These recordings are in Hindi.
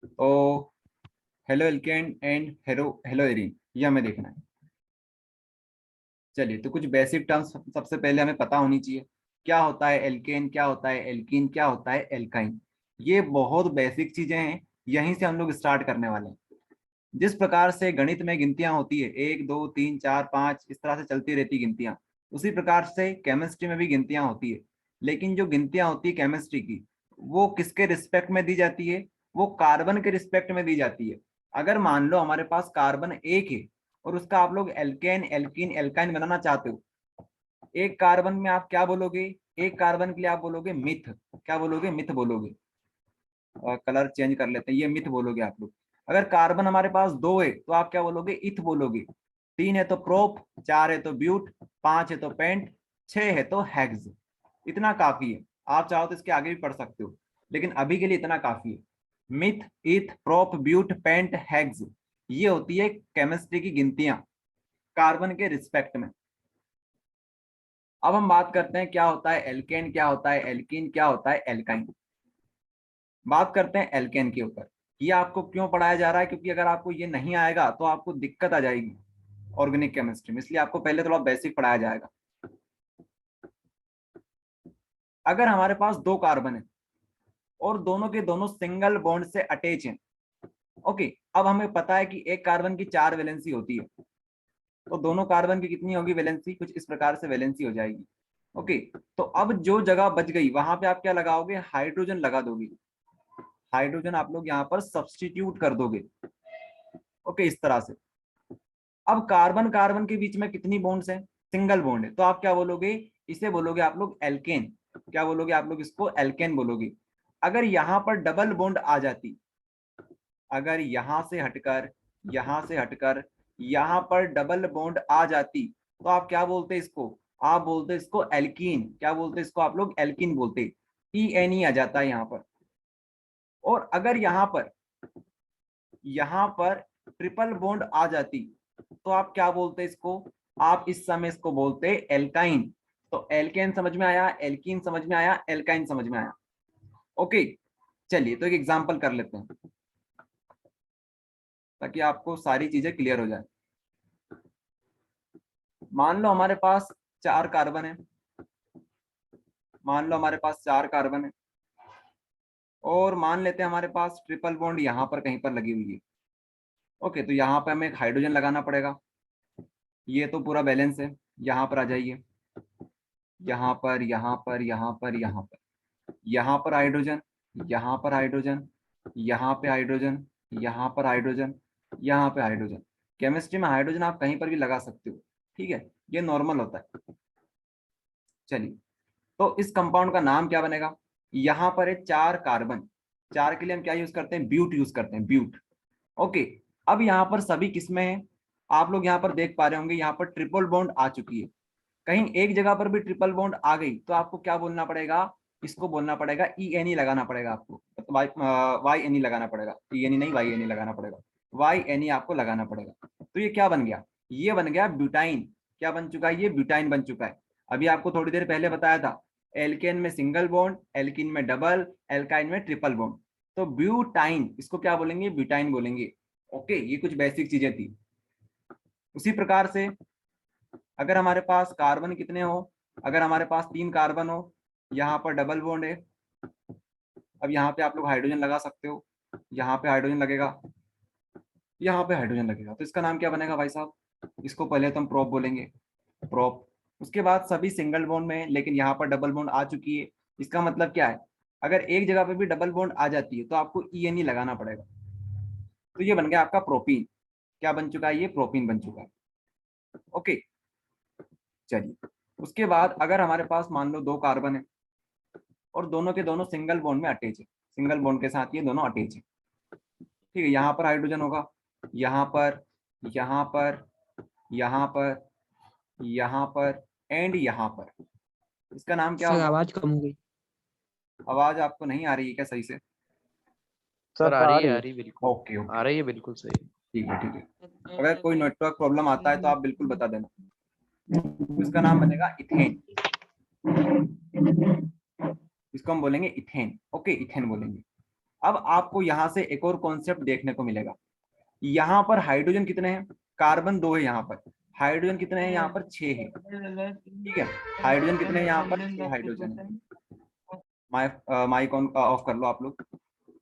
तो halo alkane and hello hello arene, ये हमें देखना है। चलिए, तो कुछ बेसिक टर्म्स सबसे पहले हमें पता होनी चाहिए। क्या होता है एल्केन, क्या होता है एल्कीन, क्या होता है एल्काइन। ये बहुत बेसिक चीजें हैं, यहीं से हम लोग स्टार्ट करने वाले हैं। जिस प्रकार से गणित में गिनतियां होती है, 1 2 3 4 5, इस तरह से चलती रहती गिनतियां, उसी प्रकार से केमिस्ट्री में भी गिनतियां होती है। लेकिन जो गिनतियां होती है केमिस्ट्री की, वो किसके रिस्पेक्ट में दी जाती है? वो कार्बन के रिस्पेक्ट में दी जाती है। अगर मान लो हमारे पास कार्बन एक है और उसका आप लोग एल्केन एल्कीन एल्काइन बनाना चाहते हो, एक कार्बन में आप क्या बोलोगे? एक कार्बन के लिए आप बोलोगे मिथ। क्या बोलोगे? मिथ बोलोगे। कलर चेंज कर लेते हैं, ये मिथ बोलोगे आप लोग। अगर कार्बन हमारे पास दो है तो आप क्या बोलोगे? इथ बोलोगे। तीन है तो प्रोप, चार है तो ब्यूट, पांच है तो पेंट, छह है तो हेक्स। इतना काफी है। आप चाहो तो इसके आगे भी पढ़ सकते हो, लेकिन अभी के लिए इतना काफी है। मिथ, इथ, प्रोप, ब्यूट, पेंट, हेक्स, ये होती है केमिस्ट्री की गिनतियां कार्बन के रिस्पेक्ट में। अब हम बात करते हैं क्या होता है एल्केन, क्या होता है एल्कीन, क्या होता है एल्काइन। बात करते हैं एल्केन के ऊपर। ये आपको क्यों पढ़ाया जा रहा है? क्योंकि अगर आपको ये नहीं आएगा तो आपको दिक्कत आ जाएगी ऑर्गेनिक केमिस्ट्री में, इसलिए आपको पहले थोड़ा बेसिक पढ़ाया जाएगा। अगर हमारे पास दो कार्बन है और दोनों के दोनों सिंगल बॉन्ड से अटैच हैं, ओके, अब हमें पता है कि एक कार्बन की 4 वैलेंसी होती है, तो दोनों कार्बन की कितनी होगी वैलेंसी? कुछ इस प्रकार से वैलेंसी हो जाएगी। ओके, तो अब जो जगह बच गई वहां पे आप क्या लगाओगे? हाइड्रोजन लगा दोगे। हाइड्रोजन आप लोग यहाँ पर सब्सटीट्यूट कर दोगे। ओके, इस तरह से। अब कार्बन कार्बन के बीच में कितनी बॉन्ड्स हैं? सिंगल बॉन्ड है, तो आप क्या बोलोगे? इसे बोलोगे आप लोग एल्केन। क्या बोलोगे आप लोग? इसको एल्केन बोलोगे। अगर यहां पर डबल बॉन्ड आ जाती, अगर यहां से हटकर, यहां से हटकर यहां पर डबल बॉन्ड आ जाती, तो आप क्या बोलते इसको? आप बोलते इसको एल्कीन। क्या बोलते इसको आप लोग? एल्कीन बोलते। ई एन ई आ जाता है यहां पर। और अगर यहां पर ट्रिपल बॉन्ड आ जाती, तो आप क्या बोलते इसको? आप इस समय इसको बोलते एल्काइन। तो एल्केन समझ में आया, एल्कीन समझ में आया, एल्काइन समझ में आया। ओके, चलिए तो एक एग्जांपल कर लेते हैं ताकि आपको सारी चीजें क्लियर हो जाए। मान लो हमारे पास 4 कार्बन है, मान लो हमारे पास 4 कार्बन है, और मान लेते हैं हमारे पास ट्रिपल बॉन्ड यहां पर कहीं पर लगी हुई है। ओके, तो यहाँ पर हमें एक हाइड्रोजन लगाना पड़ेगा। ये तो पूरा बैलेंस है। यहाँ पर आ जाइए, यहाँ पर, यहाँ पर, यहाँ पर, यहाँ पर, यहाँ पर हाइड्रोजन, यहाँ पर हाइड्रोजन, यहाँ पे हाइड्रोजन, यहाँ पर हाइड्रोजन, यहाँ पे हाइड्रोजन। केमिस्ट्री में हाइड्रोजन आप कहीं पर भी लगा सकते हो, ठीक है, ये नॉर्मल होता है। चलिए, तो इस कंपाउंड का नाम क्या बनेगा? यहाँ पर है 4 कार्बन, 4 के लिए हम क्या यूज करते हैं? ब्यूट यूज करते हैं, ब्यूट। ओके, अब यहाँ पर सभी किसमें है? आप लोग यहाँ पर देख पा रहे होंगे, यहाँ पर ट्रिपल बॉन्ड आ चुकी है। कहीं एक जगह पर भी ट्रिपल बॉन्ड आ गई तो आपको क्या बोलना पड़ेगा? इसको बोलना पड़ेगा ई एन ई लगाना पड़ेगा आपको, वाई वाई एन ई लगाना पड़ेगा। ई एन ई नहीं, वाई एन ई लगाना पड़ेगा। वाई एन ई आपको लगाना पड़ेगा। तो ये क्या बन गया? ये बन गया ब्यूटाइन। क्या बन चुका है? ये ब्यूटाइन बन चुका है। अभी आपको थोड़ी देर पहले बताया था, एल्केन में सिंगल बॉन्ड, एल्किन में डबल, एल्काइन में ट्रिपल बॉन्ड। तो ब्यूटाइन, इसको क्या बोलेंगे? ब्यूटाइन बोलेंगे। ओके, ये कुछ बेसिक चीजें थी। उसी प्रकार से अगर हमारे पास कार्बन कितने हो, अगर हमारे पास 3 कार्बन हो, यहाँ पर डबल बॉन्ड है, अब यहाँ पे आप लोग हाइड्रोजन लगा सकते हो। यहाँ पे हाइड्रोजन लगेगा, यहाँ पे हाइड्रोजन लगेगा, तो इसका नाम क्या बनेगा भाई साहब? इसको पहले तो हम प्रोप बोलेंगे, प्रोप। उसके बाद सभी सिंगल बॉन्ड में है, लेकिन यहाँ पर डबल बॉन्ड आ चुकी है। इसका मतलब क्या है? अगर एक जगह पे भी डबल बॉन्ड आ जाती है तो आपको ई एन ई लगाना पड़ेगा। तो ये बन गया आपका प्रोपीन। क्या बन चुका है? ये प्रोपीन बन चुका है। ओके, चलिए, उसके बाद अगर हमारे पास मान लो 2 कार्बन है और दोनों के दोनों सिंगल बॉन्ड में अटैच है, सिंगल बॉन्ड के साथ ये दोनों अटैच है, ठीक है, यहाँ पर हाइड्रोजन होगा, यहाँ पर, यहाँ पर, यहाँ पर, यहाँ पर एंड यहाँ पर। इसका नाम क्या सर होगा? आवाज कम हो गई। आवाज आपको नहीं आ रही है क्या सही से? सर सर आ आ रही रही है बिल्कुल, ओके आ ओके, रही है बिल्कुल सही। ठीक है ठीक है। अगर कोई नेटवर्क प्रॉब्लम आता है तो आप बिल्कुल बता देना। तो इसका नाम बनेगा इथेन। इसको हम बोलेंगे इथेन। ओके, इथेन बोलेंगे। अब आपको यहाँ से एक और कॉन्सेप्ट देखने को मिलेगा। यहाँ पर हाइड्रोजन कितने हैं? कार्बन 2 है यहाँ पर। हाइड्रोजन कितने हैं? यहाँ पर 6 है। ठीक है, हाइड्रोजन कितने हैं यहाँ पर? 6 हाइड्रोजन है। माइक ऑन ऑफ कर लो आप लोग।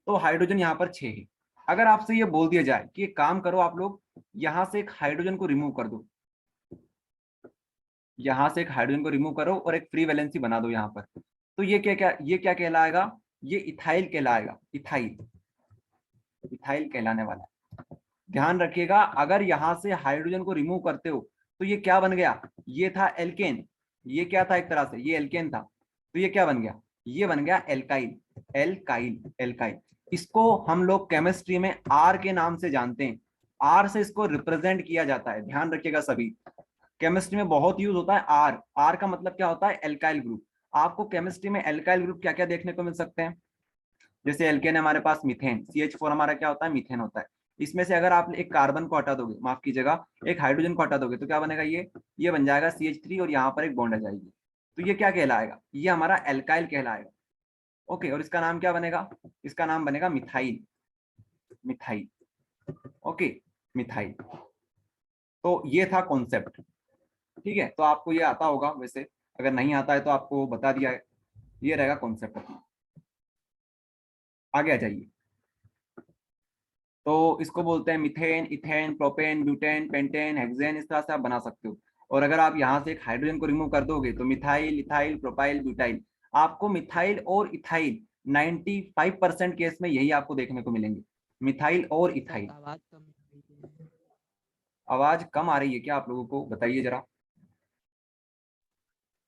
तो हाइड्रोजन यहाँ पर 6 है। अगर आपसे ये बोल दिया जाए कि एक काम करो आप लोग, यहाँ से एक हाइड्रोजन को रिमूव कर दो, यहाँ से एक हाइड्रोजन को रिमूव करो और एक फ्री वैलेंसी बना दो यहाँ पर, तो ये क्या कहलाएगा? ये इथाइल कहलाएगा। इथाइल, इथाइल कहलाने वाला है। ध्यान रखिएगा, अगर यहाँ से हाइड्रोजन को रिमूव करते हो तो ये क्या बन गया? ये था एल्केन। ये क्या था? एक तरह से ये एल्केन था, तो ये क्या बन गया? ये बन गया एल्काइल। Alkyl, alkyl. इसको हम लोग केमिस्ट्री में आर के नाम से जानते हैं। आर से इसको रिप्रेजेंट किया जाता है। ध्यान रखिएगा सभी, केमिस्ट्री में बहुत यूज होता है आर। आर का मतलब क्या होता है? Alkyl group. आपको केमिस्ट्री में एल्काइल ग्रुप क्या क्या देखने को मिल सकते हैं? जैसे एल्केन है हमारे पास, मीथेन। CH4 हमारा क्या होता है? मीथेन होता है। इसमें से अगर आप एक कार्बन को हटा दोगे, माफ कीजिएगा, एक हाइड्रोजन को हटा दोगे, तो क्या बनेगा? ये बन जाएगा CH3 और यहाँ पर एक बॉन्ड आ जाएगी। तो ये क्या कहलाएगा? ये हमारा एल्काइल कहलाएगा। ओके, और इसका नाम क्या बनेगा? इसका नाम बनेगा मिथाइल। Methyl, okay, methyl. तो ये था कॉन्सेप्ट। ठीक है, तो आपको ये आता होगा वैसे, अगर नहीं आता है तो आपको बता दिया है। ये रहेगा कॉन्सेप्ट अपना। आगे आ जाइए। तो इसको बोलते हैं methane, ethane, propane, butane, pentane, hexane. इस तरह से आप बना सकते हो। और अगर आप यहाँ से एक हाइड्रोजन को रिमूव कर दोगे तो मिथाइल, इथाइल, प्रोपाइल, ब्यूटाइल। आपको मिथाइल और इथाइल 95% केस में यही आपको देखने को मिलेंगे, मिथाइल और इथाइल। आवाज कम आ रही है। आवाज कम आ रही है क्या आप लोगों को? बताइए जरा।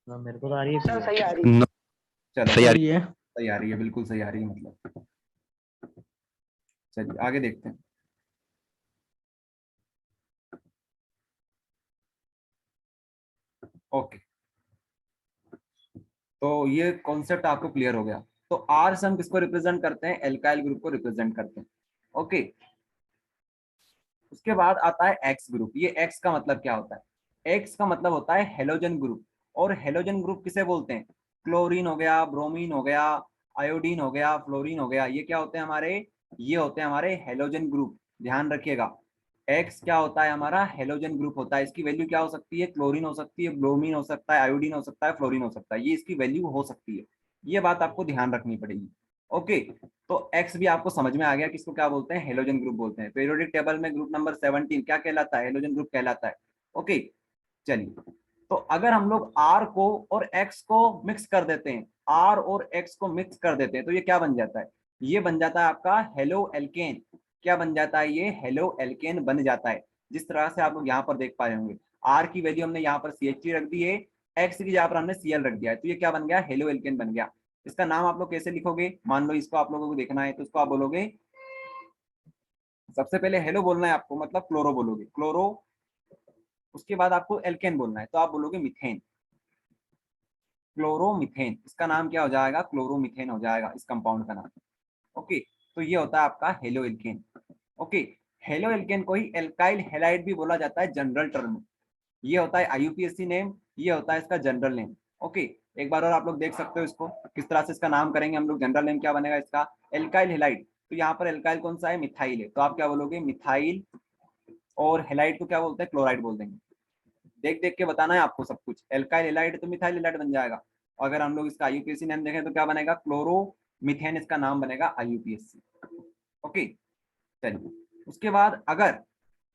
मेरे को तो आ रही है, सर सही आ रही है। चलो, सही आ रही है। सही आ रही है, बिल्कुल सही आ रही है मतलब। चलिए आगे देखते हैं। ओके, तो ये कॉन्सेप्ट आपको क्लियर हो गया। तो आर से हम किसको रिप्रेजेंट करते हैं? एल्काइल ग्रुप को रिप्रेजेंट करते हैं। ओके, उसके बाद आता है एक्स ग्रुप। ये एक्स का मतलब क्या होता है? एक्स का मतलब होता है हेलोजन ग्रुप। और हेलोजन ग्रुप किसे बोलते हैं? क्लोरीन हो गया, ब्रोमीन हो गया, आयोडीन हो गया, फ्लोरीन हो गया, ये क्या होते हैं हमारे? ये होते हैं हमारे हेलोजन ग्रुप। ध्यान रखिएगा, एक्स क्या होता है? हमारा हेलोजन ग्रुप होता है। इसकी वैल्यू क्या हो सकती है? क्लोरीन हो सकती है, ब्रोमीन हो सकता है, आयोडीन हो सकता है, फ्लोरीन हो सकता है। ये इसकी वैल्यू हो सकती है। ये बात आपको ध्यान रखनी पड़ेगी। ओके, तो एक्स भी आपको समझ में आ गया, किसको क्या बोलते हैं? हेलोजन ग्रुप बोलते हैं। पीरियोडिक टेबल में ग्रुप नंबर 17 क्या कहलाता है? हेलोजन ग्रुप कहलाता है। ओके, चलिए। तो अगर हम लोग आर को और एक्स को मिक्स कर देते हैं, आर और एक्स को मिक्स कर देते हैं, तो ये क्या बन जाता है? ये बन जाता है आपका हेलो एल्केन। क्या बन जाता है? ये हेलो एल्केन बन जाता है। जिस तरह से आप लोग यहाँ पर देख पा रहे होंगे, आर की वैल्यू हमने यहाँ पर CH3 रख दी है, एक्स की जगह पर हमने Cl रख दिया है, तो ये क्या बन गया? हेलो एल्केन बन गया। इसका नाम आप लोग कैसे लिखोगे? मान लो इसको आप लोगों को देखना है, तो इसको आप बोलोगे, सबसे पहले हेलो बोलना है आपको, मतलब क्लोरो बोलोगे, क्लोरो। उसके बाद आपको एल्केन बोलना है, तो आप बोलोगे मिथेन, क्लोरोमिथेन। इसका नाम क्या हो जाएगा? क्लोरोमिथेन हो जाएगा इस कंपाउंड का नाम। ओके, तो ये होता है आपका halo alkane. Okay, halo alkane को ही एल्काइल हैलाइड भी बोला जाता है जनरल टर्म में। ये होता है IUPAC नेम, ये होता है इसका जनरल नेम। ओके, एक बार और आप लोग देख सकते हो इसको किस तरह से इसका नाम करेंगे हम लोग। जनरल नेम क्या बनेगा इसका? Alkyl halide. तो यहाँ पर एल्काइल कौन सा है? मिथाइल है, तो आप क्या बोलोगे? मिथाइल। और हेलाइड को क्या बोलते हैं? क्लोराइड बोल देंगे। देख देख के बताना है आपको सब कुछ। एल्काइल हैलाइड तो मिथाइल हैलाइड बन जाएगा। अगर हम लोग इसका IUPAC नेम देखें तो क्या बनेगा? क्लोरोमिथेन इसका नाम बनेगा IUPAC। ओके, चलिए। उसके बाद अगर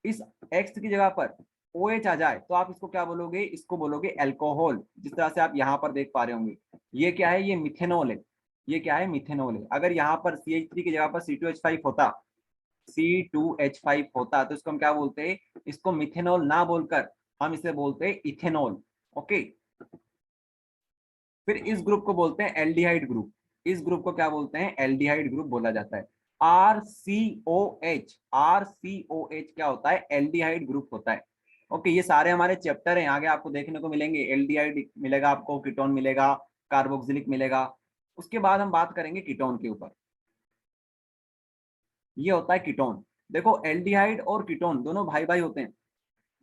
इस एक्स की जगह पर OH आ जाए तो आप इसको क्या बोलोगे? इसको बोलोगे अल्कोहल। जिस तरह से आप यहाँ पर देख पा रहे होंगे, ये क्या है? ये मिथेनॉल है। ये क्या है? मिथेनॉल है। अगर यहाँ पर CH3 की जगह पर C2H5 होता, C2H5 होता, तो इसको हम क्या बोलते हैं? इसको मिथेनॉल ना बोलकर हम इसे बोलते हैं इथेनॉल। ओके, फिर इस ग्रुप को बोलते हैं एल्डिहाइड ग्रुप। इस ग्रुप को क्या बोलते हैं? एल्डिहाइड ग्रुप बोला जाता है। RCOH, RCOH क्या होता है? एल्डिहाइड ग्रुप होता है। ओके, ये सारे हमारे चैप्टर हैं, आगे आपको देखने को मिलेंगे। एल्डिहाइड मिलेगा आपको, कीटोन मिलेगा, कार्बोक्सिलिक मिलेगा। उसके बाद हम बात करेंगे कीटोन के ऊपर। ये होता है कीटोन। देखो, एल्डिहाइड और कीटोन दोनों भाई भाई होते हैं।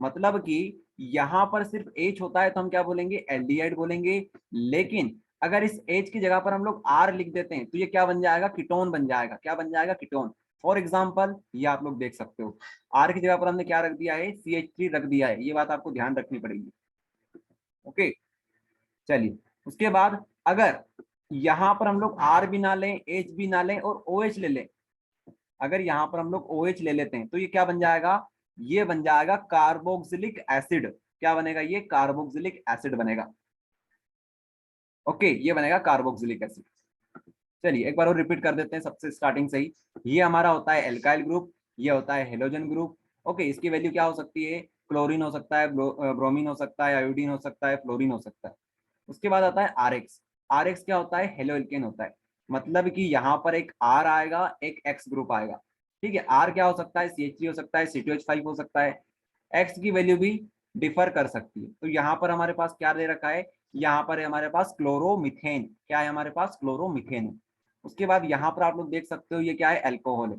मतलब कि यहाँ पर सिर्फ H होता है तो हम क्या बोलेंगे? एल्डिहाइड बोलेंगे। लेकिन अगर इस H की जगह पर हम लोग R लिख देते हैं तो ये क्या बन जाएगा, कीटोन बन जाएगा। क्या बन जाएगा, कीटोन। फॉर एग्जाम्पल ये आप लोग देख सकते हो, R की जगह पर हमने क्या रख दिया है, CH3 रख दिया है। ये बात आपको ध्यान रखनी पड़ेगी। ओके, चलिए उसके बाद अगर यहाँ पर हम लोग R भी ना लें, H भी ना लें और OH ले लें, अगर यहाँ पर हम लोग OH ले लेते हैं तो ये क्या बन जाएगा, ये बन जाएगा कार्बोक्सिलिक एसिड। क्या बनेगा, ये कार्बोक्सिलिक एसिड बनेगा। ओके, ये बनेगा कार्बोक्सिलिक एसिड। चलिए एक बार और रिपीट कर देते हैं सबसे स्टार्टिंग से ही। ये हमारा होता है एल्काइल ग्रुप, ये होता है हेलोजन ग्रुप। ओके, इसकी वैल्यू क्या हो सकती है, क्लोरीन हो सकता है, ब्रोमीन हो सकता है, आयोडीन हो सकता है, फ्लोरीन हो सकता है। उसके बाद आता है आरएक्स। आरएक्स क्या होता है, हेलो एल्केन होता है। मतलब कि यहाँ पर एक आर आएगा, एक एक्स ग्रुप आएगा। ठीक है, आर क्या हो सकता है, CH3 हो सकता है, C2H5 हो सकता है। एक्स की वैल्यू भी डिफर कर सकती है। तो यहाँ पर हमारे पास क्या दे रखा है, यहाँ पर है हमारे पास क्लोरोमिथेन। क्या है हमारे पास, क्लोरोमिथेन है। उसके बाद यहाँ पर आप लोग देख सकते हो ये क्या है, अल्कोहल है।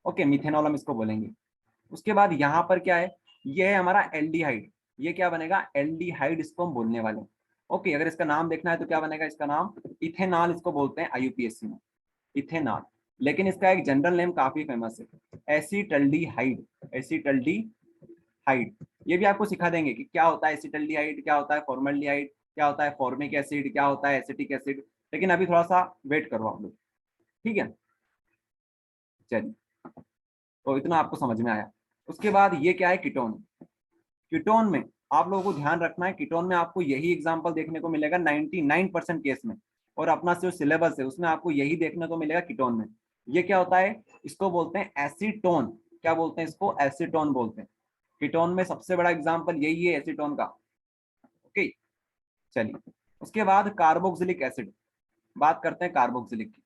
ओके, मिथेनॉल हम इसको बोलेंगे। उसके बाद यहाँ पर क्या है, ये है हमारा एल्डिहाइड। ये क्या बनेगा, एल्डिहाइड इसको हम बोलने वाले हैं। ओके, अगर इसका नाम देखना है तो क्या बनेगा, इसका नाम इथेनॉल इसको बोलते हैं IUPAC में, इथेनॉल। लेकिन इसका एक जनरल नेम काफी फेमस है, एसिटल्डिहाइड। एसिटल्डिहाइड, ये भी आपको सिखा देंगे कि क्या होता है एसिटल्डिहाइड, क्या होता है फॉर्मल्डिहाइड, क्या होता है फॉर्मिक एसिड, क्या होता है एसिटिक एसिड। लेकिन अभी थोड़ा सा वेट करो आप लोग, ठीक है। चलिए, तो इतना आपको समझ में आया। उसके बाद ये क्या है, कीटोन। कीटोन में आप लोगों को ध्यान रखना है, कीटोन में आपको यही एग्जांपल देखने को मिलेगा 99% केस में, और अपना जो सिलेबस है उसमें आपको यही देखने को मिलेगा कीटोन में। ये क्या होता है, इसको बोलते हैं एसीटोन। क्या बोलते हैं इसको, एसीटोन बोलते हैं। कीटोन में सबसे बड़ा एग्जाम्पल यही है एसीटोन का। ओके, चलिए उसके बाद कार्बोक्सिलिक एसिड। बात करते हैं कार्बोक्सिलिक की।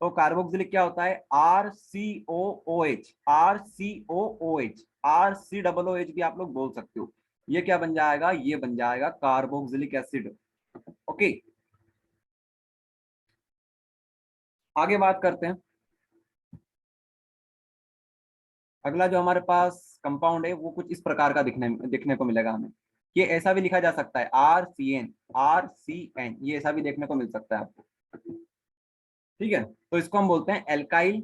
तो कार्बोक्सिलिक क्या होता है, RCOOH। RCOOH, RCOOH भी आप लोग बोल सकते हो। ये क्या बन जाएगा, ये बन जाएगा कार्बोक्सिलिक एसिड। ओके, आगे बात करते हैं। अगला जो हमारे पास कंपाउंड है वो कुछ इस प्रकार का दिखने को मिलेगा हमें। ये ऐसा भी लिखा जा सकता है RCN। RCN ये ऐसा भी देखने को मिल सकता है आपको। ठीक है, तो इसको हम बोलते हैं एल्काइल।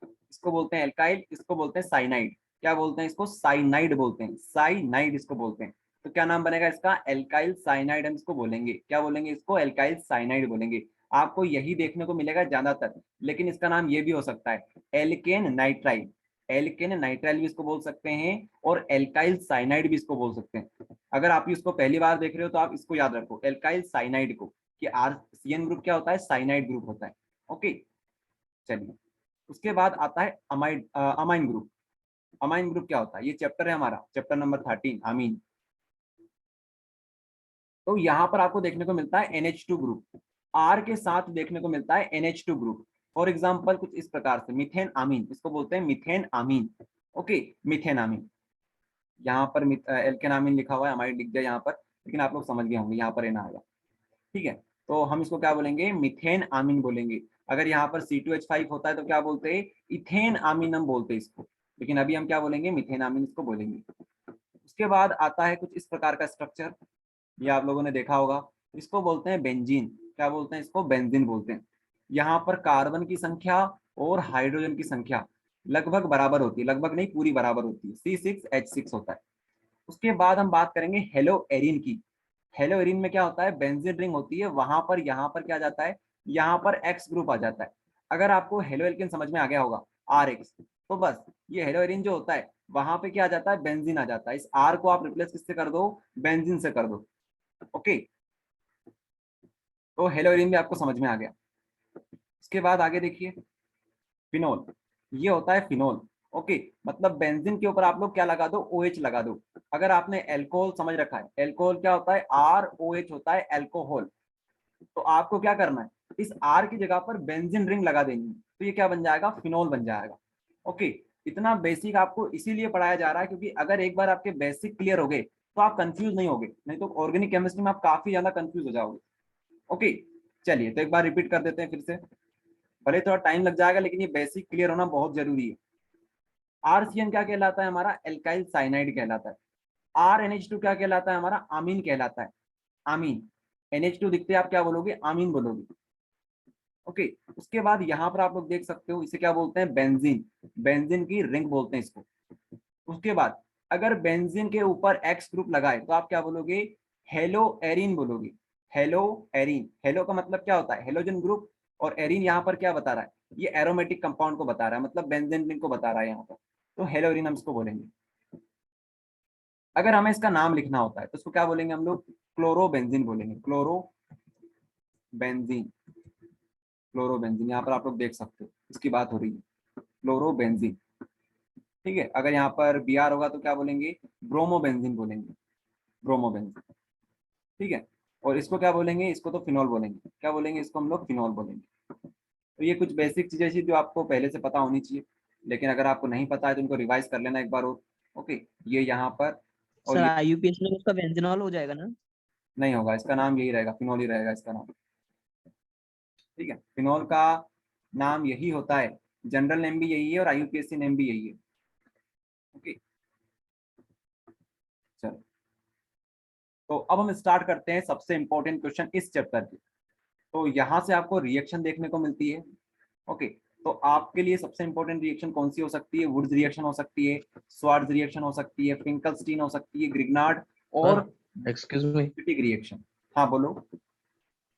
इसको बोलते हैं एल्काइल, इसको बोलते हैं साइनाइड। क्या बोलते हैं इसको, साइनाइड बोलते हैं, साइनाइड इसको बोलते हैं। तो क्या नाम बनेगा इसका, एल्काइल साइनाइड हम इसको बोलेंगे। क्या बोलेंगे इसको, एल्काइल साइनाइड बोलेंगे। आपको यही देखने को मिलेगा ज्यादातर, लेकिन इसका नाम ये भी हो सकता है एल्केन नाइट्राइल। एल्केन नाइट्राइल भी इसको बोल सकते हैं, और एल्काइल साइनाइड भी इसको बोल सकते हैं। अगर आप इसको पहली बार देख रहे हो तो आप इसको याद रखो, एल्काइल साइनाइड को, कि RCN ग्रुप क्या होता है, साइनाइड ग्रुप होता है। ओके, चलिए उसके बाद आता है amide amine group. Amine group क्या होता है, ये चैप्टर है हमारा, चैप्टर नंबर 13 अमीन। तो यहाँ पर आपको देखने को मिलता है NH2 ग्रुप। R के साथ देखने को मिलता है NH2 ग्रुप। फॉर एग्जाम्पल कुछ इस प्रकार से, मिथेन अमीन, इसको बोलते हैं मिथेन अमीन। ओके, मिथेन अमीन। यहाँ पर एल्केन अमीन लिखा हुआ है, अमाइड लिख दिया यहाँ पर, लेकिन आप लोग समझ गए होंगे, यहाँ पर ना आएगा। ठीक है, तो हम इसको क्या बोलेंगे, मिथेन आमीन बोलेंगे। अगर यहाँ पर C2H5 होता है तो क्या बोलते हैं, इथेन आमीन हम बोलते हैं इसको। लेकिन अभी हम क्या बोलेंगे, मिथेन आमीन इसको बोलेंगे। उसके बाद आता है कुछ इस प्रकार का स्ट्रक्चर, ये आप लोगों ने देखा होगा। इसको बोलते हैं बेंजीन। क्या बोलते हैं इसको, बेंजीन बोलते हैं। यहाँ पर कार्बन की संख्या और हाइड्रोजन की संख्या लगभग बराबर होती है, लगभग नहीं पूरी बराबर होती है, C6H6 होता है। उसके बाद हम बात करेंगे हेलो एरिन की। हेलो एरिन में क्या होता है, बेंजीन रिंग होती है, वहां पर यहाँ पर क्या जाता है, यहाँ पर एक्स ग्रुप आ जाता है। अगर आपको हेलो एल्केन समझ में आ गया होगा, RX, तो बस ये हेलो एरिन जो होता है वहां पे क्या आ जाता है, बेंजीन आ जाता है। इस R को आप रिप्लेस किससे कर दो, बेंजीन से कर दो। ओके, तो हेलो एरिन भी आपको समझ में आ गया। इसके बाद आगे देखिए, फिनोल। ये होता है फिनोल। ओके, मतलब बेंजीन के ऊपर आप लोग क्या लगा दो, OH लगा दो। अगर आपने एल्कोहल समझ रखा है, एल्कोहल क्या होता है, ROH होता है, एल्कोहल। तो आपको क्या करना है, इस R की जगह पर बेंजीन रिंग लगा देनी है, तो ये क्या बन जाएगा, फिनोल बन जाएगा। ओके, इतना बेसिक आपको इसीलिए पढ़ाया जा रहा है क्योंकि अगर एक बार आपके बेसिक क्लियर हो गए तो आप कंफ्यूज नहीं होगे, नहीं तो ऑर्गेनिक केमिस्ट्री में आप काफी ज्यादा कंफ्यूज हो जाओगे। ओके, चलिए तो एक बार रिपीट कर देते हैं फिर से, भले थोड़ा टाइम लग जाएगा लेकिन ये बेसिक क्लियर होना बहुत जरूरी है। RCN क्या कहलाता है हमारा, एल्काइल साइनाइड कहलाता है। RNH2 क्या कहलाता है हमारा, अमीन कहलाता है, अमीन। NH2 दिखते आप क्या बोलोगे, आमीन बोलोगे। ओके, उसके बाद यहाँ पर आप लोग देख सकते हो, इसे क्या बोलते हैं, बेंजीन। बेंजीन की रिंग बोलते हैं इसको। उसके बाद अगर बेंजीन के ऊपर एक्स ग्रुप लगाए तो आप क्या बोलोगे, हेलो एरीन बोलोगे। हेलो एरीन, हेलो का मतलब क्या होता है, हेलोजन ग्रुप, और एरीन यहाँ पर क्या बता रहा है, ये एरोमेटिक कंपाउंड को बता रहा है, मतलब बेंजीन रिंग को बता रहा है यहाँ पर, तो हेलो एरीन हम इसको बोलेंगे। अगर हमें इसका नाम लिखना होता है तो इसको क्या बोलेंगे हम लोग, क्लोरोबेंजीन बोलेंगे। क्लोरोबेंजीन, क्लोरोबेंजीन यहाँ पर आप लोग देख सकते हो, इसकी बात हो रही है, क्लोरोबेंजीन। ठीक है, अगर यहाँ पर Br होगा तो क्या बोलेंगे, ब्रोमोबेंजीन बोलेंगे, ब्रोमोबेंजीन। ठीक है, और इसको क्या बोलेंगे, इसको तो फिनॉल बोलेंगे। क्या बोलेंगे इसको हम लोग, फिनॉल बोलेंगे। तो ये कुछ बेसिक चीजें थी जो आपको पहले से पता होनी चाहिए, लेकिन अगर आपको नहीं पता है तो इनको रिवाइज कर लेना एक बार और। ओके, ये यहाँ पर, और सर ये IUPAC में उसका बेंजीनॉल हो जाएगा ना? नहीं होगा, इसका नाम यही रहेगा, फिनॉल ही रहेगा इसका नाम। ठीक है, फिनॉल का नाम यही होता है, जनरल नेम भी यही है और IUPAC नेम भी यही है। ओके, चलो, तो अब हम स्टार्ट करते हैं सबसे इंपॉर्टेंट क्वेश्चन इस चैप्टर के। तो यहाँ से आपको रिएक्शन देखने को मिलती है। ओके, तो आपके लिए सबसे इंपॉर्टेंट रिएक्शन कौन सी हो सकती है, वुड्स रिएक्शन हो सकती है, स्वार्ट्ज रिएक्शन हो सकती है, फिंकलस्टीन हो सकती है, ग्रिग्नार्ड, सर और एक्सक्यूज मी। पिटिक रिएक्शन। हाँ बोलो।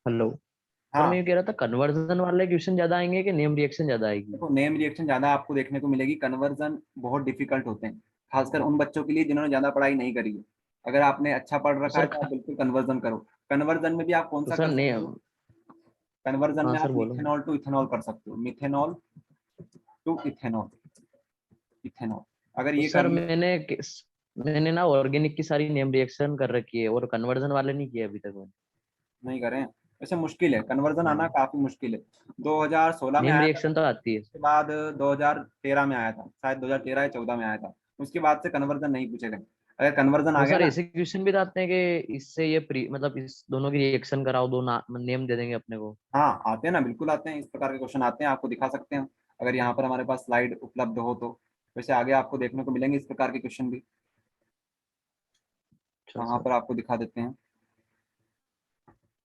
हेलो। सर मैं हाँ, ये कह रहा था कन्वर्जन वाले क्वेश्चन ज्यादा आएंगे कि नेम रिएक्शन ज्यादा आएगी? देखो नेम रिएक्शन ज्यादा आपको देखने को मिलेगी, कन्वर्जन बहुत डिफिकल्ट होते हैं, खासकर उन बच्चों के लिए जिन्होंने ज्यादा पढ़ाई नहीं करी है। अगर आपने अच्छा पढ़ तो रखा है सर तो आप बिल्कुल कन्वर्जन करो। कन्वर्जन में भी आप कौन तो सा सर कर सकते नेम। हो, कन्वर्जन हाँ में सर आप बोलो। मिथेनॉल टू इथेनॉल कर सकते हो, मिथेनॉल टू इथेनॉल, इथेनॉल, अगर तो ये सर कर लिया। मैंने ना ऑर्गेनिक की सारी नेम रिएक्शन कर रखी है और कन्वर्जन वाले नहीं किए अभी तक मैंने। नहीं करें, वैसे मुश्किल है, कन्वर्जन आना हाँ, काफी मुश्किल है। 2016 में नेम आया था, रिएक्शन तो आती है। उसके बाद 2013 में आया था, शायद 2013 या 14 में आया था। उसके बाद से कन्वर्जन नहीं पूछे गए। अगर कन्वर्जन आ तो गया सर ना, ऐसे क्वेश्चन भी तो आते हैं कि इससे ये मतलब इस दोनों की रिएक्शन कराओ, दो नेम दे देंगे अपने को। हाँ आते हैं ना, बिल्कुल आते हैं, इस प्रकार के क्वेश्चन आते हैं, आपको दिखा सकते हैं अगर यहाँ पर हमारे पास स्लाइड उपलब्ध हो तो। वैसे आगे आपको देखने को मिलेंगे इस प्रकार के क्वेश्चन भी, अच्छा वहां सर। पर आपको दिखा देते हैं।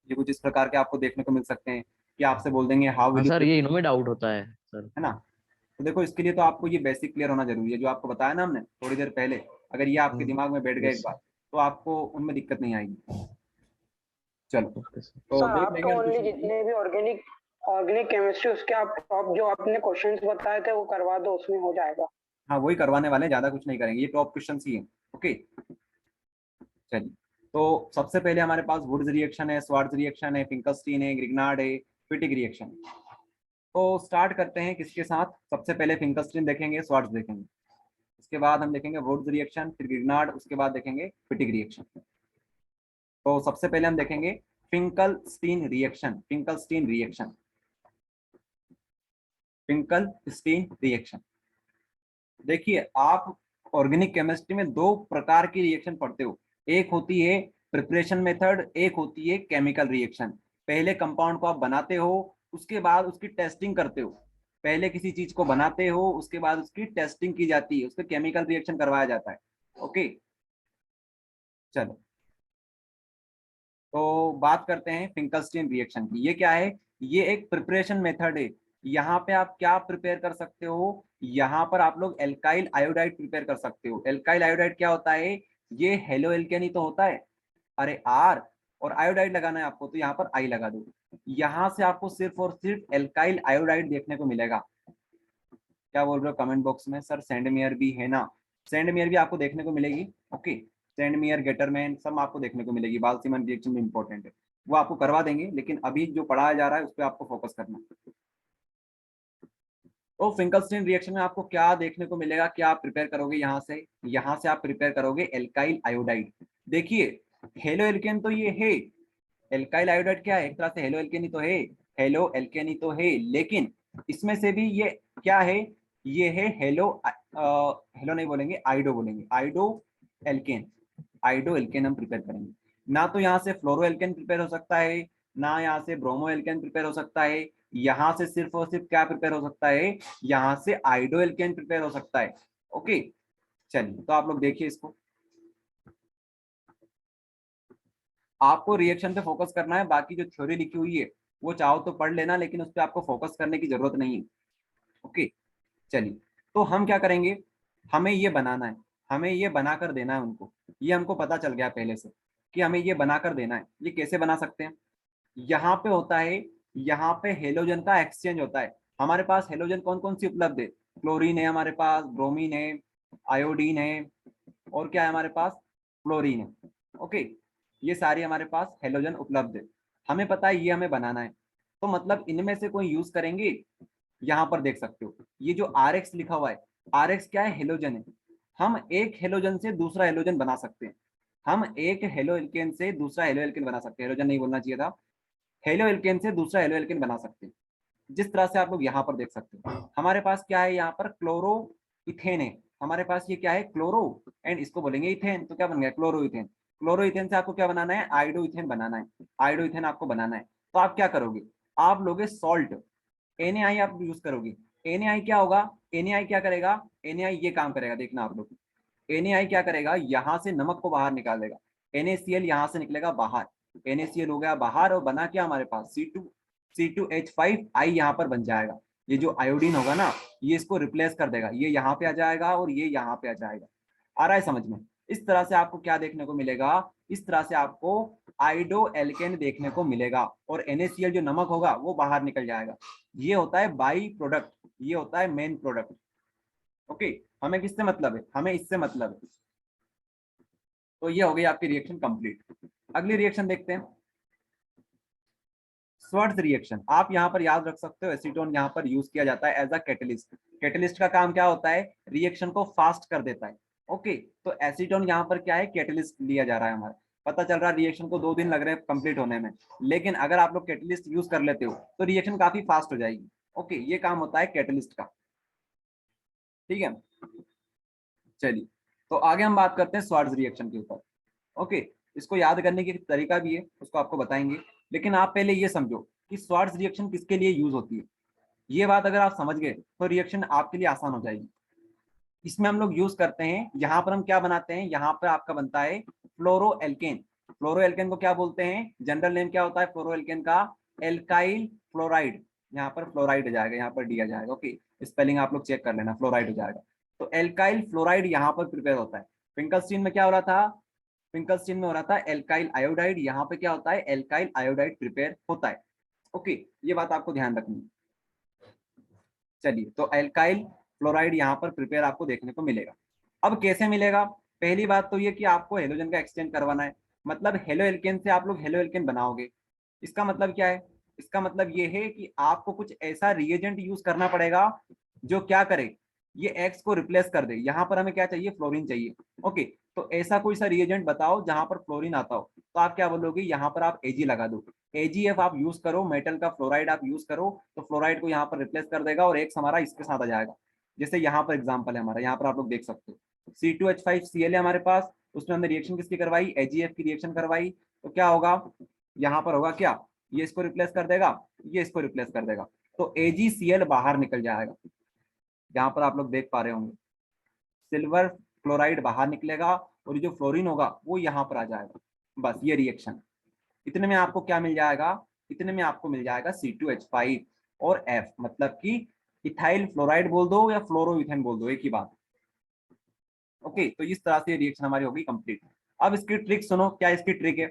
ये कुछ इस प्रकार के आपको देखने को मिल सकते हैं कि आपसे बोल देंगे हाउ हाँ विल सर, यू, ये इनों में डाउट होता है सर। है ना। तो देखो इसके लिए तो आपको ये बेसिक क्लियर होना जरूरी है, जो आपको बताया ना हमने थोड़ी देर पहले। अगर ये आपके दिमाग में बैठ गया एक यस बार, सर। तो आपको उनमें दिक्कत नहीं आएगी। चलो, ओके सर। तो सर देख आप लेंगे तो हम ओनली क्वेश्चन को। जितने भी ऑर्गेनिक ऑर्गेनिक केमिस्ट्री उसके आप टॉप जो आपने क्वेश्चंस बताए थे वो करवा दो, उसमें हो जाएगा। हाँ वही करवाने वाले हैं, ज्यादा कुछ नहीं करेंगे, ये टॉप क्वेश्चन ही है। ओके, चलिए, तो सबसे पहले हमारे पास वुड्स रिएक्शन है, स्वार्ट्ज रिएक्शन है, फिंकलस्टीन है, ग्रिग्नार्ड है, पिटिक रिएक्शन। तो स्टार्ट करते हैं किसके साथ, सबसे पहले फिंकलस्टीन देखेंगे, स्वार्ट्ज देखेंगे, उसके बाद हम देखेंगे वुड्स रिएक्शन, फिर ग्रिग्नार्ड, उसके बाद देखेंगे पिटिक रिएक्शन। तो सबसे पहले हम देखेंगे Finkelstein reaction, Finkelstein reaction, Finkelstein reaction. देखिए आप ऑर्गेनिक केमिस्ट्री में दो प्रकार की रिएक्शन पढ़ते हो, एक होती है प्रिपरेशन मेथड, एक होती है केमिकल रिएक्शन। पहले कंपाउंड को आप बनाते हो, उसके बाद उसकी टेस्टिंग करते हो। पहले किसी चीज को बनाते हो, उसके बाद उसकी टेस्टिंग की जाती है, उसका केमिकल रिएक्शन करवाया जाता है। ओके, चलो, तो बात करते हैं फिंकलस्टीन रिएक्शन की। ये क्या है, ये एक प्रिपरेशन मेथड है। यहाँ पे आप क्या प्रिपेयर कर सकते हो, यहाँ पर आप लोग एल्काइल आयोडाइड प्रिपेयर कर सकते हो। एल्काइल आयोडाइड क्या होता है, ये हेलो एल्केन ही तो होता है। अरे आर, और आयोडाइड लगाना है आपको तो यहाँ पर आई लगा दो। यहाँ से आपको सिर्फ और सिर्फ एल्काइल आयोडाइड देखने को मिलेगा। क्या बोल रहे हो कमेंट बॉक्स में, सर सेंडमियर भी है ना, सेंडमियर भी आपको देखने को मिलेगी। ओके, सेंडमियर, गेटरमैन सब आपको देखने को मिलेगी। बाल्सीमन रिएक्शन भी इंपॉर्टेंट है, वो आपको करवा देंगे, लेकिन अभी जो पढ़ाया जा रहा है उस पर आपको फोकस करना है। तो फिंकलस्टीन रिएक्शन में आपको क्या देखने को मिलेगा, क्या आप प्रिपेयर करोगे, यहाँ से आप प्रिपेयर करोगे एल्काइल आयोडाइड। देखिए हेलो एल्केन तो ये है, एल्काइल आयोडाइड क्या है, एक तरह से हेलो एल्केन ही तो है, हेलो एल्केन ही तो है, लेकिन इसमें से भी ये क्या है, ये है हेलो, हेलो नहीं बोलेंगे, आइडो बोलेंगे, आइडो एल्केन। आइडो एल्केन हम प्रिपेयर करेंगे। ना तो यहाँ से फ्लोरो एल्केन प्रिपेयर हो सकता है, ना यहाँ से ब्रोमो एल्केन प्रिपेयर हो सकता है, यहाँ से सिर्फ और सिर्फ क्या प्रिपेयर हो सकता है, यहाँ से आइडो एल्केन प्रिपेयर हो सकता है। ओके, चलिए तो आप लोग देखिए इसको। आपको रिएक्शन पे फोकस करना है, बाकी जो थ्योरी लिखी हुई है वो चाहो तो पढ़ लेना, लेकिन उस पर आपको फोकस करने की जरूरत नहीं है। ओके चलिए, तो हम क्या करेंगे, हमें ये बनाना है, हमें ये बनाकर देना है उनको। ये हमको पता चल गया पहले से कि हमें ये बनाकर देना है। ये कैसे बना सकते हैं, यहाँ पे होता है, यहाँ पे हेलोजन का एक्सचेंज होता है। हमारे पास हेलोजन कौन कौन सी उपलब्ध है, क्लोरीन है हमारे पास, ब्रोमीन है, आयोडीन है, और क्या है हमारे पास, फ्लोरीन है। ओके, ये सारी हमारे पास हेलोजन उपलब्ध है। हमें पता है ये हमें बनाना है, तो मतलब इनमें से कोई यूज करेंगे। यहाँ पर देख सकते हो ये जो RX लिखा हुआ है, RX क्या है, हेलोजन है। हम एक हेलोजन से दूसरा हेलोजन बना सकते हैं, हम एक हेलो एल्केन से दूसरा हेलो एल्केन बना सकते हैं, हेलोजन नहीं बोलना चाहिए था, हेलो एल्केन से दूसरा हेलो एल्केन बना सकते हैं। जिस तरह से आप लोग यहाँ पर देख सकते हो, हमारे पास क्या है, यहाँ पर क्लोरो इथेन है, हमारे पास ये क्या है, क्लोरो, एंड इसको बोलेंगे इथेन, तो क्या बन गया, क्लोरो इथेन। क्लोरो इथेन से आपको क्या बनाना है, आइडो इथेन बनाना है, आइडो इथेन आपको बनाना है। तो आप क्या करोगे, आप लोगे सॉल्ट, NaI आप यूज करोगे। NaI क्या होगा, NaI क्या करेगा, NaI ये काम करेगा, देखना आप लोग, NaI क्या करेगा, यहाँ से नमक को बाहर निकाल देगा, NaCl यहाँ से निकलेगा बाहर, NaCl हो गया बाहर, और बना क्या हमारे पास, C2H5I यहाँ पर बन जाएगा। ये जो आयोडीन होगा ना, ये इसको रिप्लेस कर देगा, ये यहाँ पे आ जाएगा और ये यहाँ पे आ जाएगा। आ रहा है समझ में। इस तरह से आपको क्या देखने को मिलेगा, इस तरह से आपको आइडो एल्केन देखने को मिलेगा, और NaCl जो नमक होगा वो बाहर निकल जाएगा। ये होता है बाई प्रोडक्ट, ये होता है मेन प्रोडक्ट। ओके, हमें किससे मतलब है, हमें इससे मतलब है। तो ये हो गई आपकी रिएक्शन कंप्लीट। अगली रिएक्शन देखते हैं, स्वर्ट्ज रिएक्शन। आप यहाँ पर याद रख सकते हो, एसीटोन यहाँ पर यूज किया जाता है एज अ कैटलिस्ट। कैटलिस्ट का काम क्या होता है, रिएक्शन को फास्ट कर देता है। ओके, तो एसीटोन यहाँ पर क्या है, कैटलिस्ट लिया जा रहा है हमारा। पता चल रहा है रिएक्शन को 2 दिन लग रहे हैं कंप्लीट होने में, लेकिन अगर आप लोग कैटलिस्ट यूज कर लेते हो तो रिएक्शन काफी फास्ट हो जाएगी। ओके, ये काम होता है कैटलिस्ट का, ठीक है। चलिए, तो आगे हम बात करते हैं स्वार्ट्ज रिएक्शन के ऊपर। ओके, इसको याद करने की तरीका भी है, उसको आपको बताएंगे, लेकिन आप पहले ये समझो कि स्वार्ट्ज रिएक्शन किसके लिए यूज होती है। ये बात अगर आप समझ गए तो रिएक्शन आपके लिए आसान हो जाएगी। इसमें हम लोग यूज करते हैं, यहाँ पर हम क्या बनाते हैं, यहाँ पर आपका बनता है फ्लोरो एल्केन। फ्लोरो एल्केन को क्या बोलते हैं, जनरल नेम क्या होता है फ्लोरो एल्केन का, एल्काइल फ्लोराइड। यहाँ पर फ्लोराइड हो जाएगा, यहाँ पर डी आ जाएगा। ओके, स्पेलिंग आप लोग चेक कर लेना, फ्लोराइड हो जाएगा। तो एल्काइल फ्लोराइड यहाँ पर प्रिपेयर होता है। फिंकलस्टीन में क्या हो रहा था, फिंकलस्टीन में हो रहा था एल्काइल आयोडाइड, यहाँ पे क्या होता है, एल्काइल आयोडाइड प्रिपेयर होता है। ओके, ये बात आपको ध्यान रखनी है। चलिए, तो एल्काइल फ्लोराइड यहाँ पर प्रिपेयर आपको देखने को मिलेगा। अब कैसे मिलेगा, पहली बात तो ये कि आपको हेलोजन का एक्सचेंज करवाना है, मतलब हेलो एल्केन से आप लोग हेलो एल्केन बनाओगे। इसका मतलब क्या है, इसका मतलब ये है कि आपको कुछ ऐसा रिएजेंट यूज करना पड़ेगा जो क्या करे, ये एक्स को रिप्लेस कर दे। यहाँ पर हमें क्या चाहिए, फ्लोरीन चाहिए। ओके, तो ऐसा कोई सा रिएजेंट बताओ जहां पर फ्लोरीन आता हो, तो आप क्या बोलोगे, यहाँ पर आप Ag लगा दो, AgF आप यूज करो, मेटल का फ्लोराइड आप यूज करो, तो फ्लोराइड को यहाँ पर रिप्लेस कर देगा और एक्स हमारा इसके साथ आ जाएगा। जैसे यहाँ पर एग्जाम्पल है हमारा, यहाँ पर आप लोग देख सकते हो C2H5Cl है हमारे पास, उसमें हमने रिएक्शन किसकी करवाई, AgF की रिएक्शन करवाई, तो क्या होगा, यहाँ पर होगा क्या, ये इसको रिप्लेस कर देगा, ये इसको रिप्लेस कर देगा, तो AgCl बाहर निकल जाएगा। यहाँ पर आप लोग देख पा रहे होंगे, सिल्वर क्लोराइड बाहर निकलेगा और ये जो फ्लोरीन होगा वो यहाँ पर आ जाएगा। बस ये रिएक्शन, इतने में आपको क्या मिल जाएगा, इतने में आपको मिल जाएगा C2H5 और F, मतलब कि इथाइल फ्लोराइड बोल दो या फ्लोरोइथेन बोल दो, एक ही बात। ओके, तो इस तरह से रिएक्शन हमारी होगी कंप्लीट। अब इसकी ट्रिक सुनो, क्या इसकी ट्रिक है,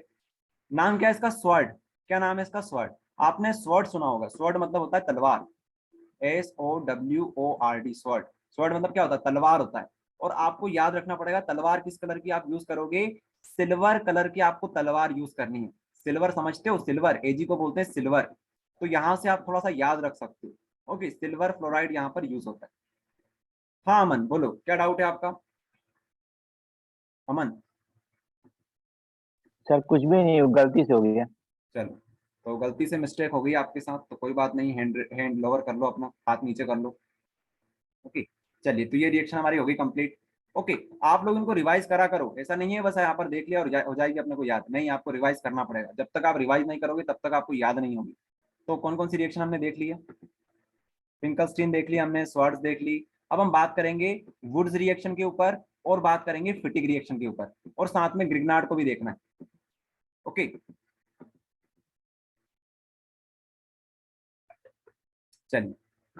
नाम क्या है इसका, स्वॉर्ड। क्या नाम है इसका, स्वॉर्ड। आपने स्वॉर्ड सुना होगा, स्वॉर्ड मतलब होता है तलवार, SOWORD, स्वॉर्ड। स्वॉर्ड मतलब क्या होता है, तलवार होता है। और आपको याद रखना पड़ेगा तलवार किस कलर की आप यूज करोगे, सिल्वर कलर की आपको तलवार यूज करनी है। सिल्वर समझते हो, सिल्वर, Ag को बोलते हैं सिल्वर, तो यहाँ से आप थोड़ा सा याद रख सकते हो। ओके, सिल्वर फ्लोराइड यहाँ पर यूज होता है। हाँ अमन बोलो, क्या डाउट है आपका, अमन। सर कुछ भी नहीं, गलती से हो गया। चलो, तो गलती से मिस्टेक हो गई आपके साथ, तो कोई बात नहीं, हैंड लोअर कर लो अपना, हाथ नीचे कर लो। ओके, चलिए, तो ये रिएक्शन हमारी होगी कंप्लीट। ओके, आप लोग इनको रिवाइज करा करो, ऐसा नहीं है बस यहाँ पर देख लिया और हो जाएगी अपने को याद, नहीं, आपको रिवाइज करना पड़ेगा। जब तक आप रिवाइज नहीं करोगे तब तक आपको याद नहीं होगी। तो कौन कौन सी रिएक्शन हमने देख ली है, फिंकलस्टीन देख ली हमने, स्वार्ट्ज देख ली। अब हम बात करेंगे वुड्स रिएक्शन के ऊपर, और बात करेंगे फिटिक रिएक्शन के ऊपर, और साथ में ग्रिग्नार्ड को भी देखना है। ओके, चलिए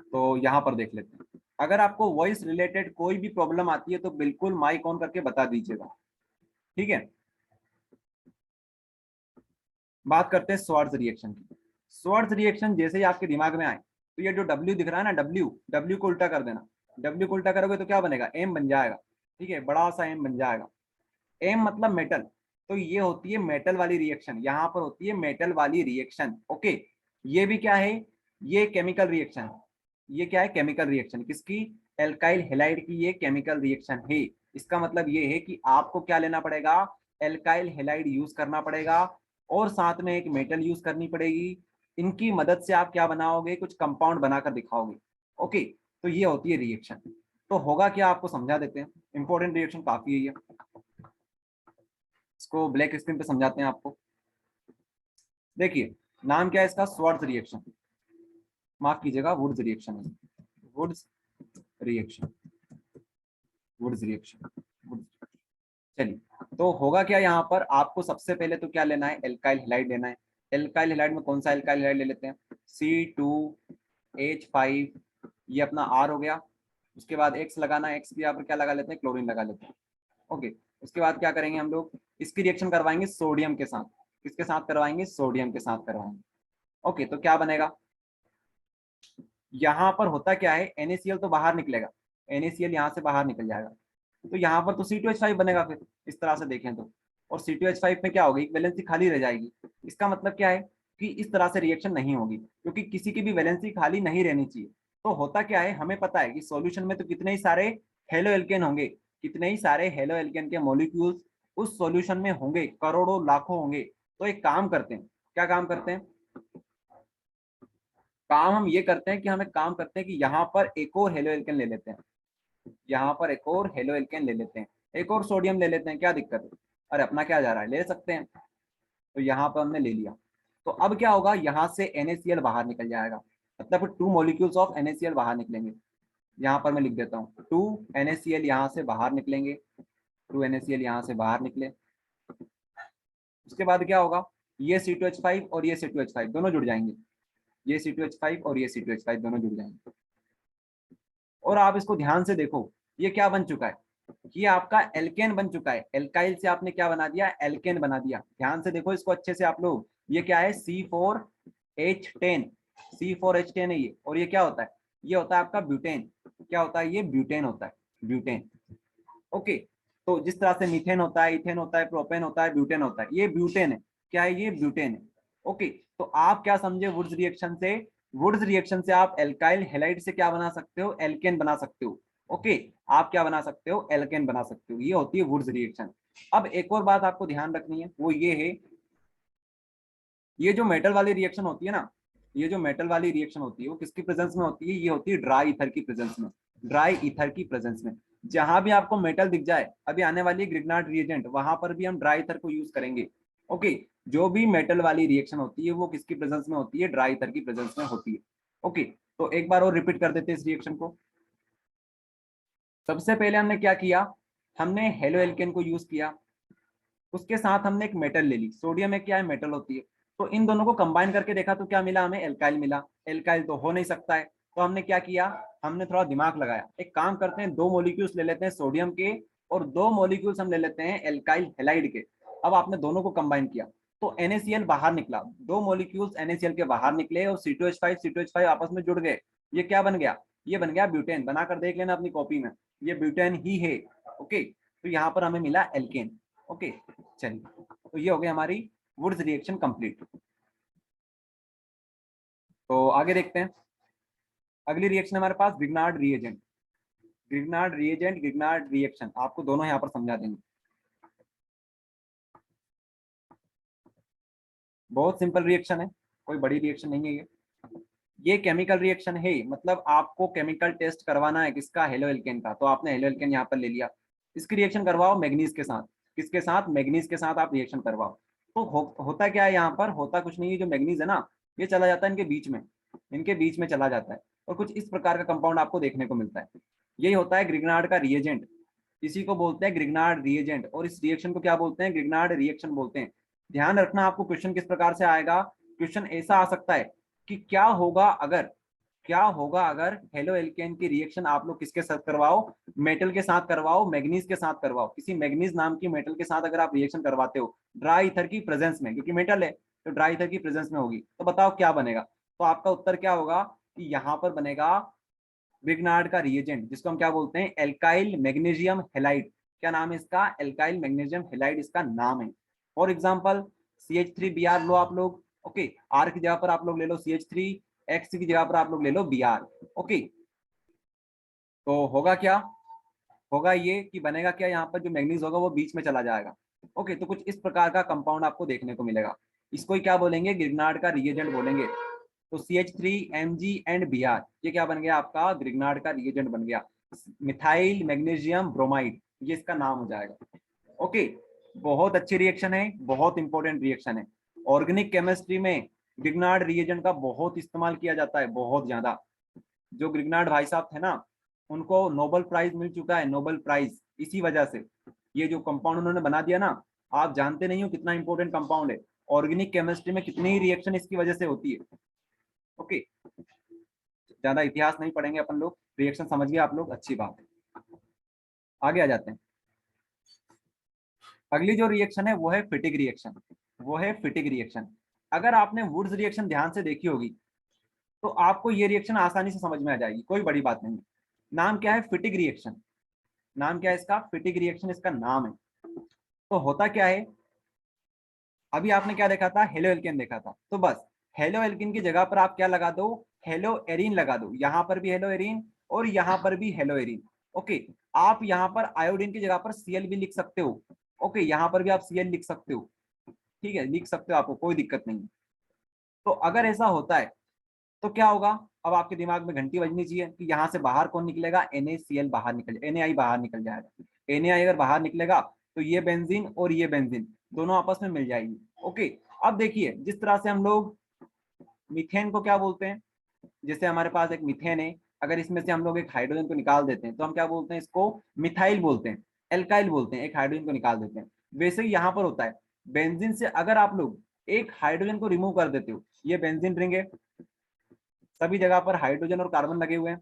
तो यहाँ पर देख लेते हैं। अगर आपको वॉइस रिलेटेड कोई भी प्रॉब्लम आती है तो बिल्कुल माइक ऑन करके बता दीजिएगा, ठीक है। बात करते हैं स्वार्ट्ज रिएक्शन की। स्वार्ट्ज रिएक्शन जैसे ही आपके दिमाग में आए तो ये जो W दिख रहा है ना, W को उल्टा कर देना। W को उल्टा करोगे तो क्या बनेगा, M बन जाएगा, ठीक है, बड़ा सा M बन जाएगा। M मतलब मेटल, तो ये होती है मेटल वाली रिएक्शन, यहाँ पर होती है मेटल वाली रिएक्शन। ओके, ये भी क्या है, ये केमिकल रिएक्शन, ये क्या है, केमिकल रिएक्शन, किसकी, एल्काइल हैलाइड की ये केमिकल रिएक्शन है। इसका मतलब ये है कि आपको क्या लेना पड़ेगा, एल्काइल हैलाइड यूज करना पड़ेगा और साथ में एक मेटल यूज करनी पड़ेगी। इनकी मदद से आप क्या बनाओगे, कुछ कंपाउंड बनाकर दिखाओगे। ओके, तो ये होती है रिएक्शन। तो होगा क्या, आपको समझा देते हैं, इंपॉर्टेंट रिएक्शन काफी है ये। इसको ब्लैक स्क्रीन पे समझाते हैं आपको। देखिए नाम क्या है इसका, स्वार्ट्ज रिएक्शन, माफ कीजिएगा वुड्स रिएक्शन है, वुड्स रिएक्शन, वुड्स रिएक्शन। चलिए तो होगा क्या, यहाँ पर आपको सबसे पहले तो क्या लेना है, एल्काइल हैलाइड लेना है। एल्काइल हैलाइड में कौन सा एल्काइल हैलाइड ले लेते हैं, C2H5, ये अपना R हो गया। उसके बाद X लगाना है, X की यहाँ पर क्या लगा लेते हैं, क्लोरीन लगा लेते हैं। ओके, उसके बाद क्या करेंगे हम लोग, इसकी रिएक्शन करवाएंगे सोडियम के साथ। किसके साथ करवाएंगे, सोडियम के साथ करवाएंगे। ओके, तो क्या बनेगा, यहाँ पर होता क्या है, NaCl तो बाहर निकलेगा, NaCl यहाँ से बाहर निकल जाएगा, तो यहाँ पर तो C2H5 बनेगा फिर, इस तरह से देखें तो। और C2H5 में क्या होगी, एक वैलेंसी खाली रह जाएगी। इसका मतलब क्या है कि इस तरह से रिएक्शन नहीं होगी, क्योंकि किसी की भी वैलेंसी खाली नहीं रहनी चाहिए। तो होता क्या है, हमें पता है कि सॉल्यूशन में तो कितने ही सारे हेलो एल्केन होंगे, कितने ही सारे हेलो एल्केन के मॉलिक्यूल्स उस सॉल्यूशन में होंगे, करोड़ों लाखों होंगे। तो एक काम करते हैं, क्या काम करते हैं, काम हम ये करते हैं कि हम एक काम करते हैं कि यहाँ पर एक और हेलो एल्केन ले लेते हैं, यहाँ पर एक और हेलो एल्केन ले लेते हैं, एक और सोडियम ले लेते हैं, क्या दिक्कत है, अरे अपना क्या जा रहा है, ले सकते हैं। तो यहाँ पर हमने ले लिया, तो अब क्या होगा, यहाँ से NaCl बाहर निकल जाएगा, मतलब 2 मॉलिक्यूल्स ऑफ NaCl बाहर निकलेंगे। यहाँ पर मैं लिख देता हूँ 2 NaCl यहाँ से बाहर निकलेंगे, 2 NaCl यहाँ से बाहर निकले। उसके बाद क्या होगा, ये C2H5 और ये C2H5 दोनों जुड़ जाएंगे, ये C2H5 और ये C2H5 दोनों जुड़ जाएंगे। और आप इसको ध्यान से देखो, ये क्या बन चुका है, ये आपका एल्केन बन चुका है। एल्काइल से आपने क्या बना दिया, एल्केन बना दिया। ध्यान से देखो इसको अच्छे से आप लोग, ये क्या है, C4H10, C4H10 है ये। और ये क्या होता है, ये होता है आपका ब्यूटेन। क्या होता है, ये ब्यूटेन होता है, ब्यूटेन। ओके, तो जिस तरह से मीथेन होता है, इथेन होता है, प्रोपेन होता है, ब्यूटेन होता है, ये ब्यूटेन है। क्या है, ये ब्यूटेन है। ओके, तो आप क्या समझे वुड्स रिएक्शन से, वुड्स रिएक्शन से आप एल्काइल हैलाइड से क्या बना सकते हो, एल्केन बना सकते हो। ओके, आप क्या बना सकते हो, एल्केन बना सकते हो। ये होती है वुड्स रिएक्शन। अब एक और बात आपको ध्यान रखनी है, वो ये है, ये जो मेटल वाली रिएक्शन होती है ना, ये जो मेटल वाली रिएक्शन होती है वो किसकी प्रेजेंस में होती है, ये होती है ड्राई ईथर की प्रेजेंस में, ड्राई ईथर की प्रेजेंस में। जहां भी आपको मेटल दिख जाए, अभी आने वाली ग्रिग्नार्ड रिएजेंट, वहां पर भी हम ड्राई ईथर को यूज करेंगे। ओके, जो भी मेटल वाली रिएक्शन होती है वो किसकी प्रेजेंस में होती है, ड्राई ईथर की प्रेजेंस में होती है। ओके, तो एक बार और रिपीट कर देते हैं इस रिएक्शन को। सबसे पहले हमने क्या किया, हमने हेलो एल्केन को यूज किया, उसके साथ हमने एक मेटल ले ली, सोडियम एक क्या है, मेटल होती है। तो इन दोनों को कंबाइन करके देखा तो क्या मिला, हमें एल्काइल मिला। एल्काइल तो हो नहीं सकता है, तो हमने क्या किया, हमने थोड़ा दिमाग लगाया। एक काम करते हैं, 2 मॉलिक्यूल्स ले लेते हैं सोडियम के और 2 मॉलिक्यूल्स हम ले लेते हैं एल्काइल हैलाइड के। अब आपने दोनों को कंबाइन किया तो NaCl बाहर निकला, 2 मॉलिक्यूल्स NaCl के बाहर निकले और C2H5 आपस में जुड़ गए। ये क्या बन गया, ये बन गया ब्यूटेन। बनाकर देख लेना अपनी कॉपी में, ये ब्यूटेन ही है। ओके, तो यहाँ पर हमें मिला एल्केन। ओके, चलिए, तो ये हो गई हमारी वुड्स रिएक्शन कंप्लीट। तो आगे देखते हैं, अगली रिएक्शन हमारे पास Grignard reagent. Grignard reagent, Grignard reaction आपको दोनों यहाँ पर समझा देंगे। बहुत सिंपल रिएक्शन है, कोई बड़ी रिएक्शन नहीं है ये केमिकल रिएक्शन है। मतलब आपको केमिकल टेस्ट करवाना है किसका, हेलो एल्केन का, तो आपने हेलो एल्केन यहाँ पर ले लिया। इसकी रिएक्शन करवाओ मैग्नीज के साथ, किसके साथ, मैग्नीज के साथ आप रिएक्शन करवाओ। तो होता क्या है, यहाँ पर होता कुछ नहीं है, जो मैग्नीज है ना ये चला जाता है इनके बीच में, इनके बीच में चला जाता है और कुछ इस प्रकार का कंपाउंड आपको देखने को मिलता है। यही होता है ग्रिग्नार्ड का रिएजेंट, इसी को बोलते हैं ग्रिग्नार्ड रिएजेंट। और इस रिएक्शन को क्या बोलते हैं, ग्रिग्नार्ड रिएक्शन बोलते हैं। ध्यान रखना, आपको क्वेश्चन किस प्रकार से आएगा। क्वेश्चन ऐसा आ सकता है कि क्या होगा अगर हेलो एल्केन की रिएक्शन आप लोग किसके साथ करवाओ, मेटल के साथ करवाओ, मैग्नीज के साथ करवाओ, किसी मैग्नीज नाम की मेटल के साथ अगर आप रिएक्शन करवाते हो ड्राई ईथर की प्रेजेंस में, क्योंकि मेटल है तो ड्राई ईथर की प्रेजेंस में होगी, तो बताओ क्या बनेगा। तो आपका उत्तर क्या होगा कि यहाँ पर बनेगा ग्रिग्नार्ड का रिएजेंट, जिसको हम क्या बोलते हैं, एल्काइल मैग्नीशियम हैलाइड। क्या नाम है इसका, एल्काइल मैग्नीशियम हैलाइड इसका नाम है। फॉर एग्जांपल CH3Br लो आप लोग, ओके, R की जगह पर आप लोग ले लो CH3, X की जगह पर आप लोग ले लो Br, ओके। तो होगा क्या, होगा ये कि बनेगा क्या, यहाँ पर जो मैग्नीज होगा वो बीच में चला जाएगा, ओके। तो कुछ इस प्रकार का कंपाउंड आपको देखने को मिलेगा, इसको ही क्या बोलेंगे, ग्रिग्नार्ड का रिएजेंट बोलेंगे। तो CH3 Mg एंड Br, ये क्या बन गया आपका, ग्रिग्नार्ड का रिएजेंट बन गया, मिथाइल मैग्नीशियम ब्रोमाइड, ये इसका नाम हो जाएगा, ओके। बहुत अच्छी रिएक्शन है, बहुत इंपॉर्टेंट रिएक्शन है। ऑर्गेनिक केमिस्ट्री में ग्रिग्नार्ड रिएजेंट का बहुत इस्तेमाल किया जाता है, बहुत ज्यादा। जो ग्रिग्नार्ड भाई साहब थे ना, उनको नोबेल प्राइज मिल चुका है, नोबेल प्राइज, इसी वजह से। ये जो कंपाउंड उन्होंने बना दिया ना, आप जानते नहीं हो कितना इंपॉर्टेंट कंपाउंड है। ऑर्गेनिक केमिस्ट्री में कितनी ही रिएक्शन इसकी वजह से होती है, ओके। ज्यादा इतिहास नहीं पढ़ेंगे अपन लोग, रिएक्शन समझ गए आप लोग, अच्छी बात है। आगे आ जाते हैं। अगली जो रिएक्शन है वो है फिटिक रिएक्शन, वो है फिटिक रिएक्शन। अगर आपने वुड्स रिएक्शन ध्यान से देखी होगी तो आपको ये रिएक्शन आसानी से समझ में आ जाएगी, कोई बड़ी बात नहीं। नाम क्या है, फिटिक रिएक्शन। नाम क्या है इसका, फिटिक रिएक्शन इसका नाम है। तो होता क्या है, अभी आपने क्या देखा था, हेलो एल्केन देखा था, तो बस हेलो एल्केन की जगह पर आप क्या लगा दो, हेलो एरीन लगा दो। यहाँ पर भी हेलो एरीन और यहाँ पर भी हेलो एरीन, ओके। आप यहाँ पर आयोडीन की जगह पर Cl भी लिख सकते हो, ओके। यहाँ पर भी आप Cl लिख सकते हो, ठीक है, लिख सकते हो, आपको कोई दिक्कत नहीं। तो अगर ऐसा होता है तो क्या होगा, अब आपके दिमाग में घंटी बजनी चाहिए कि यहाँ से बाहर कौन निकलेगा, NaCl बाहर निकल, Na बाहर निकल जाएगा। Na अगर बाहर निकलेगा तो ये बेंजीन और ये बेंजीन दोनों आपस में मिल जाएगी, ओके। अब देखिए, जिस तरह से हम लोग मीथेन को क्या बोलते हैं, जैसे हमारे पास एक मीथेन है, अगर इसमें से हम लोग एक हाइड्रोजन को निकाल देते हैं तो हम क्या बोलते हैं, इसको मिथाइल बोलते हैं, एल्काइल बोलते हैं, एक हाइड्रोजन को निकाल देते हैं। वैसे ही यहाँ पर होता है, बेंजीन से अगर आप लोग एक हाइड्रोजन को रिमूव कर देते हो, ये बेंजीन रिंग है, सभी जगह पर हाइड्रोजन और कार्बन लगे हुए हैं।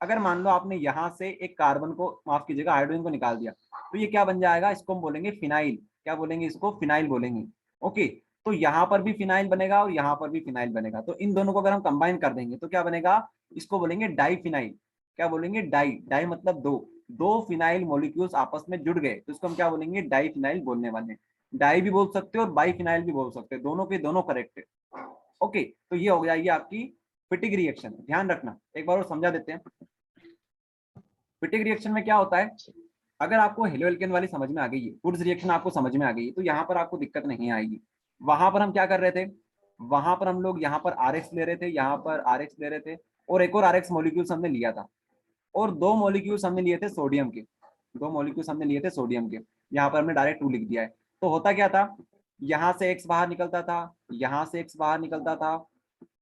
अगर मान लो आपने यहाँ से एक कार्बन को, माफ कीजिएगा, हाइड्रोजन को निकाल दिया, तो ये क्या बन जाएगा, इसको हम बोलेंगे फिनाइल। क्या बोलेंगे इसको, फिनाइल बोलेंगे, ओके। तो यहाँ पर भी फिनाइल बनेगा और यहाँ पर भी फिनाइल बनेगा। तो इन दोनों को अगर हम कंबाइन कर देंगे तो क्या बनेगा, इसको बोलेंगे डाई फिनाइल। क्या बोलेंगे, डाई, डाई मतलब दो, दो फिनाइल मॉलिक्यूल्स आपस में जुड़ गए तो इसको हम क्या बोलेंगे, डाई फिनाइल बोलने वाले हैं। डाई भी बोल सकते हो और बाई फिनाइल भी बोल सकते हो, दोनों के दोनों करेक्ट है, ओके। तो ये हो जाएगी आपकी फिटिक रिएक्शन। ध्यान रखना, एक बार और समझा देते हैं। फिटिक रिएक्शन में क्या होता है, अगर आपको हेलो एल्केन वाली समझ में आ गई है, वुड्स रिएक्शन आपको समझ में आ गई है, तो यहाँ पर आपको दिक्कत नहीं आएगी। वहां पर हम क्या कर रहे थे, वहां पर हम लोग यहाँ पर RX ले रहे थे, यहाँ पर RX ले रहे थे, और एक और RX मॉलिक्यूल्स हमने लिया था, और दो मॉलिक्यूल्स हमने लिए थे सोडियम के, दो मॉलिक्यूल्स हमने लिए थे सोडियम के। यहाँ पर हमने डायरेक्ट 2 लिख दिया है। तो होता क्या था, यहाँ से X बाहर निकलता था, यहाँ से X बाहर निकलता था,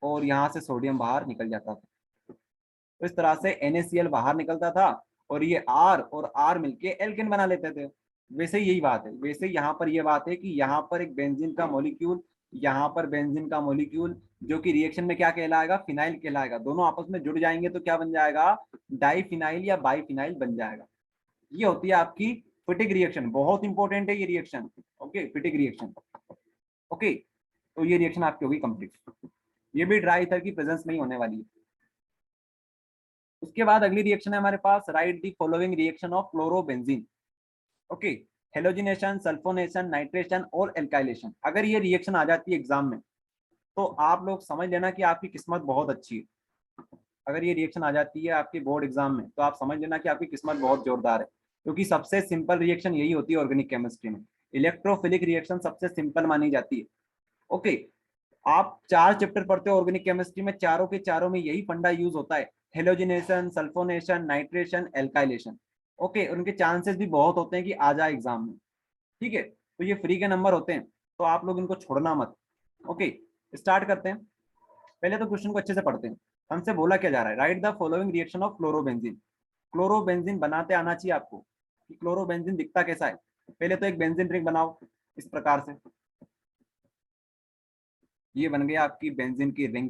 और यहाँ से सोडियम बाहर निकल जाता था। तो इस तरह से NaCl बाहर निकलता था और ये R और R मिलके एल्केन बना लेते थे। वैसे यही बात है, वैसे यहाँ पर ये बात है कि यहाँ पर एक बेंजीन का मॉलिक्यूल, यहाँ पर बेंजीन का मॉलिक्यूल, जो कि रिएक्शन में क्या कहलाएगा, फिनाइल कहलाएगा। दोनों आपस में जुड़ जाएंगे तो क्या बन जाएगा, डाईफिनाइल या बाईफिनाइल बन जाएगा। ये होती है आपकी फिटिक रिएक्शन, बहुत इंपॉर्टेंट है ये रिएक्शन, ओके, फिटिक रिएक्शन, ओके। तो ये रिएक्शन आपकी होगी कंप्लीट। ये भी ड्राई ईथर की प्रेजेंस में ही होने वाली है। उसके बाद अगली रिएक्शन है हमारे पास, write the following reaction of chlorobenzene, okay. Halogenation, sulphonation, nitration और एल्काइलेशन। अगर ये रिएक्शन आ जाती है एग्जाम में तो आप लोग समझ लेना कि आपकी किस्मत बहुत अच्छी है। अगर ये रिएक्शन आ जाती है आपके बोर्ड एग्जाम में तो आप समझ लेना कि आपकी किस्मत बहुत जोरदार है, क्योंकि सबसे सिंपल रिएक्शन यही होती है ऑर्गेनिक केमिस्ट्री में। इलेक्ट्रोफिलिक रिएक्शन सबसे सिंपल मानी जाती है, ओके। आप 4 चैप्टर पढ़ते हो ऑर्गेनिक केमिस्ट्री में, चारों के चारों में यही फंडा यूज होता है, halogenation, sulphonation, nitration, alkylation, okay. उनके चांसेस भी बहुत होते हैं कि आ जाए एग्जाम में, ठीक है। तो ये फ्री के नंबर होते हैं, तो आप लोग इनको छोड़ना मत, ओके। स्टार्ट करते हैं। पहले तो क्वेश्चन को अच्छे से पढ़ते हैं। हमसे बोला क्या जा रहा है, right the following reaction of chlorobenzene. Chlorobenzene बनाते आना चाहिए आपको कि क्लोरोबेंजीन दिखता कैसा है। पहले तो एक बेंजीन रिंग बनाओ इस प्रकार से, ये बन गया आपकी बेंजीन की रिंग।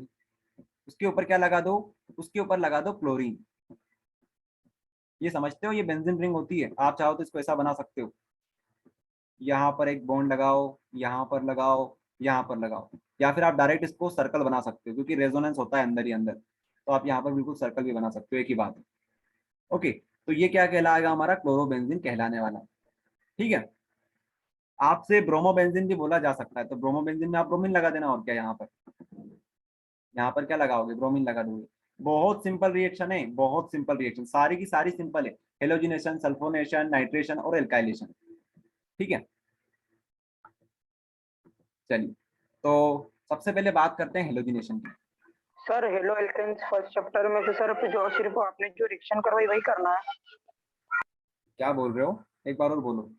उसके ऊपर क्या लगा दो, उसके ऊपर लगा दो क्लोरीन। ये समझते हो ये बेंजीन रिंग होती है। आप चाहो तो इसको ऐसा बना सकते हो, यहाँ पर एक बॉन्ड लगाओ, यहाँ पर लगाओ, यहाँ पर लगाओ, या फिर आप डायरेक्ट इसको सर्कल बना सकते हो क्योंकि रेजोनेंस होता है अंदर ही अंदर, तो आप यहाँ पर बिल्कुल सर्कल भी बना सकते हो, एक ही बात है। ओके, तो ये क्या कहलाएगा, हमारा क्लोरोबेंजीन कहलाने वाला। ठीक है, आपसे ब्रोमोबेंजीन भी बोला जा सकता है, तो ब्रोमोबेंजीन में आप ब्रोमीन लगा देना, और क्या यहाँ पर क्या लगाओगे, ब्रोमीन लगा दोगे। बहुत सिंपल रिएक्शन है, बहुत सिंपल रिएक्शन, सारी की सारी सिंपल है। हेलोजिनेशन, सल्फोनेशन, नाइट्रेशन और एल्काइलेशन। ठीक है, चलिए तो सबसे पहले बात करते हैं हेलोजिनेशन की। Sir haloalkanes first chapter में से सर जो सिर्फ आपने जो रिएक्शन करवाई वही करना है। क्या बोल रहे हो, एक बार और बोलो।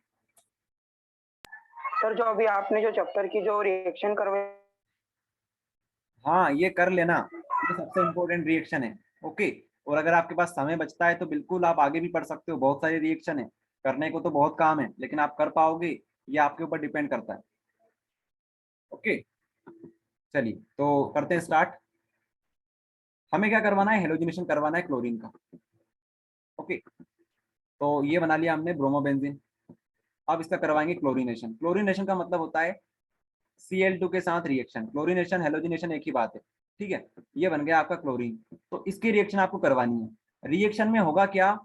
सर जो अभी आपने जो चैप्टर की जो रिएक्शन करवाई, हाँ ये कर लेना, ये सबसे इम्पोर्टेंट रिएक्शन है। ओके, और अगर आपके पास समय बचता है तो बिल्कुल आप आगे भी पढ़ सकते हो, बहुत सारे रिएक्शन है, करने को तो बहुत काम है, लेकिन आप कर पाओगे ये आपके ऊपर डिपेंड करता है। ओके, चलिए तो करते हैं स्टार्ट। हमें क्या करवाना है, हेलोजिनेशन करवाना है क्लोरीन का। ओके, तो ये बना लिया हमने ब्रोमोबेंजीन। अब इसका करवाएंगे क्लोरीनेशन। क्लोरीनेशन का मतलब होता है Cl2 के साथ रिएक्शन। क्लोरीनेशन हेलोजिनेशन एक ही बात है। ठीक है, ये बन गया आपका क्लोरीन, तो इसकी रिएक्शन आपको करवानी है। रिएक्शन में होगा क्या,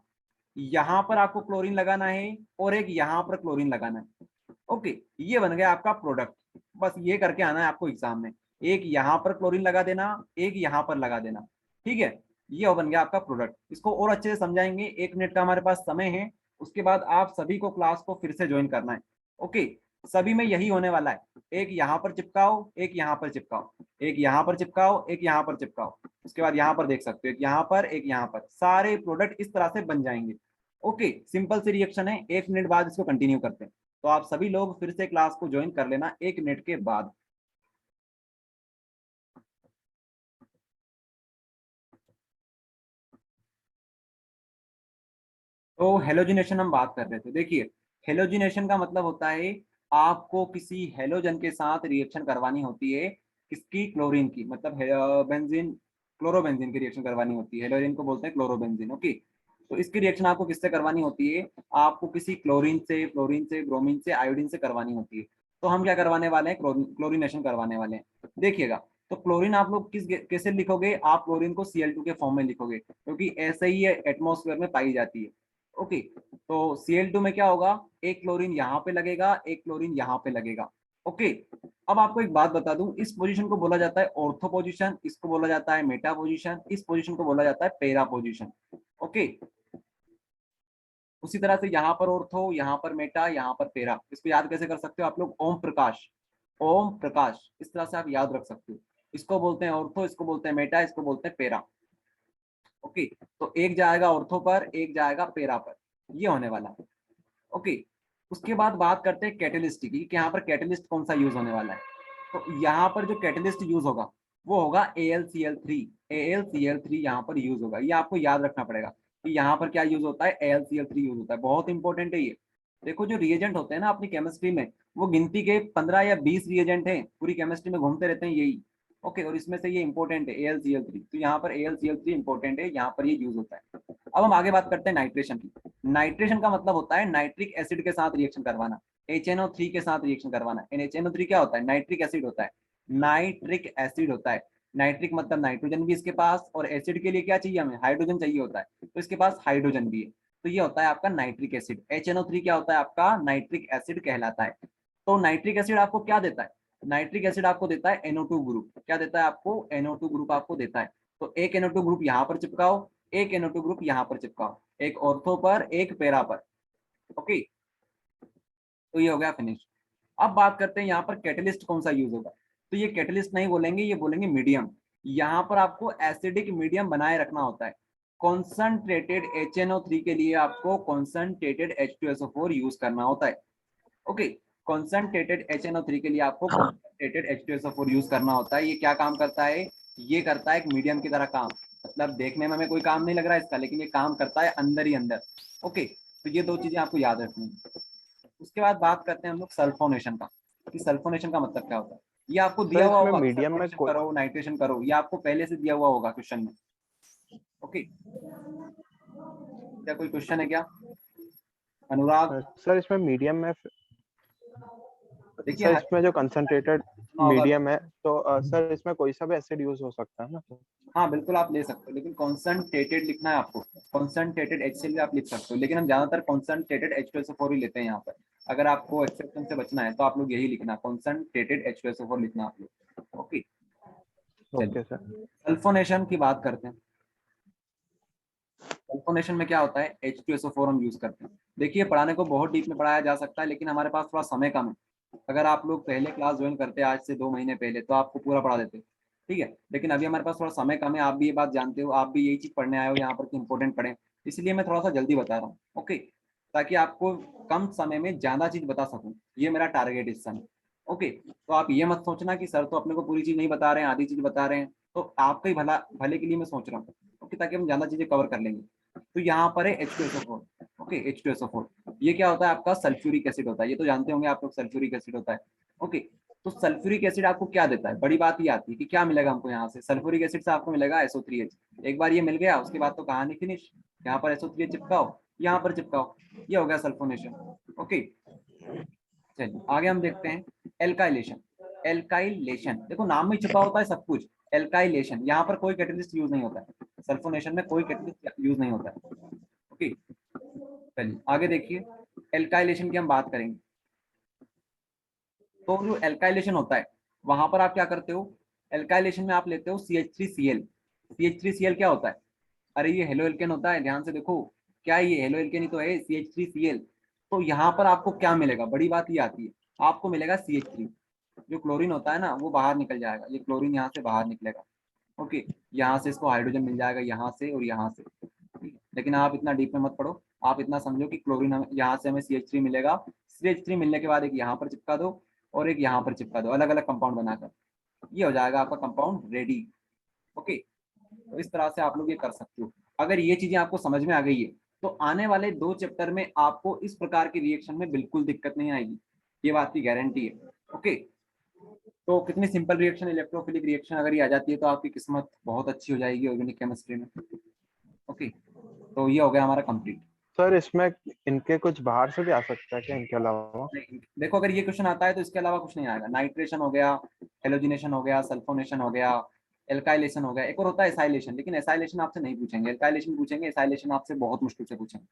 यहाँ पर आपको क्लोरीन लगाना है और एक यहाँ पर क्लोरीन लगाना है। ओके, ये बन गया आपका प्रोडक्ट। बस ये करके आना है आपको एग्जाम में, एक यहाँ पर क्लोरीन लगा देना, एक यहाँ पर लगा देना। ठीक है, ये बन गया आपका प्रोडक्ट। इसको और अच्छे से समझाएंगे, 1 मिनट का हमारे पास समय है, उसके बाद आप सभी को क्लास को फिर से ज्वाइन करना है। ओके, सभी में यही होने वाला है, एक यहाँ पर चिपकाओ, एक यहाँ पर चिपकाओ, एक यहाँ पर चिपकाओ, एक यहाँ पर चिपकाओ, उसके बाद यहाँ पर देख सकते हो एक यहाँ पर, एक यहाँ पर, सारे प्रोडक्ट इस तरह से बन जाएंगे। ओके, सिंपल सी रिएक्शन है, 1 मिनट बाद इसको कंटिन्यू करते हैं। तो आप सभी लोग फिर से क्लास को ज्वाइन कर लेना 1 मिनट के बाद। तो हेलोजिनेशन हम बात कर रहे थे। देखिए, हेलोजिनेशन का मतलब होता है आपको किसी हेलोजन के साथ रिएक्शन करवानी होती है, किसकी, क्लोरीन की, मतलब बेंजीन, क्लोरोबेंजीन की रिएक्शन करवानी होती है। हेलोजन को बोलते हैं क्लोरोबेंजीन। ओके, तो इसकी रिएक्शन आपको किससे करवानी होती है, आपको किसी क्लोरीन से, फ्लोरीन से, ब्रोमीन से, आयोडीन से करवानी होती है। तो हम क्या करवाने वाले हैं, क्लोरीनेशन करवाने वाले हैं। देखिएगा, तो क्लोरीन आप लोग कैसे लिखोगे, आप क्लोरीन को Cl2 के फॉर्म में लिखोगे, क्योंकि ऐसे ही ये एटमॉस्फेयर में पाई जाती है। ओके, तो Cl2 में क्या होगा, एक क्लोरीन यहाँ पे लगेगा, एक क्लोरीन यहाँ पे लगेगा। ओके, अब आपको एक बात बता दूं, इस पोजीशन को बोला जाता है ऑर्थो पोजीशन, इसको बोला जाता है मेटा पोजीशन, इस पोजीशन को बोला जाता है पेरा पोजीशन। ओके, उसी तरह से यहाँ पर ऑर्थो, यहाँ पर मेटा, यहाँ पर पेरा। इसको याद कैसे कर सकते हो आप लोग, ओम प्रकाश, ओम प्रकाश, इस तरह से आप याद रख सकते हो। इसको बोलते हैं ऑर्थो, इसको बोलते हैं मेटा, इसको बोलते हैं पेरा। ओके, तो एक जाएगा ऑर्थो पर, एक जाएगा पेरा पर, ये होने वाला है। ओके, उसके बाद बात करते हैं कैटलिस्ट की, कि यहाँ पर कैटलिस्ट कौन सा यूज होने वाला है। तो यहाँ पर जो कैटलिस्ट यूज होगा वो होगा AlCl3। AlCl3 यहाँ पर यूज होगा, ये आपको याद रखना पड़ेगा कि यहाँ पर क्या यूज होता है, AlCl3 यूज होता है। बहुत इंपॉर्टेंट है ये। देखो, जो रिएजेंट होते हैं ना अपनी केमिस्ट्री में, वो गिनती के 15 या 20 रिएजेंट हैं, पूरी केमिस्ट्री में घूमते रहते हैं यही। ओके, और इसमें से ये इंपॉर्टेंट है AlCl3, तो यहाँ पर AlCl3 इंपॉर्टेंट है, यहाँ पर ये यूज होता है। अब हम आगे बात करते हैं नाइट्रेशन की। नाइट्रेशन का मतलब होता है नाइट्रिक एसिड के साथ रिएक्शन करवाना, HNO3 के साथ रिएक्शन करवाना। NHNO3 क्या होता है, नाइट्रिक एसिड होता है, नाइट्रिक एसिड होता है। नाइट्रिक मतलब नाइट्रोजन भी इसके पास, और एसिड के लिए क्या चाहिए, हमें हाइड्रोजन चाहिए होता है, तो इसके पास हाइड्रोजन भी है, तो ये होता है आपका नाइट्रिक एसिड। HNO3 क्या होता है, आपका नाइट्रिक एसिड कहलाता है। तो नाइट्रिक एसिड आपको क्या देता है, नाइट्रिक एसिड आपको देता है NO2 ग्रुप। क्या देता है आपको, NO2 ग्रुप आपको देता है। तो एक NO2 ग्रुप यहाँ पर चिपकाओ, एक NO2 ग्रुप यहाँ पर चिपकाओ, एक ऑर्थो पर, एक पेरा पर। ओके, तो ये हो गया फिनिश। अब बात करते हैं यहाँ पर कैटलिस्ट कौन सा यूज होगा। तो ये कैटलिस्ट नहीं बोलेंगे, ये बोलेंगे मीडियम। यहाँ पर आपको एसिडिक मीडियम बनाए रखना होता है। कॉन्सनट्रेटेड HNO3 के लिए आपको कॉन्सनट्रेटेड H2SO4 यूज करना होता है। ओके, कॉन्सनट्रेटेड HNO3 के लिए आपको कॉन्सनट्रेटेड H2SO4 यूज करना होता है। ये क्या काम करता है, ये करता है एक मीडियम की तरह काम। मतलब देखने में हमें कोई काम नहीं लग रहा है इसका, लेकिन ये काम करता है अंदर ही अंदर। ओके, तो ये 2 चीजें आपको याद रखनी है। उसके बाद बात करते हैं हम लोग सल्फोनेशन का, कि सल्फोनेशन का मतलब क्या होता है। ये आपको दिया सर हुआ इसमें होगा, मीडियम में सल्फोनेशन करो, नाइट्रेशन करो, ये आपको पहले से दिया हुआ होगा क्वेश्चन में। ओके, क्या कोई क्वेश्चन है क्या अनुराग? सर इसमें मीडियम में, देखिए सर इसमें जो कंसंट्रेटेड सुना होगा। मीडियम है तो सर इसमें कोई सा भी एसिड यूज हो सकता है ना? हाँ बिल्कुल आप ले सकते हो, लेकिन कॉन्सनट्रेटेड लिखना है आपको। कॉन्सनट्रेटेड HCl भी आप लिख सकते हो, लेकिन हम ज्यादातर कॉन्सनट्रेटेड H2SO4 ही लेते हैं यहाँ पर। अगर आपको एक्सेप्शन से बचना है तो आप लोग यही लिखना, कॉन्सनट्रेटेड H2SO4 लिखना आप लोग। Okay, okay sir. सल्फोनेशन की बात करते हैं। सल्फोनेशन में क्या होता है, H2SO4 हम यूज करते हैं। देखिए पढ़ाने को बहुत डीप में पढ़ाया जा सकता है, लेकिन हमारे पास थोड़ा समय कम है। अगर आप लोग पहले क्लास ज्वाइन करते आज से 2 महीने पहले तो आपको पूरा पढ़ा देते, ठीक है। लेकिन अभी हमारे पास थोड़ा समय कम है, आप भी ये बात जानते हो, आप भी यही चीज पढ़ने आए हो यहाँ पर कि इंपॉर्टेंट पढ़े, इसलिए मैं थोड़ा सा जल्दी बता रहा हूँ। ओके, ताकि आपको कम समय में ज्यादा चीज बता सकूँ, ये मेरा टारगेट इस समय। ओके, तो आप ये मत सोचना कि सर तो अपने को पूरी चीज नहीं बता रहे हैं, आधी चीज बता रहे हैं, तो आपका ही भले के लिए मैं सोच रहा हूँ। ओके, ताकि हम ज्यादा चीजें कवर कर लेंगे। तो यहाँ पर है H2SO4। ओके, H2SO4 ये क्या होता है, आपका सल्फ्यूरिक एसिड होता है, ये तो जानते होंगे आप लोग, सल्फ्यूरिक एसिड होता है। ओके, तो सल्फ्यूरिक एसिड आपको क्या देता है, बड़ी बात ये आती है कि क्या मिलेगा हमको यहाँ से, सल्फ्यूरिक एसिड से आपको मिलेगा SO3H। एक बार ये मिल गया उसके बाद तो कहानी फिनिश। यहाँ पर SO3H चिपकाओ, यहाँ पर चिपकाओ, ये हो गया सल्फोनेशन। ओके, चलिए आगे हम देखते हैं एल्काइलेशन। एल्काइलेशन देखो नाम में छुपा होता है सब कुछ। एल्काइलेशन, यहाँ पर कोई कैटलिस्ट यूज नहीं होता है, सल्फोनेशन में कोई कैटलिस्ट यूज नहीं होता है। ओके, चलिए आगे देखिए, एल्काइलेशन की हम बात करेंगे। तो जो एल्काइलेशन होता है वहां पर आप क्या करते हो, एल्काइलेशन में आप लेते हो CH3Cl। CH3Cl क्या होता है, अरे ये हेलो एल्केन होता है, ध्यान से देखो, क्या ये हेलो एल्केन ही तो है, CH3Cl। तो यहाँ पर आपको क्या मिलेगा, बड़ी बात ये आती है, आपको मिलेगा CH3। जो क्लोरीन होता है ना वो बाहर निकल जाएगा, ये क्लोरीन यहाँ से बाहर निकलेगा। ओके, यहाँ से इसको हाइड्रोजन मिल जाएगा, यहाँ से और यहाँ से। लेकिन आप इतना डीप में मत पढ़ो, आप इतना समझो कि क्लोरीन हमें यहाँ से हमें CH3 मिलेगा। CH3 मिलने के बाद एक यहाँ पर चिपका दो और एक यहाँ पर चिपका दो, अलग अलग कंपाउंड बनाकर, ये हो जाएगा आपका कंपाउंड रेडी। ओके, तो इस तरह से आप लोग ये कर सकते हो। अगर ये चीजें आपको समझ में आ गई है तो आने वाले 2 चैप्टर में आपको इस प्रकार की रिएक्शन में बिल्कुल दिक्कत नहीं आएगी, ये बात की गारंटी है। ओके, तो कितनी सिंपल रिएक्शन, इलेक्ट्रोफिलिक रिएक्शन अगर ये आ जाती है तो आपकी किस्मत बहुत अच्छी हो जाएगी ऑर्गेनिक केमिस्ट्री में। ओके, तो ये हो गया हमारा कंप्लीट। सर इसमें इनके कुछ बाहर से भी आ सकता है क्या, इनके अलावा? देखो अगर ये क्वेश्चन आता है तो इसके अलावा कुछ नहीं आएगा। नाइट्रेशन हो गया, हेलोजिनेशन हो गया, सल्फोनेशन हो गया, एल्काइलेशन हो गया, एक और होता है एसाइलेशन, लेकिन एसाइलेशन आपसे नहीं पूछेंगे, एल्काइलेशन पूछेंगे, एसाइलेशन आपसे बहुत मुश्किल से पूछेंगे।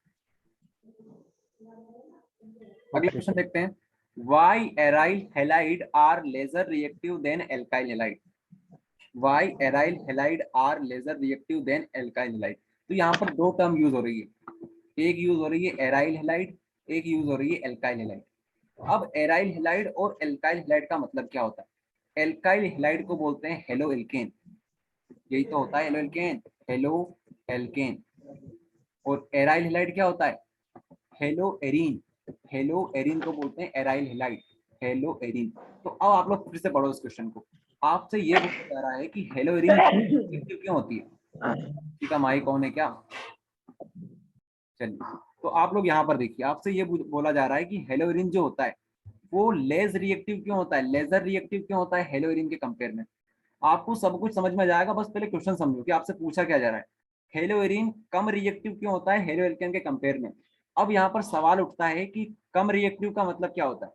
अगला क्वेश्चन देखते हैं, why aryl halide are lesser reactive than alkyl halide. Why aryl halide are lesser reactive than alkyl halide. तो यहाँ पर 2 टर्म यूज हो रही है, एक यूज हो रही है एराइल हैलाइड, एक यूज हो रही है एल्काइल हैलाइड। अब एराइल हैलाइड और एल्काइल हैलाइड का मतलब क्या होता है, एल्काइल हैलाइड को बोलते हैं हेलो एल्केन, यही तो होता है हेलो एल्केन, हेलो एल्केन। और एराइल हैलाइड क्या होता है, हेलो एरीन, हेलो एरीन को बोलते हैं एराइल हैलाइड, हेलो एरीन। तो अब आप लोग फिर से पढ़ो इस क्वेश्चन को, आपसे ये पूछा जा रहा है कि हेलो एरीन क्यों होती है, किसी का माइक कौन है क्या? चलिए, तो आप लोग यहाँ पर देखिए, आपसे ये बोला जा रहा है कि हेलो एरीन जो होता है वो लेस रिएक्टिव क्यों होता है, लेजर रिएक्टिव क्यों होता है हेलो एरीन के कंपेयर में। आपको सब कुछ समझ में जाएगा, बस पहले क्वेश्चन समझो कि आपसे पूछा क्या जा रहा है। हेलो एरीन कम रिएक्टिव क्यों होता है हेलो एल्केन के कंपेयर में। अब यहाँ पर सवाल उठता है कि कम रिएक्टिव का मतलब क्या होता है।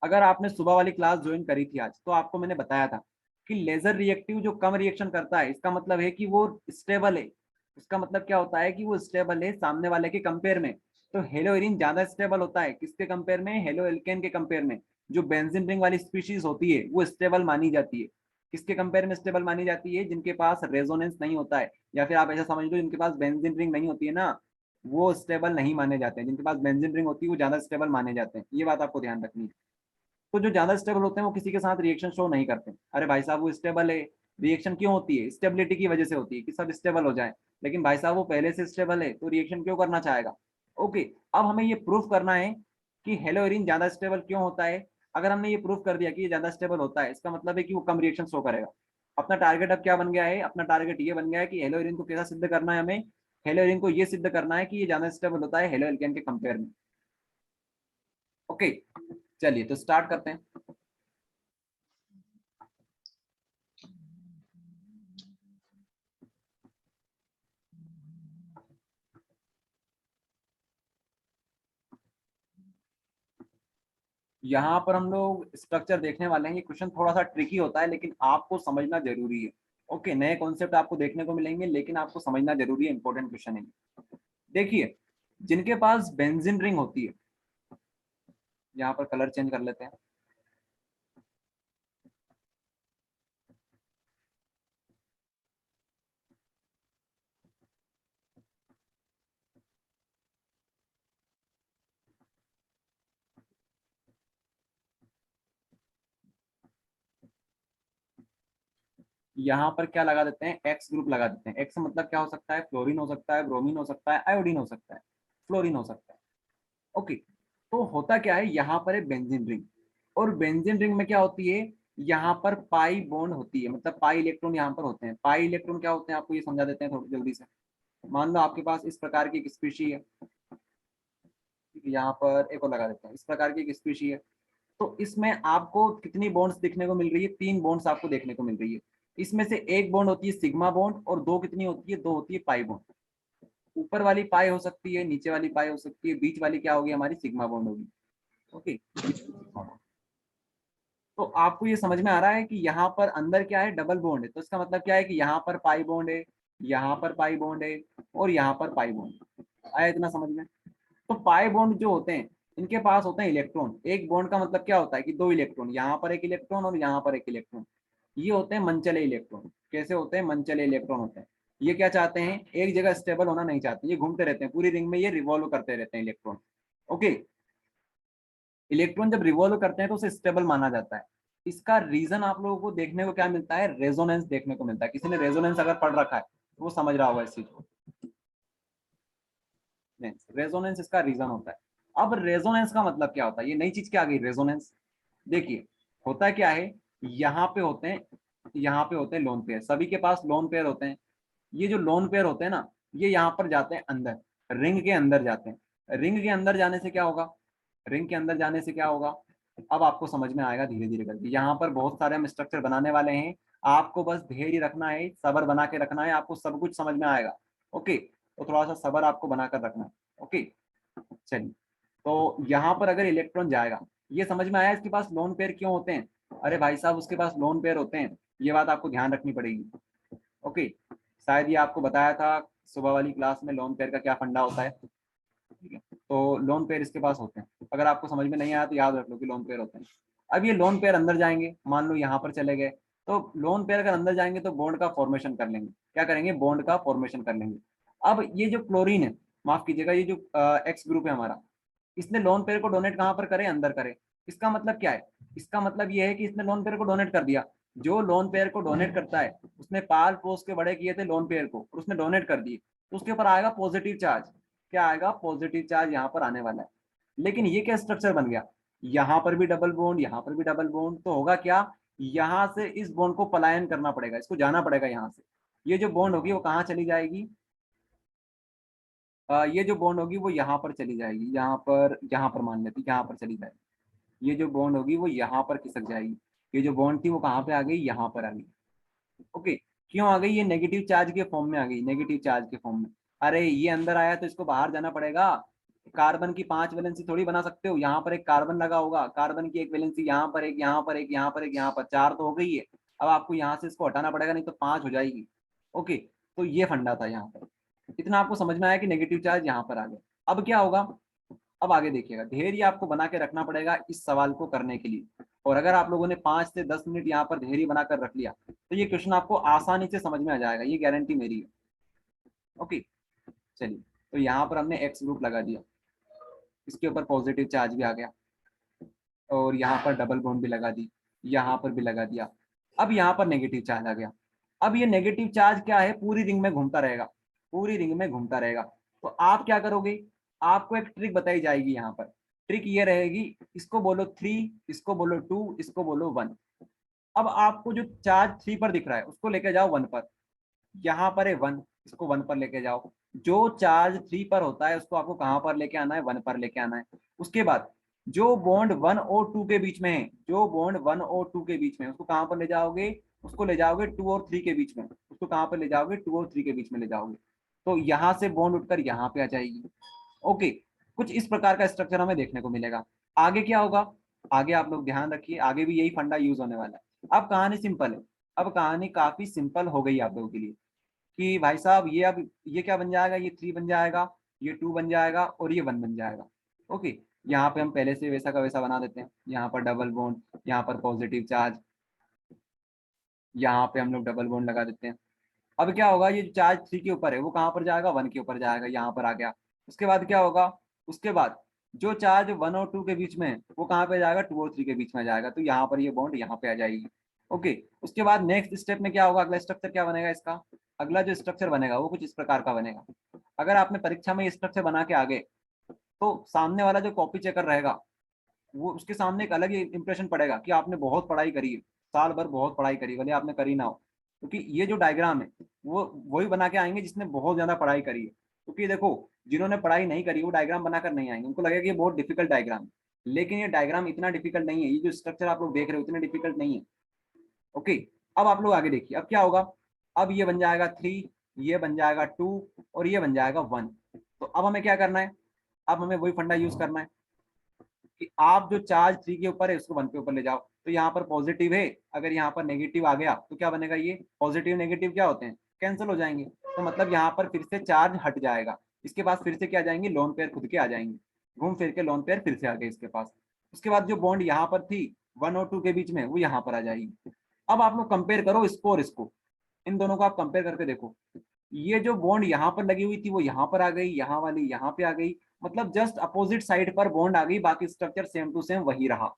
अगर आपने सुबह वाली क्लास ज्वाइन करी थी आज तो आपको मैंने बताया था कि लेजर रिएक्टिव जो कम रिएक्शन करता है इसका मतलब है कि वो स्टेबल है। उसका मतलब क्या होता है कि वो स्टेबल है सामने वाले के कंपेयर में। तो हेलो एरीन ज्यादा स्टेबल होता है किसके कंपेयर में, हेलो एल्केन के कंपेयर में। जो बेंजीन रिंग वाली स्पीशीज होती है वो स्टेबल मानी जाती है, किसके कंपेयर में स्टेबल मानी जाती है, जिनके पास रेजोनेंस नहीं होता है, या फिर आप ऐसा समझ लो जिनके पास बेंजीन रिंग नहीं होती है ना, वो स्टेबल नहीं माने जाते हैं। जिनके पास बेंजीन रिंग होती है वो ज्यादा स्टेबल माने जाते हैं, ये बात आपको ध्यान रखनी है। तो जो ज्यादा स्टेबल होते हैं वो किसी के साथ रिएक्शन शो नहीं करते। अरे भाई साहब वो स्टेबल है, रिएक्शन क्यों होती है, स्टेबिलिटी की वजह से होती है कि सब स्टेबल हो जाए। लेकिन भाई साहब वो पहले से स्टेबल है तो रिएक्शन क्यों करना चाहेगा। ओके, अब हमें ये प्रूफ करना है कि हेलो एरीन ज्यादा स्टेबल क्यों होता है। अगर हमने ये प्रूफ कर दिया कि ये ज्यादा स्टेबल होता है इसका मतलब है कि वो कम रिएक्शन शो करेगा। अपना टारगेट अब क्या बन गया है, अपना टारगेट ये बन गया है कि हेलो एरीन को कैसा सिद्ध करना है हमें, हेलो एरीन को ये सिद्ध करना है कि ये ज्यादा स्टेबल होता है हेलो एल्केन के कंपेयर में। ओके, चलिए तो स्टार्ट करते हैं। यहाँ पर हम लोग स्ट्रक्चर देखने वाले हैं। ये क्वेश्चन थोड़ा सा ट्रिकी होता है, लेकिन आपको समझना जरूरी है। ओके, नए कॉन्सेप्ट आपको देखने को मिलेंगे, लेकिन आपको समझना जरूरी है, इंपॉर्टेंट क्वेश्चन है। देखिए, जिनके पास बेंजीन रिंग होती है, यहाँ पर कलर चेंज कर लेते हैं। यहाँ पर क्या लगा देते हैं, एक्स ग्रुप लगा देते हैं। एक्स मतलब क्या हो सकता है, फ्लोरीन हो सकता है, ब्रोमीन हो सकता है, आयोडीन हो सकता है, फ्लोरीन हो सकता है। ओके, तो होता क्या है, यहाँ पर है बेंजीन रिंग, और बेंजीन रिंग में क्या होती है, यहाँ पर पाई बॉन्ड होती है, मतलब पाई इलेक्ट्रॉन यहाँ पर होते हैं। पाई इलेक्ट्रॉन क्या होते हैं, आपको ये समझा देते हैं थोड़ी जल्दी से। मान लो आपके पास इस प्रकार की एक स्पीशी है, यहाँ पर एक और लगा देते हैं, इस प्रकार की एक स्पीशी है। तो इसमें आपको कितनी बॉन्ड्स देखने को मिल रही है, 3 बॉन्ड्स आपको देखने को मिल रही है। इसमें से एक बॉन्ड होती है सिग्मा बॉन्ड, और दो कितनी होती है, दो होती है पाई बॉन्ड। ऊपर वाली पाई हो सकती है, नीचे वाली पाई हो सकती है, बीच वाली क्या होगी, हमारी सिग्मा बॉन्ड होगी। ओके, तो आपको ये समझ में आ रहा है कि यहाँ पर अंदर क्या है, डबल बॉन्ड है। तो इसका मतलब क्या है कि यहाँ पर पाई बॉन्ड है, यहाँ पर पाई बॉन्ड है, और यहाँ पर पाई बॉन्ड। आया इतना समझ में? तो पाई बॉन्ड जो होते हैं, इनके पास होते हैं इलेक्ट्रॉन। एक बॉन्ड का मतलब क्या होता है कि 2 इलेक्ट्रॉन, यहाँ पर एक इलेक्ट्रॉन और यहाँ पर एक इलेक्ट्रॉन। ये होते हैं मनचले इलेक्ट्रॉन। कैसे होते हैं, मनचले इलेक्ट्रॉन होते हैं। ये क्या चाहते हैं, एक जगह स्टेबल होना नहीं चाहते, ये घूमते रहते हैं पूरी रिंग में, ये रिवॉल्व करते रहते हैं इलेक्ट्रॉन। ओके, इलेक्ट्रॉन जब रिवॉल्व करते हैं तो उसे स्टेबल माना जाता है। इसका रीजन आप लोगों को देखने को क्या मिलता है, रेजोनेंस देखने को मिलता है। किसी ने रेजोनेंस अगर पढ़ रखा है तो वो समझ रहा होगा इस चीज को। रेजोनेंस इसका रीजन होता है। अब रेजोनेंस का मतलब क्या होता है, ये नई चीज क्या आ गई, रेजोनेंस। देखिए, होता क्या है, यहाँ पे होते हैं, यहाँ पे होते हैं लोन पेयर, सभी के पास लोन पेयर होते हैं। ये जो लोन पेयर होते हैं ना, ये यहाँ पर जाते हैं अंदर, रिंग के अंदर जाते हैं। रिंग के अंदर जाने से क्या होगा, रिंग के अंदर जाने से क्या होगा, अब आपको समझ में आएगा धीरे धीरे करके। यहाँ पर बहुत सारे हम स्ट्रक्चर बनाने वाले हैं, आपको बस धैर्य रखना है, सब्र बना के रखना है, आपको सब कुछ समझ में आएगा। ओके, तो थोड़ा सा सब्र आपको बनाकर रखना है। ओके, चलिए, तो यहाँ पर अगर इलेक्ट्रॉन जाएगा, ये समझ में आया इसके पास लोन पेयर क्यों होते हैं। अरे भाई साहब, उसके पास लोन पेयर होते हैं, ये बात आपको ध्यान रखनी पड़ेगी। ओके, शायद ये आपको बताया था सुबह वाली क्लास में, लोन पेयर का क्या फंडा होता है। ठीक है, तो लोन पेयर इसके पास होते हैं। अगर आपको समझ में नहीं आया तो याद रख लो कि लोन पेयर होते हैं। अब ये लोन पेयर अंदर जाएंगे, मान लो यहाँ पर चले गए, तो लोन पेयर अगर अंदर जाएंगे तो बॉन्ड का फॉर्मेशन कर लेंगे। क्या करेंगे, बॉन्ड का फॉर्मेशन कर लेंगे। अब ये जो क्लोरीन है, माफ कीजिएगा, ये जो एक्स ग्रुप है हमारा, इसने लोन पेयर को डोनेट कहाँ पर करे, अंदर करे। इसका मतलब क्या है, इसका मतलब ये है कि इसने लोन पेयर को डोनेट कर दिया। जो लोन पेयर को डोनेट करता है, उसने पाल पोस के बड़े किए थे लोन पेयर को, और उसने डोनेट कर दिए, तो उसके ऊपर आएगा पॉजिटिव चार्ज। क्या आएगा, पॉजिटिव चार्ज यहाँ पर आने वाला है। लेकिन ये क्या स्ट्रक्चर बन गया, यहाँ पर भी डबल बॉन्ड, यहाँ पर भी डबल बॉन्ड। तो होगा क्या, यहाँ से इस बॉन्ड को पलायन करना पड़ेगा, इसको जाना पड़ेगा यहाँ से। ये जो बॉन्ड होगी वो कहाँ चली जाएगी, ये जो बॉन्ड होगी वो यहाँ पर चली जाएगी, यहाँ पर मान लेती, यहाँ पर चली जाएगी। ये जो बॉन्ड होगी वो यहाँ पर खिसक जाएगी। ये जो बॉन्ड थी वो कहाँ पे आ गई, यहाँ पर आ गई। ओके, क्यों आ गई, ये नेगेटिव चार्ज के फॉर्म में आ गई, नेगेटिव चार्ज के फॉर्म में। अरे ये अंदर आया तो इसको बाहर जाना पड़ेगा। कार्बन की 5 वैलेंसी थोड़ी बना सकते हो, यहाँ पर एक कार्बन लगा होगा, कार्बन की एक वैलेंसी यहाँ पर, एक यहाँ पर, एक यहाँ पर, एक यहाँ पर, 4 तो हो गई है। अब आपको यहाँ से इसको हटाना पड़ेगा, नहीं तो 5 हो जाएगी। ओके, तो ये फंडा था यहाँ पर। इतना आपको समझ में आया कि नेगेटिव चार्ज यहाँ पर आ गया। अब क्या होगा, अब आगे देखिएगा, धैर्य आपको बना के रखना पड़ेगा इस सवाल को करने के लिए। और अगर आप लोगों ने 5 से 10 मिनट यहाँ पर धैर्य बनाकर रख लिया तो ये क्वेश्चन आपको आसानी से समझ में आ जाएगा, ये गारंटी मेरी है। ओके, चलिए, तो यहाँ पर हमने एक्स ग्रुप लगा दिया, इसके ऊपर पॉजिटिव चार्ज भी आ गया, और यहाँ पर डबल बॉन्ड भी लगा दी, यहाँ पर भी लगा दिया। अब यहाँ पर नेगेटिव चार्ज आ गया। अब ये नेगेटिव चार्ज क्या है, पूरी रिंग में घूमता रहेगा, पूरी रिंग में घूमता रहेगा। तो आप क्या करोगे, आपको एक ट्रिक बताई जाएगी यहाँ पर। ट्रिक ये रहेगी, इसको बोलो 3, इसको बोलो 2, इसको बोलो 1। अब आपको जो चार्ज 3 पर दिख रहा है उसको लेके जाओ 1 पर, यहाँ पर है 1, इसको 1 पर लेके जाओ। जो चार्ज 3 पर होता है उसको आपको कहाँ पर लेके आना है, 1 पर लेके आना है। उसके बाद जो बॉन्ड 1 और 2 के बीच में है, जो बॉन्ड 1 और 2 के बीच में है उसको कहाँ पर ले जाओगे, उसको ले जाओगे 2 और 3 के बीच में, उसको कहाँ पर ले जाओगे, 2 और 3 के बीच में ले जाओगे। तो यहाँ से बॉन्ड उठकर यहाँ पे आ जाएगी। ओके, कुछ इस प्रकार का स्ट्रक्चर हमें देखने को मिलेगा। आगे क्या होगा, आगे आप लोग ध्यान रखिए, आगे भी यही फंडा यूज होने वाला है। अब कहानी सिंपल है, अब कहानी काफी सिंपल हो गई आप लोगों के लिए कि भाई साहब ये अब ये क्या बन जाएगा, ये 3 बन जाएगा, ये 2 बन जाएगा और ये 1 बन जाएगा। ओके, यहाँ पे हम पहले से वैसा का वैसा बना देते हैं, यहाँ पर डबल बॉन्ड, यहाँ पर पॉजिटिव चार्ज, यहाँ पे हम लोग डबल बॉन्ड लगा देते हैं। अब क्या होगा, ये चार्ज 3 के ऊपर है वो कहाँ पर जाएगा, 1 के ऊपर जाएगा, यहाँ पर आ गया। उसके बाद क्या होगा, उसके बाद जो चार्ज 1 और 2 के बीच में है वो कहाँ पे जाएगा, 2 और 3 के बीच में जाएगा, तो यहाँ पर ये बॉन्ड यहाँ पे आ जाएगी। ओके, उसके बाद नेक्स्ट स्टेप में क्या होगा, अगला स्ट्रक्चर क्या बनेगा इसका, अगला जो स्ट्रक्चर बनेगा वो कुछ इस प्रकार का बनेगा। अगर आपने परीक्षा में स्ट्रक्चर बना के आ गए तो सामने वाला जो कॉपी चेकर रहेगा वो उसके सामने एक अलग ही इंप्रेशन पड़ेगा कि आपने बहुत पढ़ाई करी है, साल भर बहुत पढ़ाई करी, भले आपने करी ना हो, क्योंकि ये जो डायग्राम है वो वही बना के आएंगे जिसने बहुत ज्यादा पढ़ाई करी है। क्योंकि देखो जिन्होंने पढ़ाई नहीं करी वो डायग्राम बनाकर नहीं आएंगे, उनको लगेगा कि ये बहुत डिफिकल्ट डायग्राम है, लेकिन ये डायग्राम इतना डिफिकल्ट नहीं है, ये जो स्ट्रक्चर आप लोग देख रहे हो इतने डिफिकल्ट नहीं है। ओके, अब आप लोग आगे देखिए, अब क्या होगा, अब ये बन जाएगा 3, ये बन जाएगा 2 और ये बन जाएगा 1। तो अब हमें क्या करना है, अब हमें वही फंडा यूज करना है कि आप जो चार्ज 3 के ऊपर है उसको 1 के ऊपर ले जाओ। तो यहाँ पर पॉजिटिव है, अगर यहाँ पर नेगेटिव आ गया तो क्या बनेगा, ये पॉजिटिव नेगेटिव क्या होते हैं, कैंसिल हो जाएंगे। तो मतलब यहाँ पर फिर से चार्ज हट जाएगा, इसके पास फिर से क्या आ जाएंगे, लोन पेयर खुद के आ जाएंगे, घूम फिर के लोन पेयर फिर से आ गए इसके पास। उसके बाद जो बॉन्ड यहाँ पर थी 1 और 2 के बीच में वो यहाँ पर आ जाएगी। अब आप लोग कंपेयर करो इसको और इसको, इन दोनों को आप कंपेयर करके देखो, ये जो बॉन्ड यहाँ पर लगी हुई थी वो यहाँ पर आ गई, यहाँ वाली यहाँ पे आ गई, मतलब जस्ट अपोजिट साइड पर बॉन्ड आ गई, बाकी स्ट्रक्चर सेम टू सेम वही रहा।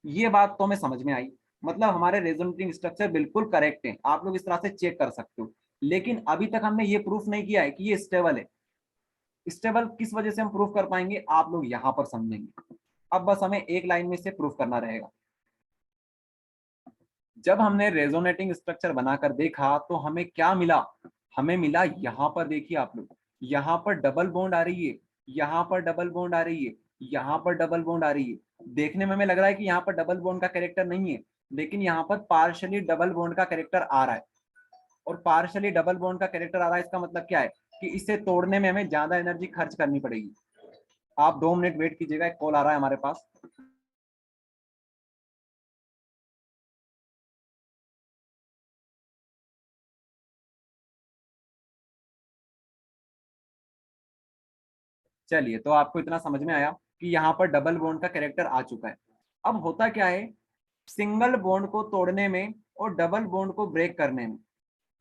ये बात तो हमें समझ में आई, मतलब हमारे रेजोनेटिंग स्ट्रक्चर बिल्कुल करेक्ट है, आप लोग इस तरह से चेक कर सकते हो। लेकिन अभी तक हमने ये प्रूफ नहीं किया है कि ये स्टेबल है। स्टेबल किस वजह से हम प्रूफ कर पाएंगे, आप लोग यहाँ पर समझेंगे। अब बस हमें एक लाइन में से प्रूफ करना रहेगा। जब हमने रेजोनेटिंग स्ट्रक्चर बनाकर देखा तो हमें क्या मिला, हमें मिला यहाँ पर देखिए आप लोग, यहाँ पर डबल बॉन्ड आ रही है, यहाँ पर डबल बॉन्ड आ रही है, यहाँ पर डबल बॉन्ड आ रही है। देखने में हमें लग रहा है कि यहाँ पर डबल बॉन्ड का कैरेक्टर नहीं है, लेकिन यहाँ पर पार्शियली डबल बॉन्ड का कैरेक्टर आ रहा है। और पार्शियली डबल बॉन्ड का कैरेक्टर आ रहा है, इसका मतलब क्या है कि इसे तोड़ने में हमें ज्यादा एनर्जी खर्च करनी पड़ेगी। आप 2 मिनट वेट कीजिएगा, एक कॉल आ रहा है हमारे पास। चलिए, तो आपको इतना समझ में आया कि यहाँ पर डबल बॉन्ड का कैरेक्टर आ चुका है। अब होता क्या है, सिंगल बॉन्ड को तोड़ने में और डबल बॉन्ड को ब्रेक करने में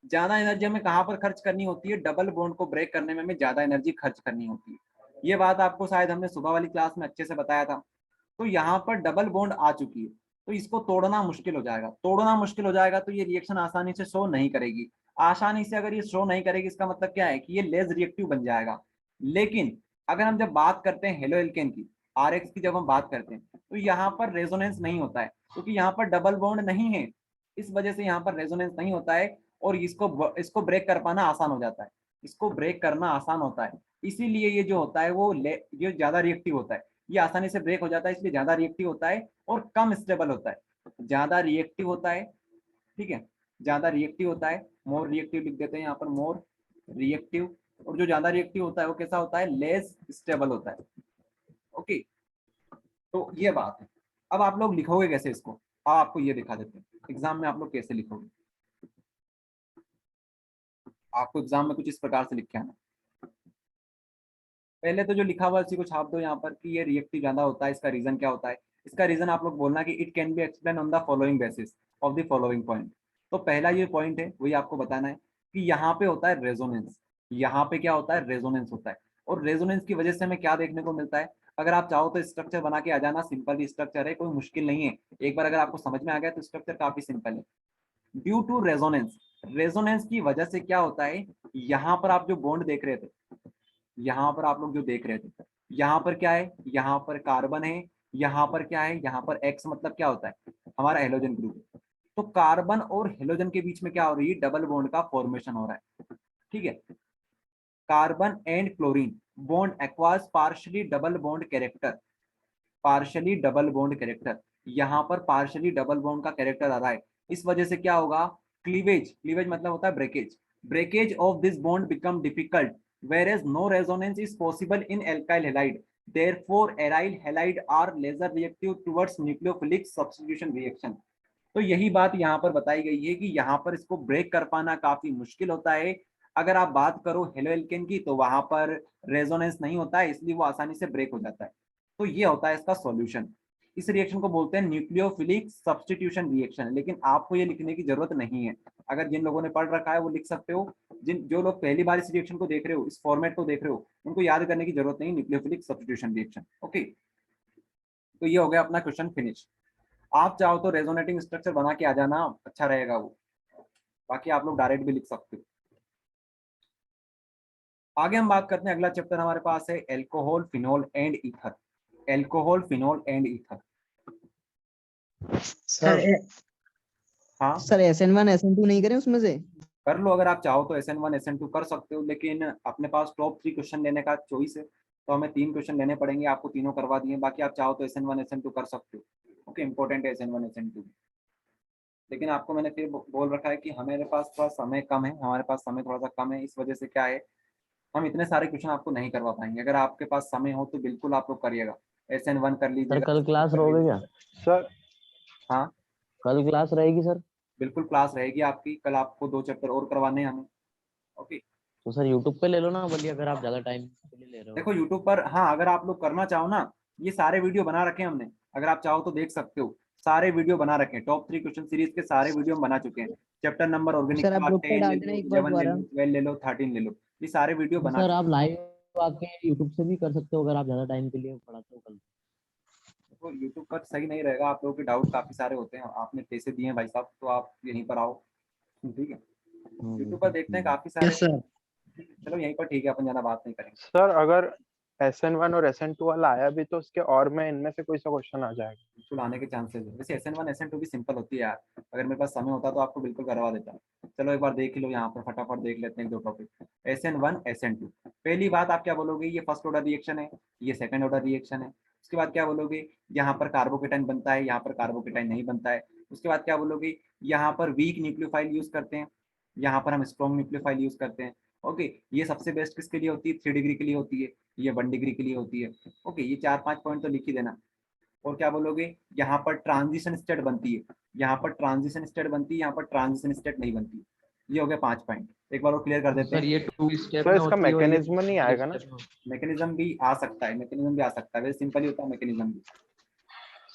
ज्यादा एनर्जी हमें कहाँ पर खर्च करनी होती है, डबल बॉन्ड को ब्रेक करने में हमें ज्यादा एनर्जी खर्च करनी होती है। ये बात आपको शायद हमने सुबह वाली क्लास में अच्छे से बताया था। तो यहाँ पर डबल बॉन्ड आ चुकी है, तो इसको तोड़ना मुश्किल हो जाएगा, तोड़ना मुश्किल हो जाएगा तो ये रिएक्शन आसानी से शो नहीं करेगी। आसानी से अगर ये शो नहीं करेगी इसका मतलब क्या है कि ये लेस रिएक्टिव बन जाएगा। लेकिन अगर हम जब बात करते हैं हेलो एल्केन की, आरएक्स की जब हम बात करते हैं तो यहाँ पर रेजोनेंस नहीं होता है, क्योंकि यहाँ पर डबल बॉन्ड नहीं है, इस वजह से यहाँ पर रेजोनेंस नहीं होता है और इसको ब्रेक कर पाना आसान हो जाता है, इसको ब्रेक करना आसान होता है। इसीलिए ये जो होता है वो ये ज्यादा रिएक्टिव होता है, ये आसानी से ब्रेक हो जाता है, इसलिए ज्यादा रिएक्टिव होता है और कम स्टेबल होता है। ज्यादा रिएक्टिव होता है, ठीक है, ज्यादा रिएक्टिव होता है, मोर रिएक्टिव लिख देते हैं यहाँ पर, मोर रिएक्टिव। और जो ज्यादा रिएक्टिव होता है वो कैसा होता है, लेस स्टेबल होता है। ओके, तो ये बात है। अब आप लोग लिखोगे कैसे इसको, आपको ये दिखा देते हैं एग्जाम में आप लोग कैसे लिखोगे। आपको एग्जाम में कुछ इस प्रकार से लिखा है ना, पहले तो जो लिखा हुआ है उसी को छाप दो यहाँ पर कि ये रिएक्टिव ज्यादा होता है, इसका रीजन क्या होता है। इसका रीजन आप लोग बोलना कि it can be explain on the following basis of the following point. तो पहला ये पॉइंट है वही आपको बताना है कि यहाँ पे होता है रेजोनेंस, यहाँ पे क्या होता है, रेजोनेंस होता है। और रेजोनेंस की वजह से हमें क्या देखने को मिलता है, अगर आप चाहो तो स्ट्रक्चर बना के आ जाना, सिंपल स्ट्रक्चर है, कोई मुश्किल नहीं है। एक बार अगर आपको समझ में आ गया तो स्ट्रक्चर काफी सिंपल है। ड्यू टू रेजोनेंस, रेजोनेंस की वजह से क्या होता है, यहाँ पर आप जो बॉन्ड देख रहे थे, यहाँ पर आप लोग जो देख रहे थे, यहाँ पर क्या है, यहाँ पर कार्बन है, यहाँ पर क्या है, यहाँ पर एक्स मतलब क्या होता है, हमारा हेलोजन ग्रुप। तो कार्बन और हेलोजन के बीच में क्या हो रही है, डबल बॉन्ड का फॉर्मेशन हो रहा है, ठीक है। Carbon and chlorine bond aqueous partially double bond character, partially double bond character, यहाँ पर पार्शियली डबल बॉन्ड का कैरेक्टर आ रहा है। इस वजह से क्या होगा, क्लीवेज, क्लीवेज मतलब होता है breakage, breakage of this bond become difficult whereas no resonance is possible in alkyl halide। Therefore, aryl halide are lesser reactive towards nucleophilic substitution reaction. तो यही बात यहाँ पर बताई गई है कि यहाँ पर इसको ब्रेक कर पाना काफी मुश्किल होता है। अगर आप बात करो हेलो एल्केन की तो वहां पर रेजोनेंस नहीं होता है, इसलिए वो आसानी से ब्रेक हो जाता है। तो ये होता है इसका सॉल्यूशन। इस रिएक्शन को बोलते हैं न्यूक्लियोफिलिक सब्स्टिट्यूशन रिएक्शन, लेकिन आपको ये लिखने की जरूरत नहीं है। अगर जिन लोगों ने पढ़ रखा है वो लिख सकते हो, जो लोग पहली बार इस रिएक्शन को देख रहे हो, इस फॉर्मेट को देख रहे हो, उनको याद करने की जरूरत नहीं, न्यूक्लियोफिलिक सब्स्टिट्यूशन रिएक्शन। ओके, तो ये हो गया अपना क्वेश्चन फिनिश। आप चाहो तो रेजोनेटिंग स्ट्रक्चर बना के आ जाना, अच्छा रहेगा वो, बाकी आप लोग डायरेक्ट भी लिख सकते हो। आगे हम बात करते हैं, अगला चैप्टर हमारे पास है alcohol, phenol and ether. Alcohol, phenol and ether. Sir हाँ सर SN1 SN2 नहीं करें उसमें से? कर लो, अगर आप चाहो तो SN1 SN2 कर सकते हो, लेकिन अपने पास टॉप 3 क्वेश्चन लेने का चॉइस है, तो हमें 3 क्वेश्चन लेने पड़ेंगे, आपको तीनों करवा दिए। बाकी आप चाहो तो SN1 SN2 कर सकते हो। ओके, इंपॉर्टेंट है SN1 SN2, लेकिन आपको मैंने फिर बोल रखा है कि हमारे पास थोड़ा समय कम है, हमारे पास समय थोड़ा सा कम है, इस वजह से क्या है, हम इतने सारे क्वेश्चन आपको नहीं करवा पाएंगे। अगर आपके पास समय हो तो बिल्कुल आप लोग करिएगा, SN1 कर सर लीजिएगा, कल क्लास कर रहोगे क्या? लीजिएगा। सर हाँ कल क्लास रहेगी सर? बिल्कुल क्लास रहेगी आपकी, कल आपको 2 चैप्टर और करवाने हैं हमें। ओके, तो सर यूट्यूब पे ले लो ना, बोलिए अगर आप ज्यादा टाइम के लिए ले रहे हो। देखो यूट्यूब पर, हाँ अगर आप लोग करना चाहो ना, ये सारे वीडियो बना रखे हैं हमने, अगर आप चाहो तो देख सकते हो, सारे वीडियो बना रखे हैं, टॉप 3 क्वेश्चन सीरीज के सारे वीडियो हम बना चुके हैं। चैप्टर नंबर ऑर्गेनिक सर आप का ग्रुप पे 10 ले डाल देना लो, एक बार 11 ले दोबारा। लो, 12 ले लो, 13 ले लो, ये सारे वीडियो तो बना सर आप चुके हैं। लाइव आके यूट्यूब से भी कर सकते हो अगर आप ज्यादा टाइम के लिए पढ़ाते हो कल। देखो यूट्यूब पर सही नहीं रहेगा, आप लोगों के डाउट काफी सारे होते हैं, आपने पैसे दिए हैं भाई साहब, तो आप यहीं पर आओ, ठीक है। यूट्यूब पर देखते हैं काफी सारे, यस सर। चलो यहीं पर ठीक है, अपन ज्यादा बात नहीं करेंगे। सर अगर SN1 और SN2 वाला आया भी तो उसके और में इनमें से कोई सा क्वेश्चन आ जाएगा? बिल्कुल आने के चांसेस है। वैसे SN1 SN2 भी सिंपल होती है यार, अगर मेरे पास समय होता तो आपको बिल्कुल करवा देता। चलो एक बार देख लो, यहाँ पर फटाफट देख लेते हैं 2 टॉपिक, SN1 SN2। पहली बात आप क्या बोलोगे, ये फर्स्ट ऑर्डर रिएक्शन है, ये सेकंड ऑर्डर रिएक्शन है। उसके बाद क्या बोलोगे, यहाँ पर कार्बोकेटाइन बनता है, यहाँ पर कार्बोकेटाइन नहीं बनता है। उसके बाद क्या बोलोगे, यहाँ पर वीक न्यूक्लियोफाइल यूज करते हैं, यहाँ पर हम स्ट्रॉन्ग न्यूक्लियोफाइल यूज करते हैं। ओके, ये सबसे बेस्ट किसके लिए होती है, 3 डिग्री के लिए होती है, ये 1 डिग्री के लिए होती है। ओके, ये 4-5 पॉइंट तो लिख ही देना। और क्या बोलोगे, यहाँ पर ट्रांजिशन स्टेट बनती है, यहाँ पर ट्रांजिशन स्टेट बनती है, यहाँ पर ट्रांजिशन स्टेट नहीं बनती। ये हो गया 5 पॉइंट, एक बार वो क्लियर कर देते सर हैं। ये 2 स्टेप सर में इसका होती है और ये मैकेनिज्म नहीं सिंगल आएगा ना? स्टेप में होती मैकेनिज्म भी आ सकता है, मैकेनिज्म भी आ सकता है, वैसे सिंपल ही होता है मैकेनिज्म भी। है।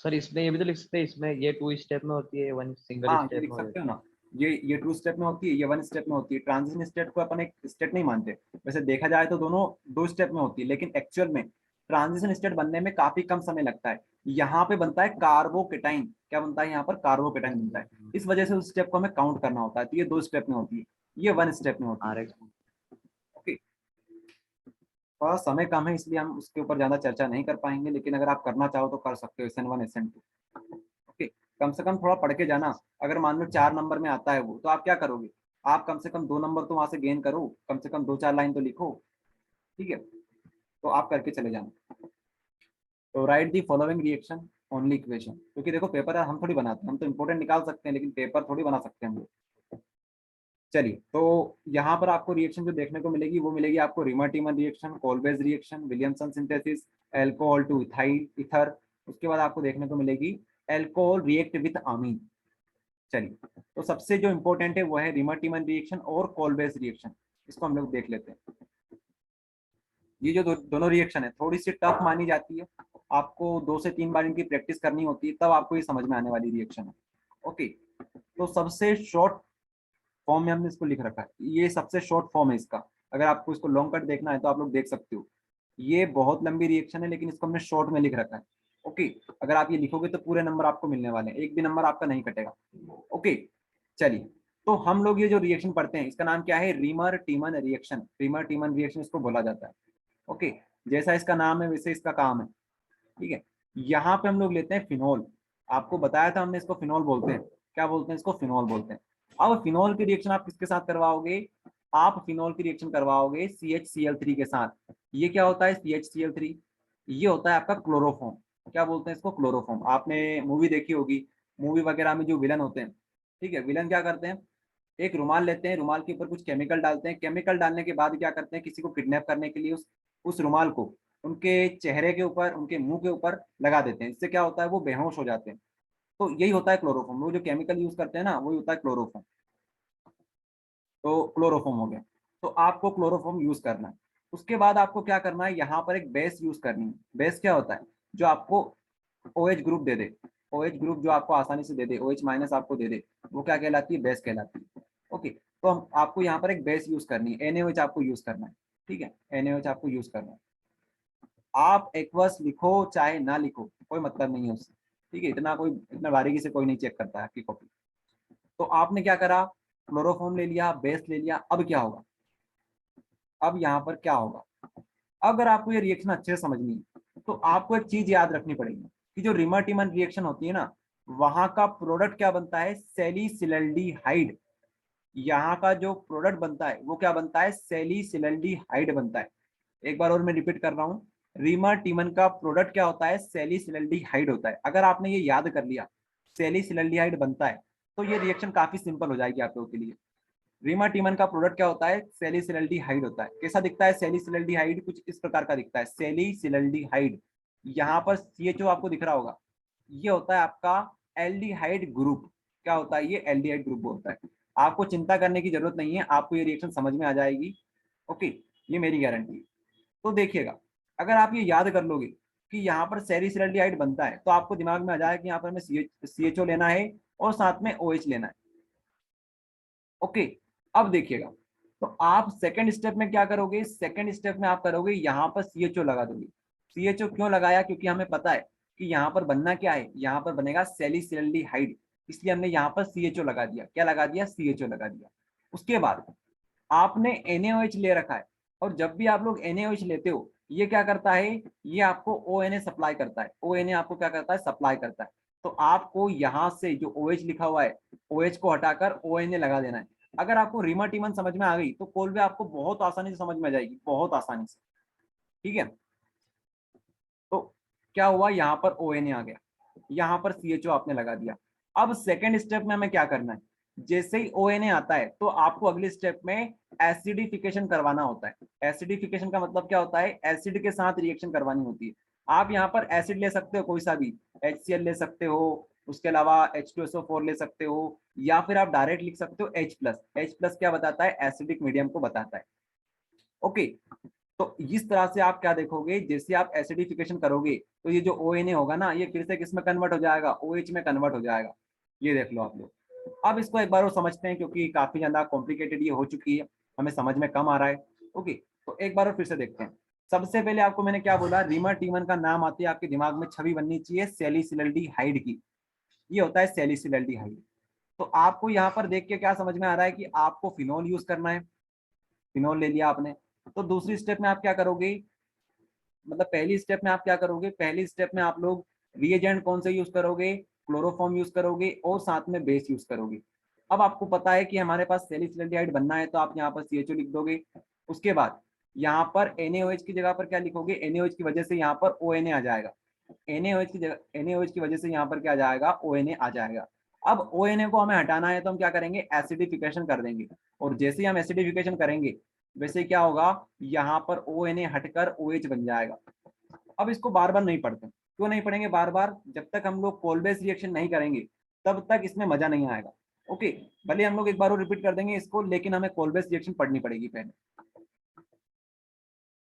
सर इसमें ये भी तो लिख सकते हैं, इसमें ये 2 स्टेप में होती है, 1 सिंगल हाँ ये स्टेप लिख में हो सकते जाती हो ना, ये 2 स्टेप में होती है, ये 1 स्टेप में होती है। ट्रांजिशन स्टेट को अपन एक स्टेट नहीं मानते, वैसे देखा जाए तो दोनों 2 स्टेप में होती है, लेकिन एक्चुअल में ट्रांजिशन स्टेट बनने में काफी कम समय लगता है। यहाँ पे बनता है कार्बोकेटाइन, क्या बनता है यहाँ पर, कार्बोकेटाइन बनता है, है। इस वजह से उस स्टेप को हमें काउंट करना होता है। तो ये 2 स्टेप में होती है, ये 1 स्टेप में होती है। RX ओके, थोड़ा समय कम है इसलिए हम उसके ऊपर ज्यादा चर्चा नहीं कर पाएंगे, लेकिन अगर आप करना चाहो तो कर सकते हो SN1 SN2। ओके, कम से कम थोड़ा पढ़ के जाना। अगर मान लो 4 नंबर में आता है वो, तो आप क्या करोगे, आप कम से कम 2 नंबर तो वहां से गेन करो, कम से कम 2-4 लाइन तो लिखो, ठीक है, तो आप करके चले जाना। तो right the following reaction only equation, क्योंकि देखो पेपर हम थोड़ी बनाते हैं, हम तो इंपोर्टेंट निकाल सकते हैं, लेकिन पेपर थोड़ी बना सकते हैं हम लोग। चलिए, तो यहाँ पर आपको रिएक्शन जो देखने को मिलेगी वो मिलेगी आपको Reimer Tiemann reaction, Kolbe's reaction, Williamson synthesis, alcohol to ethyl ether. उसके बाद आपको देखने को मिलेगी अल्कोहल रिएक्ट विथ अमीन। चलिए, तो सबसे जो इंपॉर्टेंट है वो है रिमर-टीमर रिएक्शन और कोलबेज रिएक्शन, इसको हम लोग देख लेते हैं। ये जो दोनों रिएक्शन है थोड़ी सी टफ मानी जाती है, आपको 2 से 3 बार इनकी प्रैक्टिस करनी होती है, तब आपको ये समझ में आने वाली रिएक्शन है। ओके, तो सबसे शॉर्ट फॉर्म में हमने इसको लिख रखा है, ये सबसे शॉर्ट फॉर्म है इसका। अगर आपको इसको लॉन्ग कट देखना है तो आप लोग देख सकते हो, ये बहुत लंबी रिएक्शन है, लेकिन इसको हमने शॉर्ट में लिख रखा है। ओके, अगर आप ये लिखोगे तो पूरे नंबर आपको मिलने वाले हैं, एक भी नंबर आपका नहीं कटेगा। ओके, चलिए, तो हम लोग ये जो रिएक्शन पढ़ते हैं इसका नाम क्या है, रिमर टीमन रिएक्शन। रिमर टीमन रिएक्शन इसको बोला जाता है। ओके, जैसा इसका नाम है वैसे इसका काम है, ठीक है। यहाँ पे हम लोग लेते हैं फिनोल, आपको बताया था हमने इसको फिनोल बोलते हैं, क्या बोलते हैं इसको, फिनोल बोलते हैं। अब फिनोल की रिएक्शन आप किसके साथ करवाओगे, आप फिनोल की रिएक्शन करवाओगे CHCl3 के साथ। ये क्या होता है CHCl3, ये होता है आपका क्लोरोफॉर्म। क्या बोलते हैं इसको, क्लोरोफॉर्म। आपने मूवी देखी होगी, मूवी वगैरह में जो विलन होते हैं, ठीक है, विलन क्या करते हैं, एक रुमाल लेते हैं, रुमाल के ऊपर कुछ केमिकल डालते हैं, केमिकल डालने के बाद क्या करते हैं, किसी को किडनैप करने के लिए उस रुमाल को उनके चेहरे के ऊपर, उनके मुंह के ऊपर लगा देते हैं। इससे क्या होता है, वो बेहोश हो जाते हैं। तो यही होता है क्लोरोफॉर्म। वो जो केमिकल यूज करते हैं ना, वही होता है क्लोरोफॉर्म। तो क्लोरोफॉर्म हो गया। तो आपको क्लोरोफॉर्म यूज करना है। उसके बाद आपको क्या करना है, यहाँ पर एक बेस यूज करनी है। बेस क्या होता है, जो आपको OH ग्रुप दे दे। OH ग्रुप जो आपको आसानी से दे दे, OH माइनस आपको दे दे, वो क्या कहलाती है, बेस कहलाती है। ओके, तो हम आपको यहाँ पर एक बेस यूज करनी है, NaOH आपको यूज करना है। ठीक है, NaOH आपको यूज करना है। आप एक्वस लिखो चाहे ना लिखो, कोई मतलब नहीं है उससे। ठीक है, इतना बारीकी से कोई नहीं चेक करता है आपकी कॉपी। तो आपने क्या करा, क्लोरोफॉर्म ले लिया, बेस ले लिया। अब क्या होगा, अब यहाँ पर क्या होगा, अगर आपको ये रिएक्शन अच्छे से समझनी है तो आपको एक चीज याद रखनी पड़ेगी कि जो रिमर-टिमर रिएक्शन होती है ना, वहां का प्रोडक्ट क्या बनता है, सैलिसिलैल्डिहाइड। यहाँ का जो प्रोडक्ट बनता है वो क्या बनता है, सैलिसिलैल्डिहाइड बनता है। एक बार और मैं रिपीट कर रहा हूँ, रिमर-टिमर का प्रोडक्ट क्या होता है, सैलिसिलैल्डिहाइड होता है। अगर आपने ये याद कर लिया सैलिसिलैल्डिहाइड बनता है, तो ये रिएक्शन काफी सिंपल हो जाएगी आप लोगों के लिए। रीमा-टिमन का प्रोडक्ट क्या होता है, सैलिसिलैल्डिहाइड होता है। कैसा दिखता है सैलिसिलैल्डिहाइड, कुछ इस प्रकार का दिखता है सैलिसिलैल्डिहाइड। यहाँ पर CHO आपको दिख रहा होगा, ये होता है आपका एल्डिहाइड ग्रुप। क्या होता है, ये एल्डिहाइड ग्रुप होता है। आपको चिंता करने की जरूरत नहीं है, आपको ये रिएक्शन समझ में आ जाएगी। ओके, ये मेरी गारंटी। तो देखिएगा, अगर आप ये याद कर लोगे कि यहाँ पर सैलिसिलैल्डिहाइड बनता है, तो आपको दिमाग में आ जाएगा कि यहाँ पर हमें CHO लेना है और साथ में OH लेना है। ओके, अब देखिएगा, तो आप सेकंड स्टेप में क्या करोगे, सेकंड स्टेप में आप करोगे यहाँ पर CHO लगा दोगे। CHO क्यों लगाया, क्योंकि हमें पता है कि यहाँ पर बनना क्या है, यहाँ पर बनेगा सैलिसिलैल्डिहाइड, इसलिए हमने यहाँ पर CHO लगा दिया। क्या लगा दिया, CHO लगा दिया। उसके बाद आपने NaOH ले रखा है, और जब भी आप लोग NaOH लेते हो, ये क्या करता है, ये आपको ONA सप्लाई करता है। ONA आपको क्या करता है, सप्लाई करता है। तो आपको यहाँ से जो OH लिखा हुआ है, OH को हटाकर ONA लगा देना है। अगर आपको रिमर-टिमन समझ में आ गई तो कोलवे आपको बहुत आसानी से समझ में आ जाएगी, बहुत आसानी से। ठीक है, तो क्या हुआ, यहाँ पर ONA आ गया, यहाँ पर CHO आपने लगा दिया। अब सेकेंड स्टेप में हमें क्या करना है, जैसे ही ONA आता है तो आपको अगले स्टेप में एसिडिफिकेशन करवाना होता है। एसिडिफिकेशन का मतलब क्या होता है, एसिड के साथ रिएक्शन करवानी होती है। आप यहाँ पर एसिड ले सकते हो, कोई सा भी, HCl ले सकते हो, उसके अलावा H2SO4 ले सकते हो, या फिर आप डायरेक्ट लिख सकते हो H+। H+ क्या बताता है, एसिडिक मीडियम को बताता है। ओके, तो इस तरह से आप क्या देखोगे, जैसे आप एसिडिफिकेशन करोगे तो ये जो ONA होगा ना, ये फिर से किसमें कन्वर्ट हो जाएगा, OH में कन्वर्ट हो जाएगा। ये देख लो आप लोग। अब इसको एक बार और समझते हैं, क्योंकि काफी ज्यादा कॉम्प्लिकेटेड ये हो चुकी है, हमें समझ में कम आ रहा है। ओके, तो एक बार और फिर से देखते हैं। सबसे पहले आपको मैंने क्या बोला, रिमर-टिमन का नाम आते ही आपके दिमाग में छवि बननी चाहिए सैलिसिलैल्डिहाइड की। ये होता है सैलिसिलैल्डिहाइड। तो आपको यहाँ पर देख के क्या समझ में आ रहा है कि आपको फिनोल यूज करना है। फिनोल ले लिया आपने, तो दूसरी स्टेप में आप क्या करोगे, मतलब पहली स्टेप में आप क्या करोगे, पहली स्टेप में आप लोग रिएजेंट कौन से यूज करोगे, क्लोरोफॉर्म यूज करोगे और साथ में बेस यूज करोगे। अब आपको पता है कि हमारे पास सैलिसिलैल्डिहाइड बनना है, तो आप यहाँ पर CHO लिख दोगे। उसके बाद यहाँ पर NaOH की जगह पर क्या लिखोगे, NaOH की वजह से यहाँ पर ONA आ जाएगा। NaOH की जगह, NaOH की वजह से यहाँ पर क्या आ जाएगा, ONA आ जाएगा। अब ONA को हमें हटाना है, तो हम क्या करेंगे, एसिडिफिकेशन कर देंगे। और जैसे ही हम एसिडिफिकेशन करेंगे, वैसे क्या होगा, यहाँ पर ONA हटकर OH बन जाएगा। अब इसको बार बार नहीं पढ़ते, क्यों नहीं पढ़ेंगे बार बार, जब तक हम लोग कोलबेस रिएक्शन नहीं करेंगे तब तक इसमें मजा नहीं आएगा। ओके, भले हम लोग एक बार और रिपीट कर देंगे इसको, लेकिन हमें कोलबेस रिएक्शन पढ़नी पड़ेगी पहले।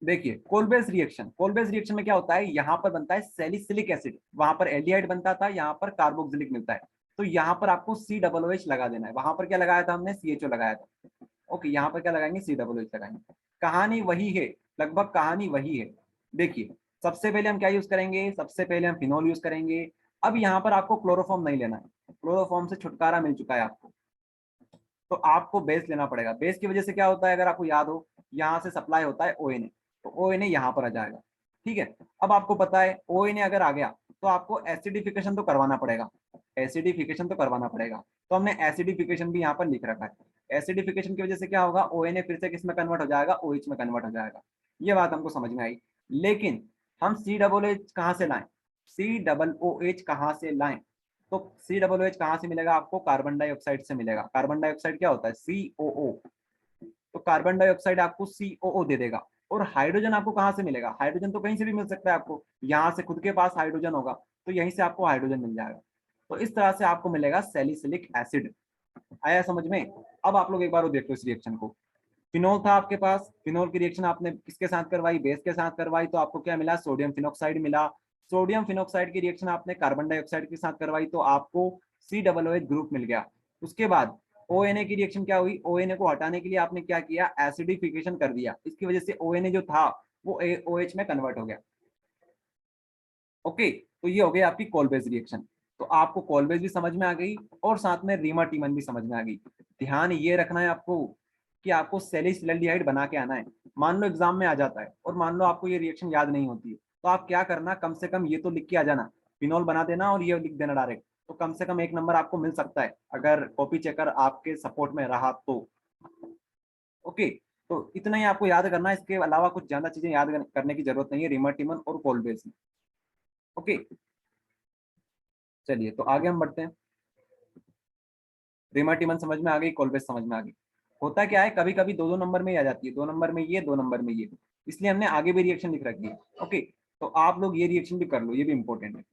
देखिए, कोलबेस रिएक्शन में क्या होता है, यहाँ पर बनता है सैलिसिलिक एसिड, वहां पर एल्डिहाइड बनता था, यहाँ पर कार्बोक्सिलिक मिलता है। तो यहाँ पर आपको COOH लगा देना है। वहां पर क्या लगाया था हमने, CHO लगाया था। ओके, यहाँ पर क्या लगाएंगे, COOH लगाएंगे। कहानी वही है, लगभग कहानी वही है। देखिए, सबसे पहले हम क्या यूज करेंगे, सबसे पहले हम फिनोल यूज करेंगे। अब यहाँ पर आपको क्लोरोफॉर्म नहीं लेना है, क्लोरोफॉर्म से छुटकारा मिल चुका है आपको, तो आपको बेस लेना पड़ेगा। बेस की वजह से क्या होता है, अगर आपको याद हो, यहाँ से सप्लाई होता है ONA, तो ONA यहाँ पर आ जाएगा। ठीक है, अब आपको पता है ONA अगर आ गया तो आपको एसिडिफिकेशन तो करवाना पड़ेगा, एसिडिफिकेशन तो करवाना पड़ेगा। तो हमने एसिडिफिकेशन भी यहाँ पर लिख रखा है। एसिडिफिकेशन की वजह से क्या होगा, ONA फिर से किस में कन्वर्ट हो जाएगा, OH में कन्वर्ट हो जाएगा। ये बात हमको समझ में आई। लेकिन हम COOH कहाँ से लाएं, COOH कहाँ से लाएं, तो COOH कहाँ से मिलेगा आपको, कार्बन डाइऑक्साइड से मिलेगा। कार्बन डाइऑक्साइड क्या होता है, COO, तो कार्बन डाइऑक्साइड आपको COO दे देगा। और हाइड्रोजन आपको कहाँ से मिलेगा? हाइड्रोजन तो कहीं से भी मिल सकता है आपको, यहाँ से खुद के पास हाइड्रोजन होगा तो यहीं से आपको हाइड्रोजन मिल जाएगा। तो इस तरह से आपको मिलेगा सैलिसिलिक एसिड। आया समझ में? अब आप लोग एक बार वो देख लो इस रिएक्शन को। फिनोल था आपके पास, फिनोल की रिएक्शन आपने किसके साथ करवाई? बेस के साथ करवाई, तो आपको क्या मिला? सोडियम फिनोक्साइड मिला। सोडियम फिनोक्साइड की रिएक्शन आपने कार्बन डाइऑक्साइड के साथ करवाई तो आपको COOH ग्रुप मिल गया। उसके बाद ONA की रिएक्शन क्या हुई? ONA को हटाने के लिए आपने क्या किया? एसिडिफिकेशन कर दिया। इसकी वजह से ONA जो था वो OH में कन्वर्ट हो गया। ओके, तो ये हो गई आपकी कोलबेज रिएक्शन। तो आपको कोलबेज भी समझ में आ गई और साथ में रीमा टीमन भी समझ में आ गई। ध्यान ये रखना है आपको कि आपको सैलिसिलडिहाइड बना के आना है। मान लो एग्जाम में आ जाता है और मान लो आपको ये रिएक्शन याद नहीं होती है, तो आप क्या करना, कम से कम ये तो लिख के आ जाना, फिनोल बना देना और ये लिख देना डायरेक्ट, तो कम से कम 1 नंबर आपको मिल सकता है अगर कॉपी चेकर आपके सपोर्ट में रहा तो। ओके, तो इतना ही आपको याद करना है, इसके अलावा कुछ ज्यादा चीजें याद करने की जरूरत नहीं है रीमा टीमन और कोलबेज में। ओके, चलिए तो आगे हम बढ़ते हैं। रीमा टीमन समझ में आ गई, कोलबेज समझ में आ गई। होता क्या है, कभी कभी 2-2 नंबर में ही आ जाती है, 2 नंबर में ये, 2 नंबर में ये, इसलिए हमने आगे भी रिएक्शन लिख रखी है। ओके, तो आप लोग ये रिएक्शन भी कर लो, ये भी इंपॉर्टेंट है।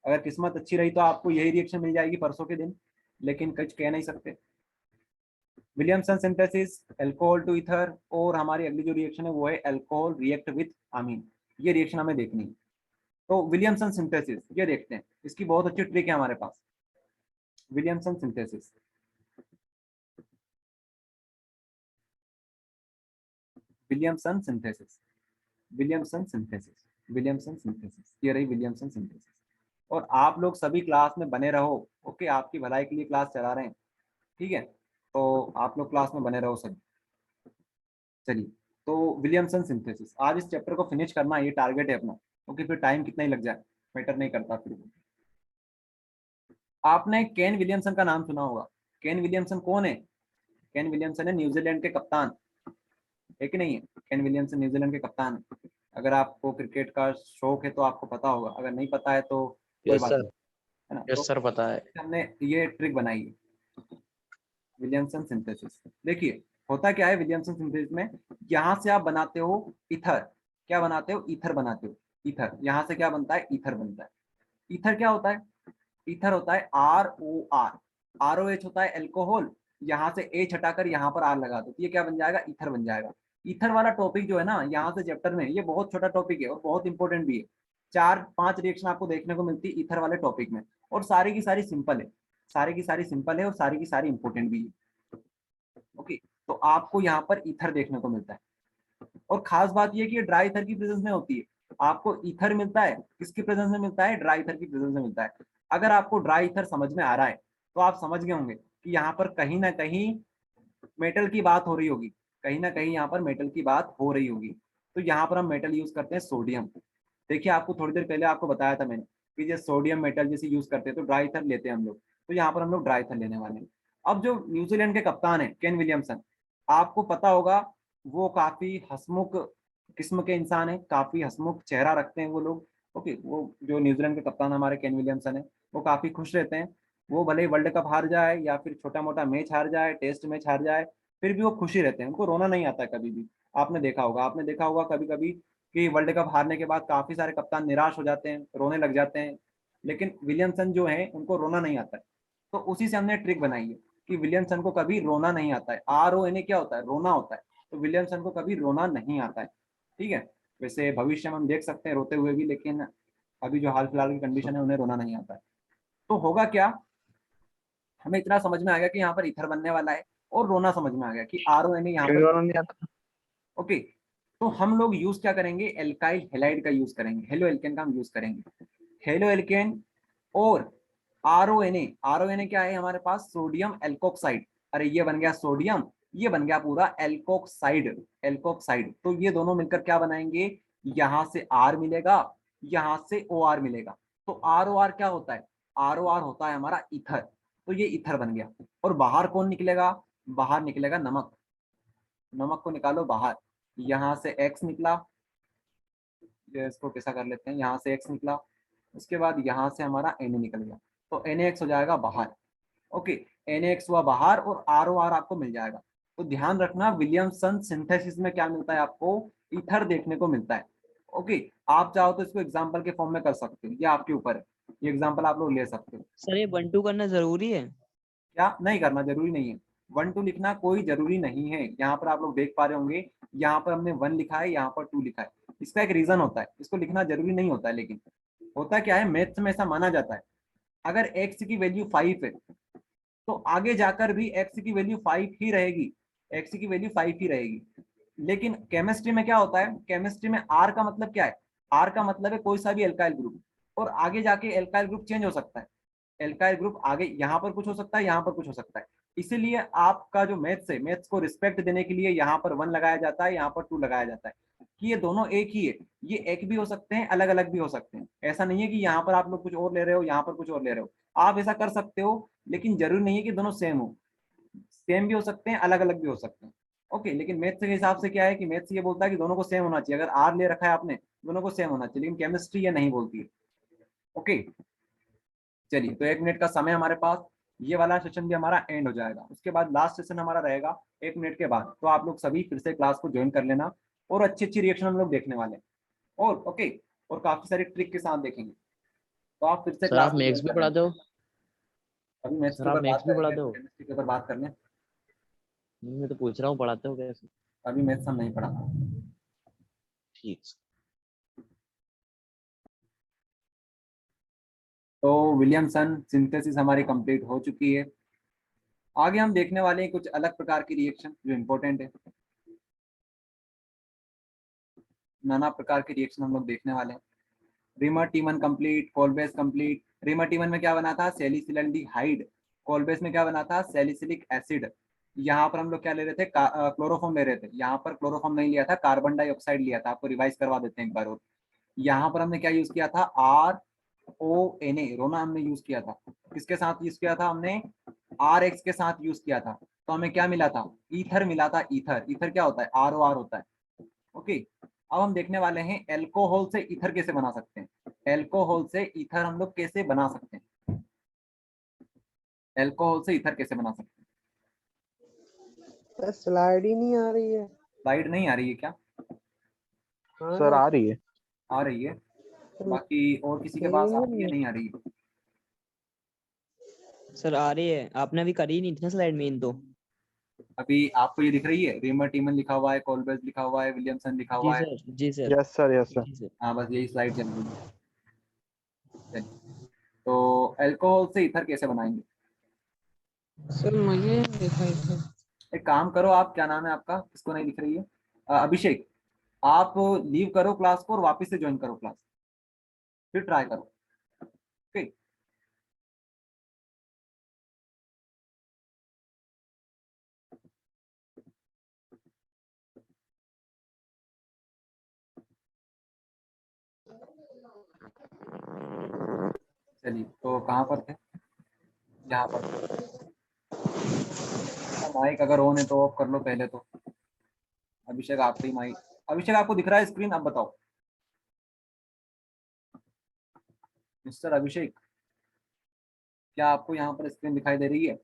अगर किस्मत अच्छी रही तो आपको यही रिएक्शन मिल जाएगी परसों के दिन, लेकिन कुछ कह नहीं सकते। Williamson synthesis, alcohol to ether, और हमारी अगली जो रिएक्शन है वो है अल्कोहल रिएक्ट विथ अमीन। ये रिएक्शन हमें देखनी है। तो विलियमसन सिंथेसिस ये देखते हैं, इसकी बहुत अच्छी ट्रिक है हमारे पास। Williamson synthesis, Williamson synthesis, Williamson synthesis, Williamson synthesis, ये रही विलियमसन सिंथेसिस। और आप लोग सभी क्लास में बने रहो। ओके, आपकी भलाई के लिए क्लास चला रहे हैं, ठीक है, तो आप लोग क्लास में बने रहो सभी। चलिए, तो विलियमसन सिंथेसिस आज इस चैप्टर को फिनिश करना, ये टारगेट है अपना, क्योंकि फिर टाइम कितना ही लग जाए मैटर नहीं करता फिर। आपने केन विलियमसन का नाम सुना होगा। केन विलियमसन कौन है? केन विलियमसन है न्यूजीलैंड के कप्तान, है कि नहीं है? केन विलियमसन न्यूजीलैंड के कप्तान है। अगर आपको क्रिकेट का शौक है तो आपको पता होगा, अगर नहीं पता है तो कोई यस बात सर, नहीं, है ना? तो यस सर पता है। हमने ये ट्रिक बनाई है विलियमसन सिंथेसिस। देखिए होता क्या है विलियमसन सिंथेसिस में, यहाँ से आप बनाते हो ईथर। क्या बनाते हो? ईथर बनाते हो। ईथर यहाँ से क्या बनता है? ईथर बनता है। ईथर क्या होता है? ईथर होता है ROR, ROH होता है अल्कोहल, यहाँ से H हटाकर यहाँ पर R लगा दो तो ये क्या बन जाएगा? ईथर बन जाएगा। ईथर वाला टॉपिक जो है ना यहाँ से चैप्टर में, ये बहुत छोटा टॉपिक है और बहुत इंपॉर्टेंट भी है। 4-5 रिएक्शन आपको देखने को मिलती है ईथर वाले टॉपिक में, और सारी की सारी सिंपल है, सारी की सारी सिंपल है और सारी की सारी इंपॉर्टेंट भी है। ओके, तो आपको यहाँ पर ईथर देखने को मिलता है, और खास बात यह कि ये ड्राई ईथर की प्रेजेंस में होती है। आपको ईथर मिलता है किसकी प्रेजेंस में मिलता है? ड्राई ईथर की प्रेजेंस में मिलता है। अगर आपको ड्राई ईथर समझ में आ रहा है तो आप समझ गए होंगे कि यहाँ पर कहीं ना कहीं मेटल की बात हो रही होगी, कहीं ना कहीं यहाँ पर मेटल की बात हो रही होगी। तो यहाँ पर हम मेटल यूज करते हैं सोडियम। देखिए आपको थोड़ी देर पहले आपको बताया था मैंने कि जो सोडियम मेटल जैसे यूज करते हैं तो ड्राई ईथर लेते हैं हम लोग, तो यहाँ पर हम लोग ड्राई ईथर लेने वाले हैं। अब जो न्यूजीलैंड के कप्तान है केन विलियमसन, आपको पता होगा वो काफी हंसमुख किस्म के इंसान है, काफी हंसमुख चेहरा रखते हैं वो लोग। ओके, वो जो न्यूजीलैंड के कप्तान हमारे केन विलियमसन है वो काफी खुश रहते हैं। वो भले ही वर्ल्ड कप हार जाए या फिर छोटा मोटा मैच हार जाए, टेस्ट मैच हार जाए, फिर भी वो खुशी रहते हैं, उनको रोना नहीं आता कभी भी। आपने देखा होगा कभी कभी कि वर्ल्ड कप हारने के बाद काफी सारे कप्तान निराश हो जाते हैं, रोने लग जाते हैं, लेकिन विलियमसन जो है उनको रोना नहीं आता है। तो उसी से हमने ट्रिक बनाई है कि विलियमसन को कभी रोना नहीं आता है। RONA क्या होता है? रोना होता है। तो विलियमसन को कभी रोना नहीं आता है, ठीक है। वैसे भविष्य में हम देख सकते हैं रोते हुए भी, लेकिन अभी जो हाल फिलहाल की कंडीशन है उन्हें रोना नहीं आता है। तो होगा क्या, हमें इतना समझ में आ गया कि यहाँ पर ईथर बनने वाला है, और रोना समझ में आ गया कि RONA यहाँ पर। नहीं आता। ओके, तो हम लोग यूज क्या करेंगे? एल्काइल हेलाइड का यूज करेंगे, हेलो एल्केन का हम यूज करेंगे। हेलो एल्केन और RONA क्या है हमारे पास? Sodium alkoxide. अरे ये बन गया सोडियम, ये बन गया पूरा एल्कोक्साइड, एल्कोक्साइड। तो ये दोनों मिलकर क्या बनाएंगे? यहाँ से R मिलेगा, यहाँ से OR मिलेगा। तो ROR क्या होता है? ROR होता है हमारा ईथर। तो ये ईथर बन गया, और बाहर कौन निकलेगा? बाहर निकलेगा नमक। नमक को निकालो बाहर, यहाँ से X निकला, इसको कैसा कर लेते हैं, यहाँ से X निकला, उसके बाद यहाँ से हमारा Na निकल गया, तो NaX हो जाएगा बाहर। ओके, NaX हुआ बाहर और ROR आपको मिल जाएगा। तो ध्यान रखना विलियमसन सिंथेसिस में क्या मिलता है आपको? ईथर देखने को मिलता है। ओके, आप चाहो तो इसको एग्जाम्पल के फॉर्म में कर सकते हो, ये आपके ऊपर है, ये एग्जाम्पल आप लोग ले सकते हो। सर ये 1 2 करना जरूरी है? क्या नहीं करना जरूरी नहीं है, 1 2 लिखना कोई जरूरी नहीं है। यहाँ पर आप लोग देख पा रहे होंगे, यहाँ पर हमने 1 लिखा है, यहाँ पर 2 लिखा है। इसका एक रीजन होता है, इसको लिखना जरूरी नहीं होता है, लेकिन होता क्या है, मैथ्स में ऐसा माना जाता है अगर x की वैल्यू 5 है तो आगे जाकर भी x की वैल्यू 5 ही रहेगी, x की वैल्यू 5 ही रहेगी। लेकिन केमिस्ट्री में क्या होता है, केमिस्ट्री में r का मतलब क्या है, r का मतलब है कोई सा भी एल्काइल ग्रुप, और आगे जाके एल्काइल ग्रुप चेंज हो सकता है। एल्काइल ग्रुप आगे यहाँ पर कुछ हो सकता है, यहाँ पर कुछ हो सकता है। इसीलिए आपका जो मैथ्स है, मैथ्स को रिस्पेक्ट देने के लिए यहाँ पर 1 लगाया जाता है, यहाँ पर 2 लगाया जाता है कि ये दोनों एक ही है। ये एक भी हो सकते हैं, अलग अलग भी हो सकते हैं। ऐसा नहीं है कि यहाँ पर आप लोग कुछ और ले रहे हो, यहाँ पर कुछ और ले रहे हो। आप ऐसा कर सकते हो, लेकिन जरूरी नहीं है कि दोनों सेम हो, सेम भी हो सकते हैं, अलग अलग भी हो सकते हैं। ओके, लेकिन मैथ्स के हिसाब से क्या है कि मैथ्स ये बोलता है कि दोनों को सेम होना चाहिए। अगर आर ले रखा है आपने, दोनों को सेम होना चाहिए, लेकिन केमिस्ट्री ये नहीं बोलती है। ओके, चलिए, तो 1 मिनट का समय हमारे पास, ये वाला सेशन भी हमारा एंड हो जाएगा। उसके बाद लास्ट सेशन हमारा रहेगा 1 मिनट के बाद। तो आप लोग सभी फिर से क्लास को ज्वाइन कर लेना, और अच्छी अच्छी रिएक्शन हम लोग देखने वाले हैं, और ओके, और काफी सारी ट्रिक के साथ देखेंगे। तो आप फिर से सर क्लास आप को मैथ्स ज्वाइन भी कर पढ़ाते लेना। हो? अभी मैथ्स सर के आप ऊपर बात मैथ्स भी करेंगे, पढ़ाते हो? केमिस्ट्री के ऊपर बात कर लें। मैं तो पूछ रहा हूँ पढ़ाते हो कैसे? अभी मैथ्स हम नहीं पढ़ा। ठीक। तो विलियमसन सिंथेसिस हमारी कंप्लीट हो चुकी है। आगे हम देखने वाले हैं कुछ अलग प्रकार की रिएक्शन जो इम्पोर्टेंट है। नाना प्रकार की रिएक्शन हम लोग देखने वाले हैं। Reamer टीमन complete, Kolbe's complete. Reamer टीमन में क्या बना था, सैलिसिलैल्डिहाइड। कोलबेस में क्या बना था, सैलिसिलिक एसिड। यहाँ पर हम लोग क्या ले रहे थे, क्लोरोफॉर्म ले रहे थे। यहाँ पर क्लोरोफॉर्म नहीं लिया था, कार्बन डाइऑक्साइड लिया था। आपको रिवाइज करवा देते हैं एक बार और। यहाँ पर हमने क्या यूज किया था, RONA, रोना हमने यूज किया था। किसके साथ यूज किया था हमने, RX के साथ यूज किया था। तो हमें क्या मिला था, ईथर मिला था। ईथर, ईथर क्या होता है, ROR होता है। ओके, अब हम देखने वाले हैं एल्कोहल से ईथर कैसे बना सकते हैं। एल्कोहल से ईथर हम लोग कैसे बना सकते हैं, एल्कोहल से ईथर कैसे बना सकते हैं। स्लाइड ही नहीं आ रही है। स्लाइड नहीं आ रही है क्या, सर आ रही है। आ रही है। बाकी और किसी के पास आ रही है, नहीं आ रही है। सर आ रही है, आपने अभी करी नहीं थी ना स्लाइड मेन तो। अभी आपको ये दिख रही है, रिमर टीमन लिखा हुआ है, कोलबेस लिखा हुआ है, विलियमसन लिखा जी हुआ है। सर, जी sir, yes sir, yes sir. जी सर। हाँ, बस यही स्लाइड चल रही है। चलिए, तो एल्कोहल से ईथर कैसे बनाएंगे। सर मुझे दिखाई था। एक काम करो आप, क्या नाम है आपका, किसको नहीं दिख रही है, अभिषेक। आप लीव करो क्लास को और वापस से ज्वाइन करो क्लास, फिर ट्राई करो। ठीक, चलिए, तो कहाँ पर थे, यहाँ पर। माइक अगर ऑन है तो ऑफ कर लो पहले तो। अभिषेक आपका ही माइक, अभिषेक आपको दिख रहा है स्क्रीन, अब बताओ। मिस्टर अभिषेक, क्या आपको यहाँ पर स्क्रीन दिखाई दे रही है।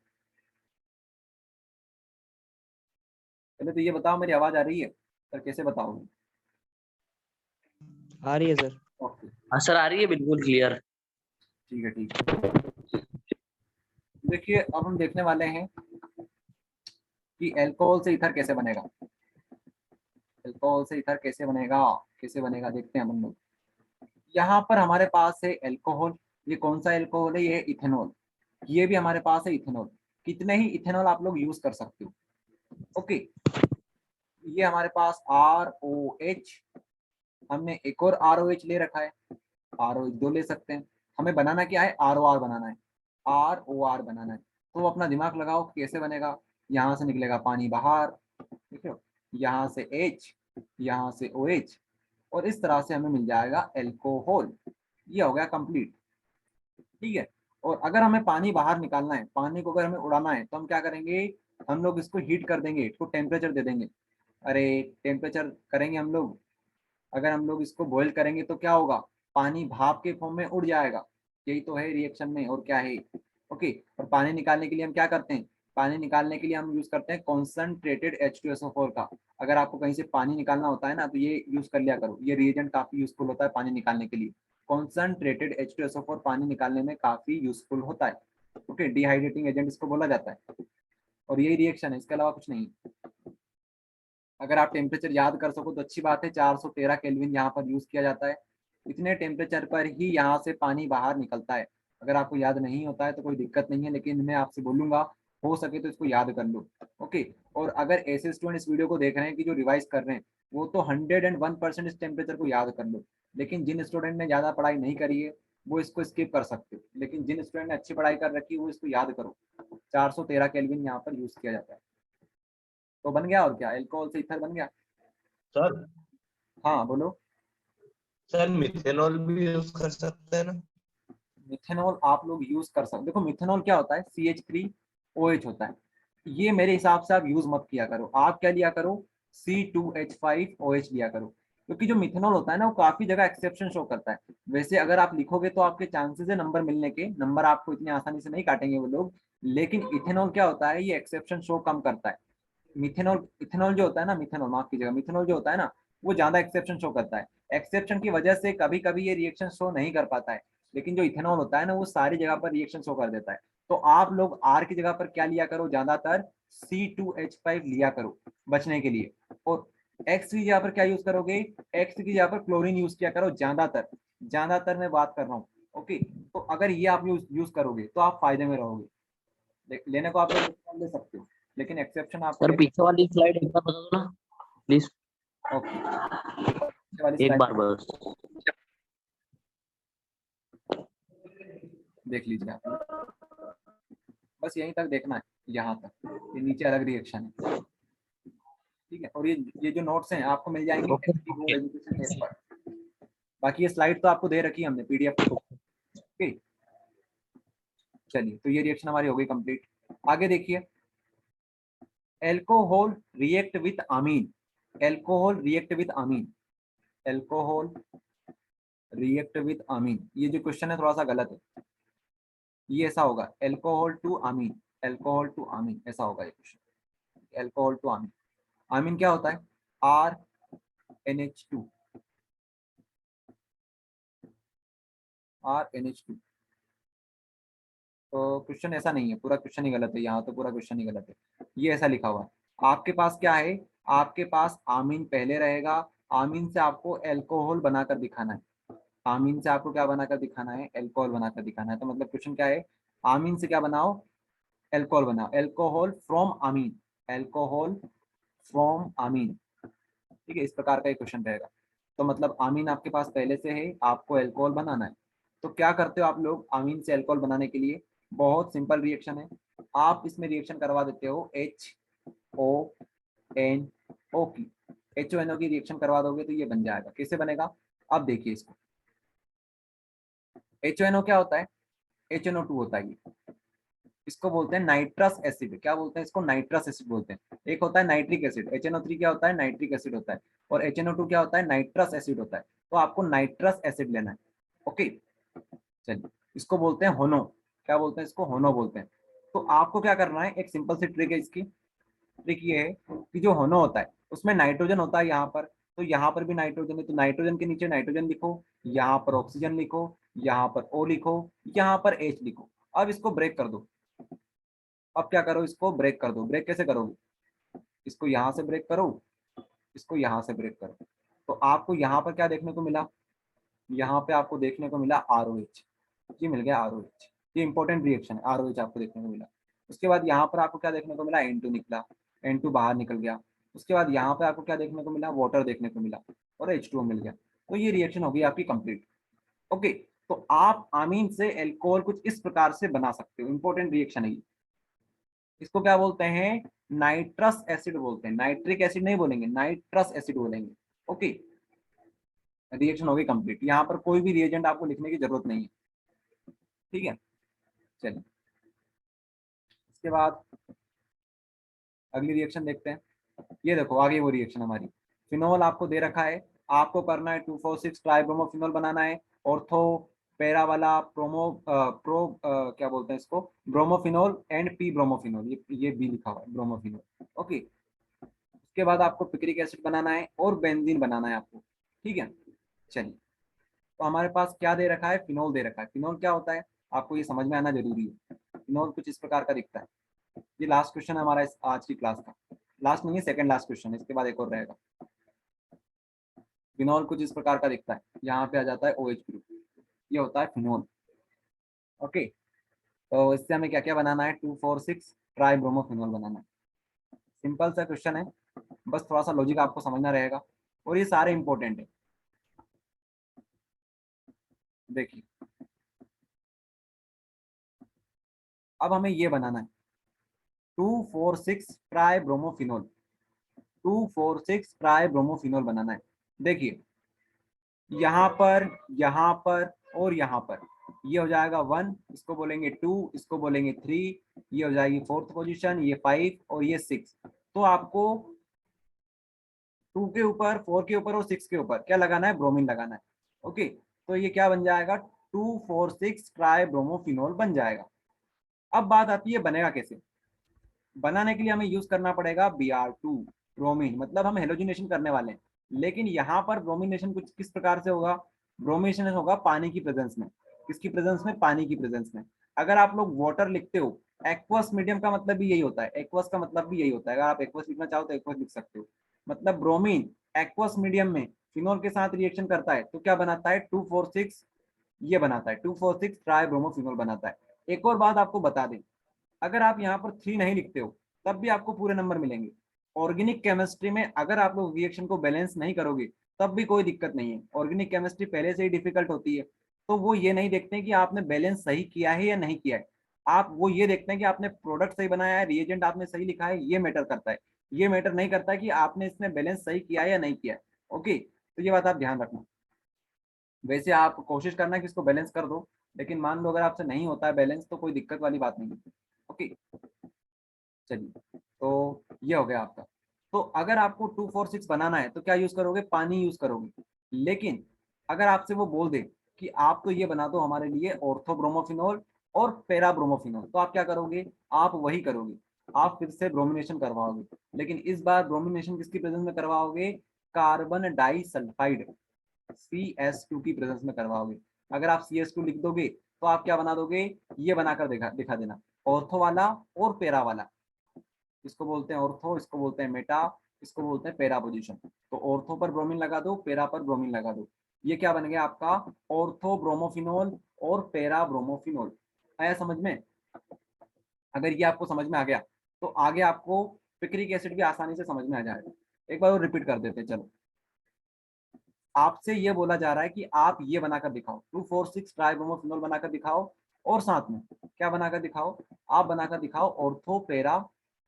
पहले तो ये बताओ, मेरी आवाज आ रही है, सर कैसे बताओगे। आ रही है सर। ओके, हाँ सर आ रही है, बिल्कुल क्लियर। ठीक है, ठीक है। देखिए, अब हम देखने वाले हैं कि एल्कोहल से ईथर कैसे बनेगा। एल्कोहल से ईथर कैसे बनेगा, कैसे बनेगा देखते हैं हम लोग। यहाँ पर हमारे पास है एल्कोहल। ये कौन सा एल्कोहल है, ये है इथेनॉल। ये भी हमारे पास है इथेनॉल। कितने ही इथेनॉल आप लोग यूज कर सकते हो। ओके, ये हमारे पास ROH, हमने एक और ROH ले रखा है, ROH 2 ले सकते हैं। हमें बनाना क्या है, ROR बनाना है, ROR बनाना है। तो अपना दिमाग लगाओ कैसे बनेगा। यहाँ से निकलेगा पानी बाहर, ठीक है, यहाँ से H, यहाँ से OH, और इस तरह से हमें मिल जाएगा एल्कोहल। ये हो गया कंप्लीट, ठीक है। और अगर हमें पानी बाहर निकालना है, पानी को अगर हमें उड़ाना है, तो हम क्या करेंगे, हम लोग इसको हीट कर देंगे, इसको टेम्परेचर दे देंगे। अरे, टेम्परेचर करेंगे हम लोग, अगर हम लोग इसको बॉईल करेंगे तो क्या होगा, पानी भाप के फॉर्म में उड़ जाएगा। यही तो है रिएक्शन में, और क्या है। ओके, और पानी निकालने के लिए हम क्या करते हैं, पानी निकालने के लिए हम यूज करते हैं कॉन्सेंट्रेटेड H2SO4 का। अगर आपको कहीं से पानी निकालना होता है ना तो ये यूज कर लिया करो, ये रिएजेंट काफी यूजफुल होता है पानी निकालने के लिए। कॉन्सेंट्रेटेड H2SO4 पानी निकालने में काफी यूजफुल होता है। ओके, डिहाइड्रेटिंग एजेंट इसको बोला जाता है और यही रिएक्शन है, इसके अलावा कुछ नहीं। अगर आप टेम्परेचर याद कर सको तो अच्छी बात है। 413 केल्विन यहाँ पर यूज किया जाता है। इतने टेम्परेचर पर ही यहाँ से पानी बाहर निकलता है। अगर आपको याद नहीं होता है तो कोई दिक्कत नहीं है, लेकिन मैं आपसे बोलूंगा हो सके तो इसको याद कर लो। ओके, और अगर ऐसे स्टूडेंट इस वीडियो को देख रहे हैं कि जो रिवाइज कर रहे हैं वो तो 101% इस टेम्परेचर को याद कर लो, लेकिन जिन स्टूडेंट ने ज्यादा पढ़ाई नहीं करी है वो इसको स्किप कर सकते हो, लेकिन जिन स्टूडेंट ने अच्छी पढ़ाई कर रखी है वो इसको याद करो। 413 केल्विन यहाँ पर यूज किया जाता है। तो बन गया, और क्या, अल्कोहल से ईथर बन गया। सर हाँ बोलो। सर मिथेनॉल भी यूज कर सकते हैं ना? मिथेनॉल आप लोग यूज कर सकते। देखो मिथेनॉल क्या होता है, CH3OH होता है। ये मेरे हिसाब से आप यूज मत किया करो। आप क्या लिया करो, C2H5OH लिया करो, क्योंकि जो मिथेनॉल होता है ना वो काफी जगह एक्सेप्शन शो करता है। वैसे अगर आप लिखोगे तो आपके चांसेस है नंबर मिलने के, नंबर आपको इतनी आसानी से नहीं काटेंगे वो लोग, लेकिन इथेनॉल क्या होता है, ये एक्सेप्शन शो कम करता है। मिथेनॉल, इथेनॉल जो होता है ना, मिथेनॉल माफ कीजिएगा, मिथेनॉल जो होता है ना वो ज्यादा एक्सेप्शन शो करता है। एक्सेप्शन की वजह से कभी कभी ये रिएक्शन शो नहीं कर पाता है, लेकिन जो इथेनॉल होता है ना वो सारी जगह पर रिएक्शन शो कर देता है। तो आप लोग आर की जगह पर क्या लिया करो, ज्यादातर C2H5 लिया करो बचने के लिए। और एक्स की जगह पर क्या यूज करोगे, एक्स की जगह पर क्लोरीन यूज किया करो ज्यादातर। ज्यादातर मैं बात कर रहा हूँ। ओके, तो अगर ये आप यूज करोगे तो आप फायदे में रहोगे। लेने को आप लोग ले सकते हो, लेकिन एक्सेप्शन आपको सर पीछे वाली स्लाइड एक बार बता दो ना प्लीज, ओके वाली एक slide बार बस। देख लीजिए आप, बस यहीं तक देखना है, यहाँ तक। ये नीचे अलग रिएक्शन है, ठीक है। और ये जो नोट्स हैं आपको मिल जाएंगे Okay. ST board education app पर। बाकी ये स्लाइड तो आपको दे रखी है हमने PDF। ओके, चलिए, तो ये रिएक्शन हमारी हो गई कंप्लीट। आगे देखिए, alcohol react with amine. Alcohol react with amine, alcohol react with amine. ये जो क्वेश्चन है थोड़ा सा गलत है, ये ऐसा होगा alcohol to amine, alcohol to amine ऐसा होगा ये question. Alcohol to amine, amine क्या होता है, RNH2, RNH2। तो क्वेश्चन ऐसा नहीं है, पूरा क्वेश्चन ही गलत है, यहाँ तो पूरा क्वेश्चन ही गलत है। ये ऐसा लिखा हुआ है, आपके पास क्या है, आपके पास आमीन पहले रहेगा। आमीन से आपको एल्कोहल बनाकर दिखाना है। आमीन से आपको क्या बनाकर दिखाना है, एल्कोहल बनाकर दिखाना है। तो मतलब क्वेश्चन क्या है, आमीन से क्या बनाओ, एल्कोहल बनाओ। एल्कोहल फ्रॉम आमीन, एल्कोहल फ्रॉम आमीन, ठीक है, इस प्रकार का एक क्वेश्चन रहेगा। तो मतलब आमीन आपके पास पहले से है, आपको एल्कोहल बनाना है। तो क्या करते हो आप लोग आमीन से एल्कोहल बनाने के लिए, बहुत सिंपल रिएक्शन है। आप इसमें रिएक्शन करवा देते हो HONO की, HONO की रिएक्शन करवा दोगे तो ये बन जाएगा। कैसे बनेगा, अब देखिए इसको। HONO क्या होता है, HNO2 होता है ये। इसको बोलते हैं नाइट्रस एसिड। क्या बोलते हैं इसको, नाइट्रस एसिड बोलते हैं। एक होता है नाइट्रिक एसिड, HNO3 क्या होता है, नाइट्रिक एसिड होता है, और HNO2 क्या होता है, नाइट्रस एसिड होता है। तो आपको नाइट्रस एसिड लेना है। ओके, चलिए, इसको बोलते हैं होनो। क्या बोलते हैं इसको, होनो बोलते हैं। तो आपको क्या करना है, एक सिंपल सी ट्रिक है इसकी। ट्रिक ये है कि जो होनो होता है उसमें नाइट्रोजन होता है यहाँ पर, तो यहाँ पर भी नाइट्रोजन है, तो नाइट्रोजन के नीचे नाइट्रोजन लिखो, यहाँ पर ऑक्सीजन लिखो, यहाँ पर O लिखो, यहाँ पर H लिखो। अब इसको ब्रेक कर दो। अब क्या करो, इसको ब्रेक कर दो। ब्रेक कैसे करोगे, इसको यहाँ से ब्रेक करो, इसको यहाँ से ब्रेक करो। तो आपको यहाँ पर क्या देखने को मिला, यहाँ पे आपको देखने को मिला ROH। ये मिल गया ROH, ये इंपॉर्टेंट रिएक्शन है, ROH आपको देखने को मिला। उसके बाद यहाँ पर आपको क्या देखने को मिला, N2 निकला, N2 बाहर निकल गया। उसके बाद यहाँ पे आपको क्या देखने को मिला, वाटर देखने को मिला, और H2O मिल गया। तो ये रिएक्शन होगी आपकी कंप्लीट। ओके, तो आप अमीन से एल्कोहल कुछ इस प्रकार से बना सकते हो, इंपॉर्टेंट रिएक्शन है ये। इसको क्या बोलते हैं, नाइट्रस एसिड बोलते हैं। नाइट्रिक एसिड नहीं बोलेंगे, नाइट्रस एसिड बोलेंगे। ओके, रिएक्शन होगी कंप्लीट। यहाँ पर कोई भी रिएजेंट आपको लिखने की जरूरत नहीं है, ठीक है। चलिए, इसके बाद अगली रिएक्शन देखते हैं। ये देखो आगे वो रिएक्शन हमारी, फिनोल आपको दे रखा है, आपको करना है 2,4,6 ट्राइब्रोमोफिनोल बनाना है। ऑर्थो पैरा वाला क्या बोलते हैं इसको, ब्रोमोफिनोल एंड पी ब्रोमोफिनोल, ये बी लिखा हुआ है ब्रोमोफिनोल। ओके, उसके बाद आपको पिक्रिक एसिड बनाना है और बेंजीन बनाना है आपको, ठीक है। चलिए, तो हमारे पास क्या दे रखा है, फिनोल दे रखा है। फिनोल क्या होता है आपको ये समझ में आना जरूरी है। फिनोल कुछ इस प्रकार का दिखता है। ये लास्ट क्वेश्चन है हमारा इस आज की क्लास का, लास्ट नहीं है, सेकंड लास्ट क्वेश्चन है, इसके बाद एक और रहेगा। फिनोल कुछ इस प्रकार का दिखता है, यहाँ पे आ जाता है OH ग्रुप, ये होता है फिनोल। ओके, तो इससे हमें क्या क्या बनाना है, 2,4,6 ट्राई ब्रोमोफिनोल बनाना है। सिंपल सा क्वेश्चन है, बस थोड़ा सा लॉजिक आपको समझना रहेगा, और ये सारे इंपॉर्टेंट है। देखिए, अब हमें ये बनाना है 2,4,6 ट्राई ब्रोमोफिनोल, 2,4,6 ट्राई ब्रोमोफिनोल बनाना है। देखिए, यहाँ पर और यहाँ पर, ये हो जाएगा 1, इसको बोलेंगे 2, इसको बोलेंगे 3, ये हो जाएगी 4th पोजीशन, ये 5 और ये 6। तो आपको 2 के ऊपर, 4 के ऊपर और 6 के ऊपर क्या लगाना है, ब्रोमीन लगाना है। ओके, तो ये क्या बन जाएगा, 2,4,6 ट्राई ब्रोमोफिनोल बन जाएगा। अब बात आती है बनेगा कैसे। बनाने के लिए हमें यूज करना पड़ेगा Br2 ब्रोमीन, मतलब हम हेलोजिनेशन करने वाले हैं। लेकिन यहाँ पर ब्रोमिनेशन कुछ किस प्रकार से होगा, ब्रोमिनेशन होगा पानी की प्रेजेंस में। किसकी प्रेजेंस में, पानी की प्रेजेंस में। अगर आप लोग वाटर लिखते हो, एक्वस मीडियम का मतलब भी यही होता है, एक्वस का मतलब भी यही होता है। अगर आप एक्वस लिखना चाहो तो एक्वस लिख सकते हो। मतलब ब्रोमीन एक्वस मीडियम में फिनोल के साथ रिएक्शन करता है तो क्या बनाता है, 2,4,6 ये बनाता है, 2,4,6 ट्राई ब्रोमोफिनोल बनाता है। एक और बात आपको बता दें, अगर आप यहाँ पर 3 नहीं लिखते हो तब भी आपको पूरे नंबर मिलेंगे। ऑर्गेनिक केमिस्ट्री में अगर आप लोग रिएक्शन को बैलेंस नहीं करोगे तब भी कोई दिक्कत नहीं है। ऑर्गेनिक केमिस्ट्री पहले से ही डिफिकल्ट होती है, तो वो ये नहीं देखते हैं कि आपने बैलेंस सही किया है या नहीं किया है। आप वो ये देखते हैं कि आपने प्रोडक्ट सही बनाया है, रिएजेंट आपने सही लिखा है, ये मैटर करता है। ये मैटर नहीं करता है कि आपने इसमें बैलेंस सही किया है या नहीं किया है। ओके, तो ये बात आप ध्यान रखना। वैसे आप कोशिश करना कि इसको बैलेंस कर दो, लेकिन मान लो अगर आपसे नहीं होता है बैलेंस तो कोई दिक्कत वाली बात नहीं है। ओके, चलिए, तो ये हो गया आपका। तो अगर आपको 2,4,6 बनाना है तो क्या यूज करोगे, पानी यूज करोगे। लेकिन अगर आपसे वो बोल दे कि आप तो ये बना दो हमारे लिए ऑर्थोब्रोमोफिनोल और पैराब्रोमोफिनोल, तो आप क्या करोगे, आप वही करोगे, आप फिर से ब्रोमिनेशन करवाओगे। लेकिन इस बार ब्रोमिनेशन किसकी प्रेजेंस में करवाओगे, कार्बन डाइसल्फाइड CS2 की प्रेजेंस में करवाओगे। अगर आप CS2 लिख दोगे तो आप क्या बना दोगे, ये बनाकर दिखा देना, ऑर्थो वाला और पैरा वाला। इसको बोलते हैं ऑर्थो, इसको बोलते हैं मेटा, इसको बोलते हैं पैरा पोजीशन। तो ऑर्थो पर ब्रोमीन लगा दो, पैरा पर ब्रोमीन लगा दो। ये क्या बन गया आपका, ऑर्थो ब्रोमोफिनोल और पैरा ब्रोमोफिनोल। आया समझ में। अगर ये आपको समझ में आ गया तो आगे आपको पिक्रिक एसिड भी आसानी से समझ में आ जाएगा। एक बार और रिपीट कर देते हैं। चलो, आपसे ये बोला जा रहा है कि आप ये बनाकर दिखाओ, 2,4,6 ट्राइब्रोमोफिनोल बनाकर दिखाओ, और साथ में क्या बनाकर दिखाओ, आप बनाकर दिखाओ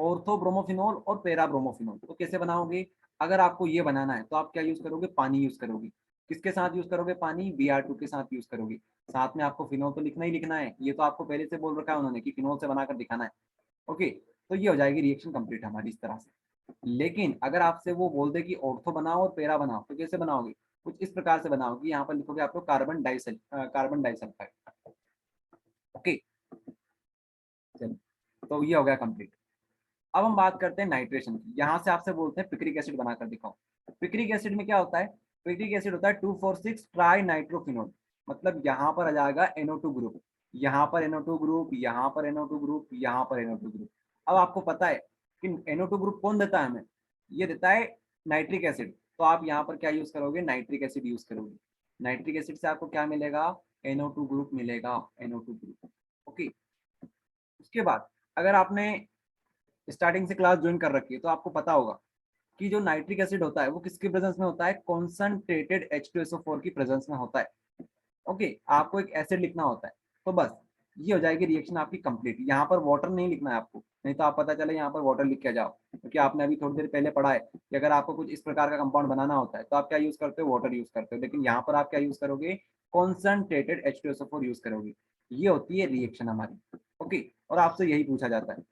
ऑर्थो ब्रोमोफिनोल और पैरा ब्रोमोफिनोल। तो कैसे बनाओगे, अगर आपको ये बनाना है तो आप क्या यूज करोगे, पानी यूज करोगे। किसके साथ यूज करोगे, पानी, Br2 के साथ यूज करोगे। साथ में आपको फिनोल तो लिखना ही लिखना है, ये तो आपको पहले से बोल रखा है उन्होंने कि फिनोल से बनाकर दिखाना है। ओके, तो ये हो जाएगी रिएक्शन कंप्लीट हमारी इस तरह से। लेकिन अगर आपसे वो बोल दे कि ऑर्थो बनाओ और पैरा बनाओ तो कैसे बनाओगे, कुछ इस प्रकार से बनाओगे। यहाँ पर लिखोगे आप लोग कार्बन डाइसल्फाइड। ओके, चलिए, तो ये हो गया कंप्लीट। अब हम बात करते हैं नाइट्रेशन की। यहाँ से आपसे बोलते हैं पिक्रिक एसिड बनाकर दिखाओ। पिक्रिक एसिड में क्या होता है, पिक्रिक एसिड होता है 2,4,6 ट्राई नाइट्रोफिनोल। मतलब यहाँ पर आ जाएगा NO2 ग्रुप, यहाँ पर NO2 ग्रुप, यहाँ पर NO2 ग्रुप, यहाँ पर NO2 ग्रुप। अब आपको पता है कि NO2 ग्रुप कौन देता है हमें, ये देता है नाइट्रिक एसिड। तो आप यहाँ पर क्या यूज करोगे, नाइट्रिक एसिड यूज करोगे। नाइट्रिक एसिड से आपको क्या मिलेगा, NO2 ग्रुप मिलेगा, NO2 ग्रुप। ओके, उसके बाद अगर आपने स्टार्टिंग से क्लास ज्वाइन कर रखी है तो आपको पता होगा कि जो नाइट्रिक एसिड होता है वो किसकी प्रेजेंस में होता है, कॉन्सनट्रेटेड H2SO4 की प्रेजेंस में होता है। ओके, आपको एक एसिड लिखना होता है। तो बस ये हो जाएगी रिएक्शन आपकी कंप्लीट। यहाँ पर वाटर नहीं लिखना है आपको, नहीं तो आप पता चले यहाँ पर वाटर लिख के जाओ, क्योंकि आपने अभी थोड़ी देर पहले पढ़ा है कि अगर आपको कुछ इस प्रकार का कंपाउंड बनाना होता है तो आप क्या यूज करते हो, वाटर यूज करते हो। लेकिन यहाँ पर आप क्या यूज करोगे, कॉन्सनट्रेटेड H2SO4 यूज करोगे। ये होती है रिएक्शन हमारी। ओके, और आपसे यही पूछा जाता है।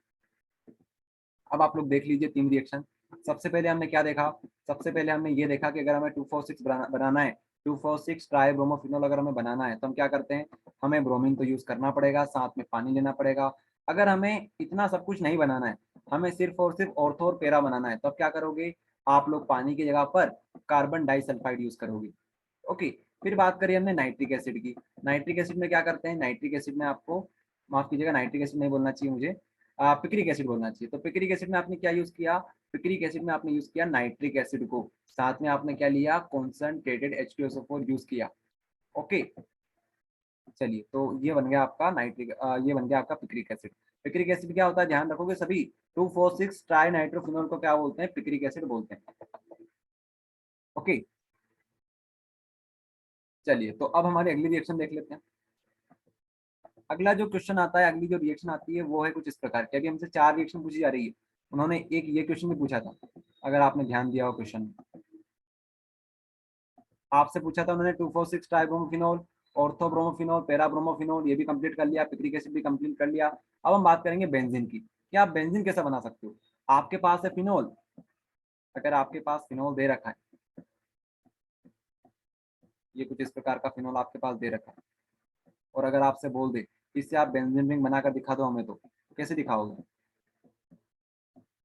अब आप लोग देख लीजिए 3 रिएक्शन। सबसे पहले हमने क्या देखा, सबसे पहले हमने ये देखा कि अगर हमें 2,4,6 बनाना है 2,4,6 ट्राइब्रोमोफिनॉल अगर हमें बनाना है तो हम क्या करते हैं, हमें ब्रोमीन तो यूज करना पड़ेगा, साथ में पानी लेना पड़ेगा। अगर हमें इतना सब कुछ नहीं बनाना है, हमें सिर्फ और सिर्फ ऑर्थो और पैरा बनाना है, तो अब क्या करोगे आप लोग, पानी की जगह पर कार्बन डाइसल्फाइड यूज करोगे। ओके, फिर बात करिए हमने नाइट्रिक एसिड की। नाइट्रिक एसिड में क्या करते हैं, नाइट्रिक एसिड में आपको, माफ कीजिएगा नाइट्रिक एसिड नहीं बोलना चाहिए मुझे, पिक्रिक एसिड बोलना चाहिए। तो पिक्रिक एसिड में आपने क्या यूज किया, पिक्रिक एसिड में आपने यूज किया नाइट्रिक एसिड को, साथ में आपने क्या लिया, कॉन्सनट्रेटेड H2SO4 यूज किया। ओके, चलिए तो ये बन गया आपका नाइट्रिक, ये बन गया आपका पिक्रिक एसिड। पिक्रिक एसिड क्या होता है, ध्यान रखोगे सभी, 2,4,6 ट्राई नाइट्रोफिनॉल को क्या बोलते हैं, पिक्रिक एसिड बोलते हैं। ओके, चलिए तो अब हमारी अगली रिएक्शन देख लेते हैं। अगला जो क्वेश्चन आता है, अगली जो रिएक्शन आती है वो है कुछ इस प्रकार की। अभी हमसे 4 रिएक्शन पूछी जा रही है, उन्होंने एक ये क्वेश्चन भी पूछा था, अगर आपने ध्यान दिया हो क्वेश्चन, आपसे पूछा था उन्होंने 2,4,6 ट्राइब्रोमोफिनॉल, ऑर्थोब्रोमोफिनॉल, पैराब्रोमोफिनॉल, ये भी कंप्लीट कर लिया, पिक्रिक एसिड भी कंप्लीट कर लिया। अब हम बात करेंगे बेंजीन की। क्या आप बेंजीन कैसे बना सकते हो, आपके पास है फिनॉल, अगर आपके पास फिनॉल दे रखा है, ये कुछ इस प्रकार का फिनॉल आपके पास दे रखा है, और अगर आपसे बोल दे इससे आप बेंजीन रिंग बनाकर दिखा दो हमें, तो कैसे दिखाओगे,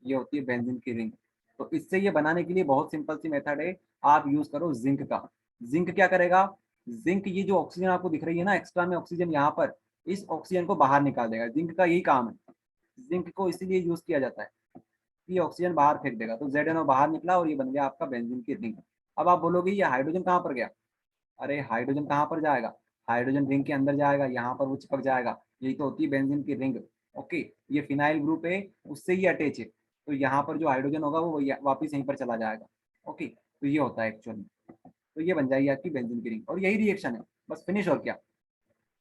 ये होती है बेंजीन की रिंग। तो इससे ये बनाने के लिए बहुत सिंपल सी मेथड है, आप यूज करो जिंक का। जिंक क्या करेगा, जिंक ये जो ऑक्सीजन आपको दिख रही है ना एक्स्ट्रा में ऑक्सीजन यहाँ पर, इस ऑक्सीजन को बाहर निकाल देगा। जिंक का यही काम है, जिंक को इसीलिए यूज किया जाता है, ये ऑक्सीजन बाहर फेंक देगा। तो ZnO बाहर निकला और ये बन गया आपका बेंजीन की रिंग। अब आप बोलोगे ये हाइड्रोजन कहाँ पर गया, अरे हाइड्रोजन कहाँ पर जाएगा, हाइड्रोजन रिंग के अंदर जाएगा, यहाँ पर वो चिपक जाएगा, यही तो होती है बेंजीन की रिंग। ओके, ये फिनाइल ग्रुप है, उससे ही अटैच है, तो यहाँ पर जो हाइड्रोजन होगा वो वापिस यहीं पर चला जाएगा। ओके, तो ये होता है एक्चुअली, तो ये बन जाएगी आपकी बेंजीन की रिंग, और यही रिएक्शन है, बस फिनिश। और क्या,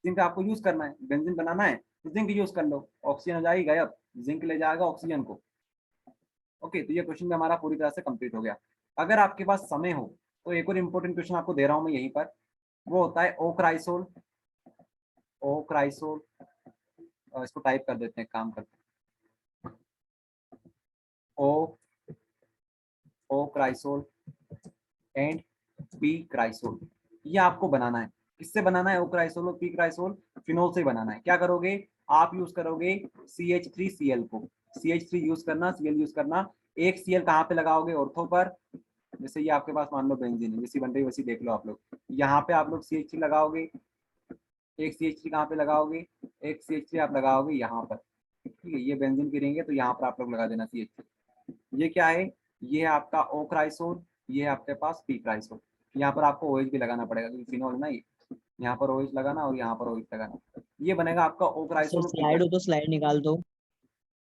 जिंक आपको यूज करना है, बेंजीन बनाना है तो जिंक यूज कर लो, ऑक्सीजन हो जाएगी गायब, जिंक ले जाएगा ऑक्सीजन को। ओके, तो ये क्वेश्चन भी हमारा पूरी तरह से कंप्लीट हो गया। अगर आपके पास समय हो तो एक और इम्पोर्टेंट क्वेश्चन आपको दे रहा हूँ मैं यहीं पर, वो होता है ओ क्राइसोल। ओ क्राइसोल, इसको टाइप कर देते हैं, काम करते हैं, ओ क्राइसोल एंड पी क्राइसोल, ये आपको बनाना है। किससे बनाना है, ओ क्राइसोल और पी क्राइसोल, फिनोल से बनाना है। क्या करोगे आप, यूज करोगे CH3Cl को, CH3 यूज करना, Cl यूज करना। एक Cl कहाँ पे लगाओगे, ऑर्थो पर, जैसे ये आपके पास मान लो बेंजीन है, जैसी बन रही वैसी देख लो आप लोग, यहाँ पे आप लोग CH3 लगाओगे, एक CH3 कहाँ पे लगाओगे, एक CH3 आप लगाओगे यहाँ पर, ठीक है, ये बेंजीन की रिंग है तो यहाँ पर आप लोग लगा देना CH3। ये क्या है, ये है आपका ओ क्राइसोल, ये है आपके पास पी क्राइसोल। यहाँ पर आपको OH भी लगाना पड़ेगा क्योंकि फिनोल ना ये, यहाँ पर OH लगाना और यहाँ पर OH लगाना, ये बनेगा आपका ओ सर क्राइसोल और पी स्लाइड हो क्राइसोल। तो स्लाइड निकाल दो।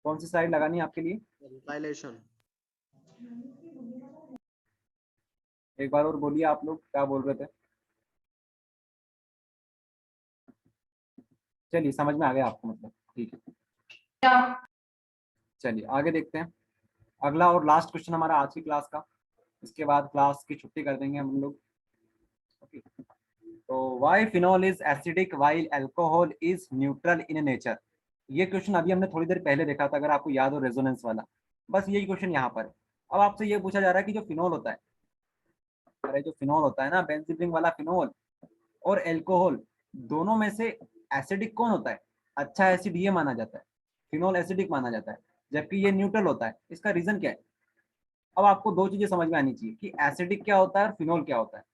कौन सी स्लाइड लगानी है आपके लिए, कंपाइलेशन। एक बार और बोलिए, आप लोग क्या बोल रहे थे। चलिए समझ में आ गया आपको, मतलब ठीक है। चलिए आगे देखते हैं, अगला और लास्ट क्वेश्चन हमारा आज की क्लास का, इसके बाद क्लास की छुट्टी कर देंगे हम लोग। ओके, तो why phenol is acidic while alcohol is neutral in nature. ये क्वेश्चन अभी हमने थोड़ी देर पहले देखा था, अगर आपको याद हो, रेजोनेंस वाला, बस यही क्वेश्चन यहाँ पर। अब आपसे ये पूछा जा रहा है कि जो फिनॉल होता है, अरे जो फिनॉल होता है ना, बेंजीन रिंग वाला फिनॉल और एल्कोहल, दोनों में से एसिडिक कौन होता है, अच्छा एसिड ये माना जाता है, फिनॉल एसिडिक माना जाता है, जबकि ये न्यूट्रल होता है। इसका रीजन क्या है, अब आपको दो चीजें समझ में आनी चाहिए कि एसिडिक क्या होता है और फिनॉल क्या होता है।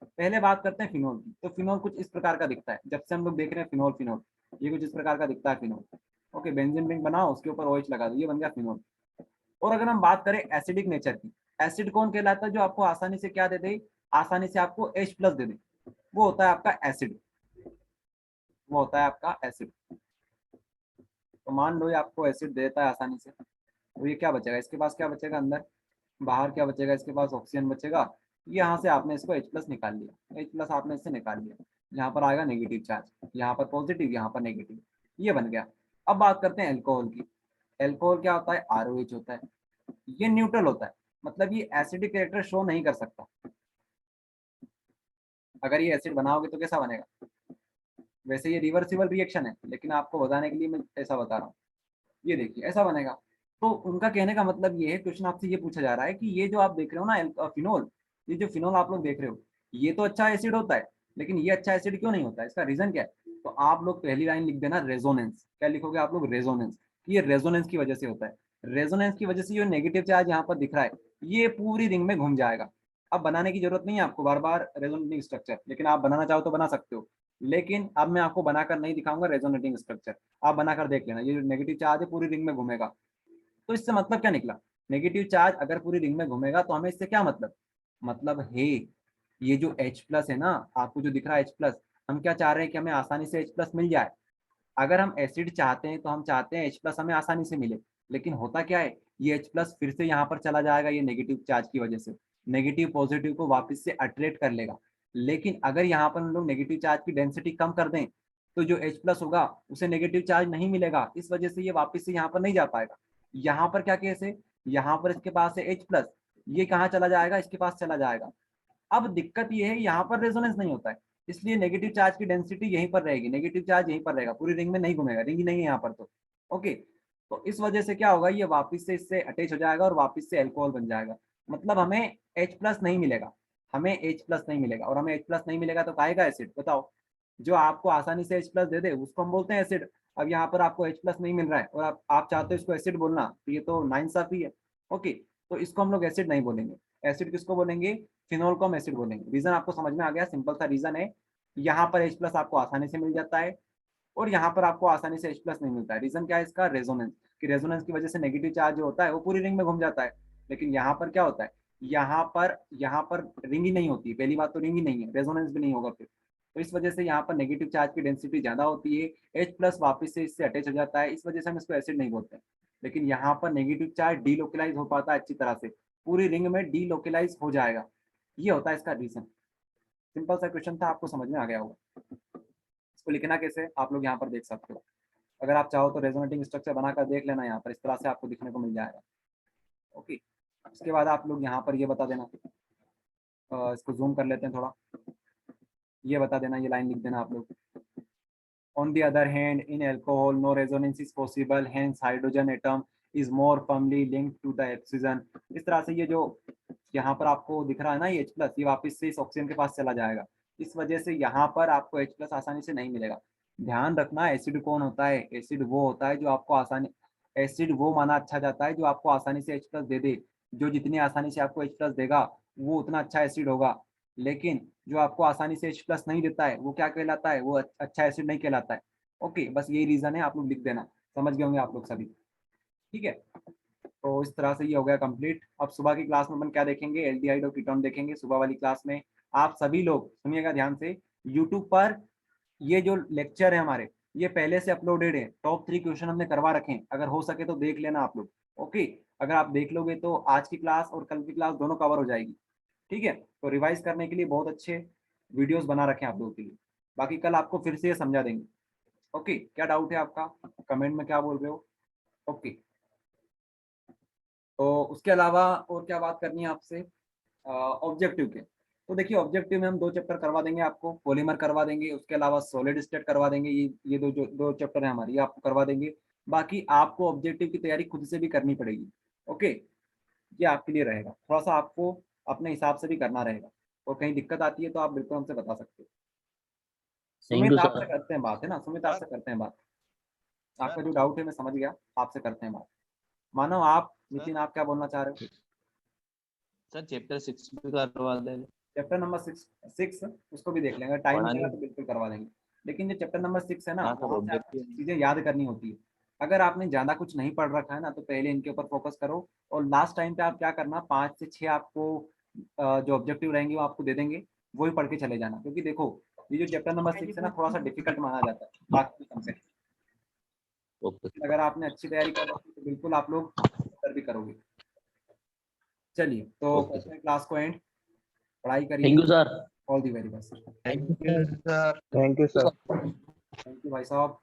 पहले बात करते हैं फिनॉल की, तो फिनॉल कुछ इस प्रकार का दिखता है, जब से हम लोग देख रहे हैं फिनॉल, फिनॉल ये कुछ इस प्रकार का दिखता है फिनॉल। ओके, बेंजीन रिंग बनाओ, उसके ऊपर OH लगा दो, ये बन गया फिनॉल। और अगर हम बात करें एसिडिक नेचर की, एसिड कौन कहलाता है, जो आपको आसानी से क्या दे दे, आसानी से आपको H+ दे दे, वो होता है आपका एसिड, वो होता है आपका एसिड। तो मान लो ये आपको एसिड देता है आसानी से, तो ये क्या बचेगा, इसके पास क्या बचेगा अंदर, बाहर क्या बचेगा, इसके पास ऑक्सीजन बचेगा। यहाँ से आपने इसको H+ निकाल लिया, H+ आपने इससे निकाल लिया, यहाँ पर आएगा नेगेटिव चार्ज, यहाँ पर पॉजिटिव, यहाँ पर नेगेटिव, ये बन गया। अब बात करते हैं एल्कोहल की। एल्कोहल क्या होता है, ROH होता है, ये न्यूट्रल होता है, मतलब ये एसिडिक कैरेक्टर शो नहीं कर सकता। अगर ये एसिड बनाओगे तो कैसा बनेगा, वैसे ये रिवर्सिबल रिएक्शन है, लेकिन आपको बताने के लिए मैं ऐसा बता रहा हूँ, ये देखिए ऐसा बनेगा। तो उनका कहने का मतलब ये है, क्वेश्चन आपसे ये पूछा जा रहा है कि ये जो आप देख रहे हो ना फिनोल, ये जो फिनोल आप लोग देख रहे हो, ये तो अच्छा एसिड होता है, लेकिन ये अच्छा एसिड क्यों नहीं होता है? इसका रीजन क्या है? तो आप लोग पहली लाइन लिख देना रेजोनेंस। क्या लिखोगे आप लोग? रेजोनेंस। ये रेजोनेंस की वजह से होता है। रेजोनेंस की वजह से जो नेगेटिव चार्ज यहाँ पर दिख रहा है ये पूरी रिंग में घूम जाएगा। अब बनाने की जरूरत नहीं है आपको बार बार रेजोनेटिंग स्ट्रक्चर, लेकिन आप बनाना चाहो तो बना सकते हो। लेकिन अब मैं आपको बनाकर नहीं दिखाऊंगा रेजोनेटिंग स्ट्रक्चर, आप बनाकर देख लेना। ये जो नेगेटिव चार्ज है पूरी रिंग में घूमेगा। तो इससे मतलब क्या निकला? नेगेटिव चार्ज अगर पूरी रिंग में घूमेगा तो हमें इससे क्या मतलब है ये जो H प्लस है ना, आपको जो दिख रहा है H प्लस, हम क्या चाह रहे हैं कि हमें आसानी से H प्लस मिल जाए। अगर हम एसिड चाहते हैं तो हम चाहते हैं H प्लस हमें आसानी से मिले, लेकिन होता क्या है, ये H प्लस फिर से यहाँ पर चला जाएगा, ये नेगेटिव चार्ज की वजह से नेगेटिव पॉजिटिव को वापस से अट्रैक्ट कर लेगा। लेकिन अगर यहाँ पर हम लोग नेगेटिव चार्ज की डेंसिटी कम कर दें तो जो H प्लस होगा उसे नेगेटिव चार्ज नहीं मिलेगा, इस वजह से ये वापस से यहाँ पर नहीं जा पाएगा। यहाँ पर क्या केस है, यहाँ पर इसके पास है H प्लस, ये कहाँ चला जाएगा, इसके पास चला जाएगा। अब दिक्कत ये है यहाँ पर रेजोनेंस नहीं होता है, इसलिए नेगेटिव चार्ज की डेंसिटी यहीं पर रहेगी, नेगेटिव चार्ज यहीं पर रहेगा, पूरी रिंग में नहीं घूमेगा, रिंग ही नहीं है यहाँ पर तो। ओके, तो इस वजह से क्या होगा, ये वापस से इससे अटैच हो जाएगा और वापस से अल्कोहल बन जाएगा। मतलब हमें H प्लस नहीं मिलेगा, हमें H प्लस नहीं मिलेगा, और हमें H प्लस नहीं मिलेगा तो कहेगा एसिड। बताओ, जो आपको आसानी से H प्लस दे दे उसको हम बोलते हैं एसिड। अब यहाँ पर आपको H प्लस नहीं मिल रहा है और आप चाहते हो इसको एसिड बोलना, तो ये तो नाइंसाफी है। ओके, तो इसको हम लोग एसिड नहीं बोलेंगे। एसिड किसको बोलेंगे? फिनोल को हम एसिड बोलेंगे। रीजन आपको समझ में आ गया? सिंपल सा रीजन है, यहाँ पर H प्लस आपको आसानी से मिल जाता है और यहाँ पर आपको आसानी से H प्लस नहीं मिलता है। रीजन क्या है इसका? रेजोनेंस। कि रेजोनेंस की वजह से नेगेटिव चार्ज जो होता है वो पूरी रिंग में घूम जाता है। लेकिन यहाँ पर क्या होता है, यहाँ पर रिंग ही नहीं होती, पहली बात तो रिंग ही नहीं है, रेजोनेंस भी नहीं होगा फिर। तो इस वजह से यहाँ पर नेगेटिव चार्ज की डेंसिटी ज्यादा होती है, H प्लस वापिस से इससे अटैच हो जाता है, इस वजह से हम इसको एसिड नहीं बोलते। लेकिन यहाँ पर नेगेटिव चार्ज डीलोकलाइज हो पाता है अच्छी तरह से, पूरी रिंग में डीलोकलाइज हो जाएगा। ये होता है इसका रीजन। सिंपल सा क्वेश्चन था, आपको समझ में आ गया होगा। इसको लिखना कैसे आप लोग यहाँ पर देख सकते हो। अगर आप चाहो तो रेजोनेटिंग स्ट्रक्चर बनाकर देख लेना, यहाँ पर इस तरह से आपको दिखने को मिल जाएगा। ओके, इसके बाद आप लोग यहाँ पर ये बता देना, इसको जूम कर लेते हैं थोड़ा, ये बता देना, ये लाइन लिख देना आप लोग। On the other hand, in alcohol, no resonance is possible. Hence, hydrogen atom is more firmly linked to the oxygen. इस तरह से ये जो यहाँ पर आपको दिख रहा है ना, ये H प्लस, ये वापस से इस ऑक्सीजन के पास चला जाएगा। इस वजह से यहाँ पर आपको H प्लस आसानी से नहीं मिलेगा। ध्यान रखना, एसिड कौन होता है? एसिड वो होता है जो आपको आसानी, एसिड वो माना अच्छा जाता है जो आपको आसानी से H प्लस दे दे। जो जितनी आसानी से आपको H प्लस देगा वो उतना अच्छा एसिड होगा। लेकिन जो आपको आसानी से H प्लस नहीं देता है वो क्या कहलाता है? वो अच्छा एसिड नहीं कहलाता है। ओके, बस यही रीजन है, आप लोग लिख देना, समझ गए होंगे आप लोग सभी। ठीक है, तो इस तरह से ये हो गया कंप्लीट। अब सुबह की क्लास में अपन क्या देखेंगे? एल्डिहाइड और कीटोन देखेंगे सुबह वाली क्लास में। आप सभी लोग सुनिएगा ध्यान से, यूट्यूब पर ये जो लेक्चर है हमारे, ये पहले से अपलोडेड है, टॉप 3 क्वेश्चन हमने करवा रखे हैं, अगर हो सके तो देख लेना आप लोग। ओके, अगर आप देख लोगे तो आज की क्लास और कल की क्लास दोनों कवर हो जाएगी। ठीक है, तो रिवाइज करने के लिए बहुत अच्छे वीडियोस बना रखे हैं आप लोगों के लिए। बाकी कल आपको फिर से ये समझा देंगे। ओके, क्या डाउट है आपका? कमेंट में क्या बोल रहे हो? ओके, तो उसके अलावा और क्या बात करनी है आपसे? ऑब्जेक्टिव के, तो देखिए ऑब्जेक्टिव में हम 2 चैप्टर करवा देंगे आपको, पॉलीमर करवा देंगे, उसके अलावा सॉलिड स्टेट करवा देंगे। ये दो चैप्टर है हमारे, ये आपको करवा देंगे। बाकी आपको ऑब्जेक्टिव की तैयारी खुद से भी करनी पड़ेगी। ओके, ये आपके लिए रहेगा, थोड़ा सा आपको अपने हिसाब से भी करना रहेगा, और कहीं दिक्कत आती है तो आप बिल्कुल हमसे बता सकते हो। थैंक सुमित यू आपसे सर। करते हैं बात, है ना? सुमित आपसे करते हैं बात, आपका जो डाउट है मैं समझ गया, आपसे करते हैं बात। मानो आप नितिन, आप क्या बोलना चाह रहे हो? सर चैप्टर 6 भी करवा देंगे। चैप्टर नंबर 6 उसको भी देख लेंगे, टाइम पढ़ा मिलेगा नहीं। तो बिल्कुल करवा देंगे। लेकिन जो चैप्टर नंबर 6 है ना, हाँ सर, वहाँ से आपको ऑब्जेक्टिव चीजें याद करनी होती है। अगर आपने ज्यादा कुछ नहीं पढ़ रखा है ना, तो पहले इनके ऊपर फोकस करो, और लास्ट टाइम पे आप क्या करना, 5 से 6 आपको जो ऑब्जेक्टिव रहेंगे वो आपको दे देंगे, वही पढ़ के चले जाना। क्योंकि देखो ये जो चैप्टर नंबर 6 है ना, थोड़ा सा डिफिकल्ट माना जाता है बाकी कंपेयर। ओके, अगर आपने अच्छी तैयारी कर रखी तो बिल्कुल आप लोग बेहतर भी करोगे। चलिए, तो ओके करते हैं क्लास को एंड, पढ़ाई करिए, thank you sir. All the very best. Thank you sir. Thank you sir. Thank you भाई साहब।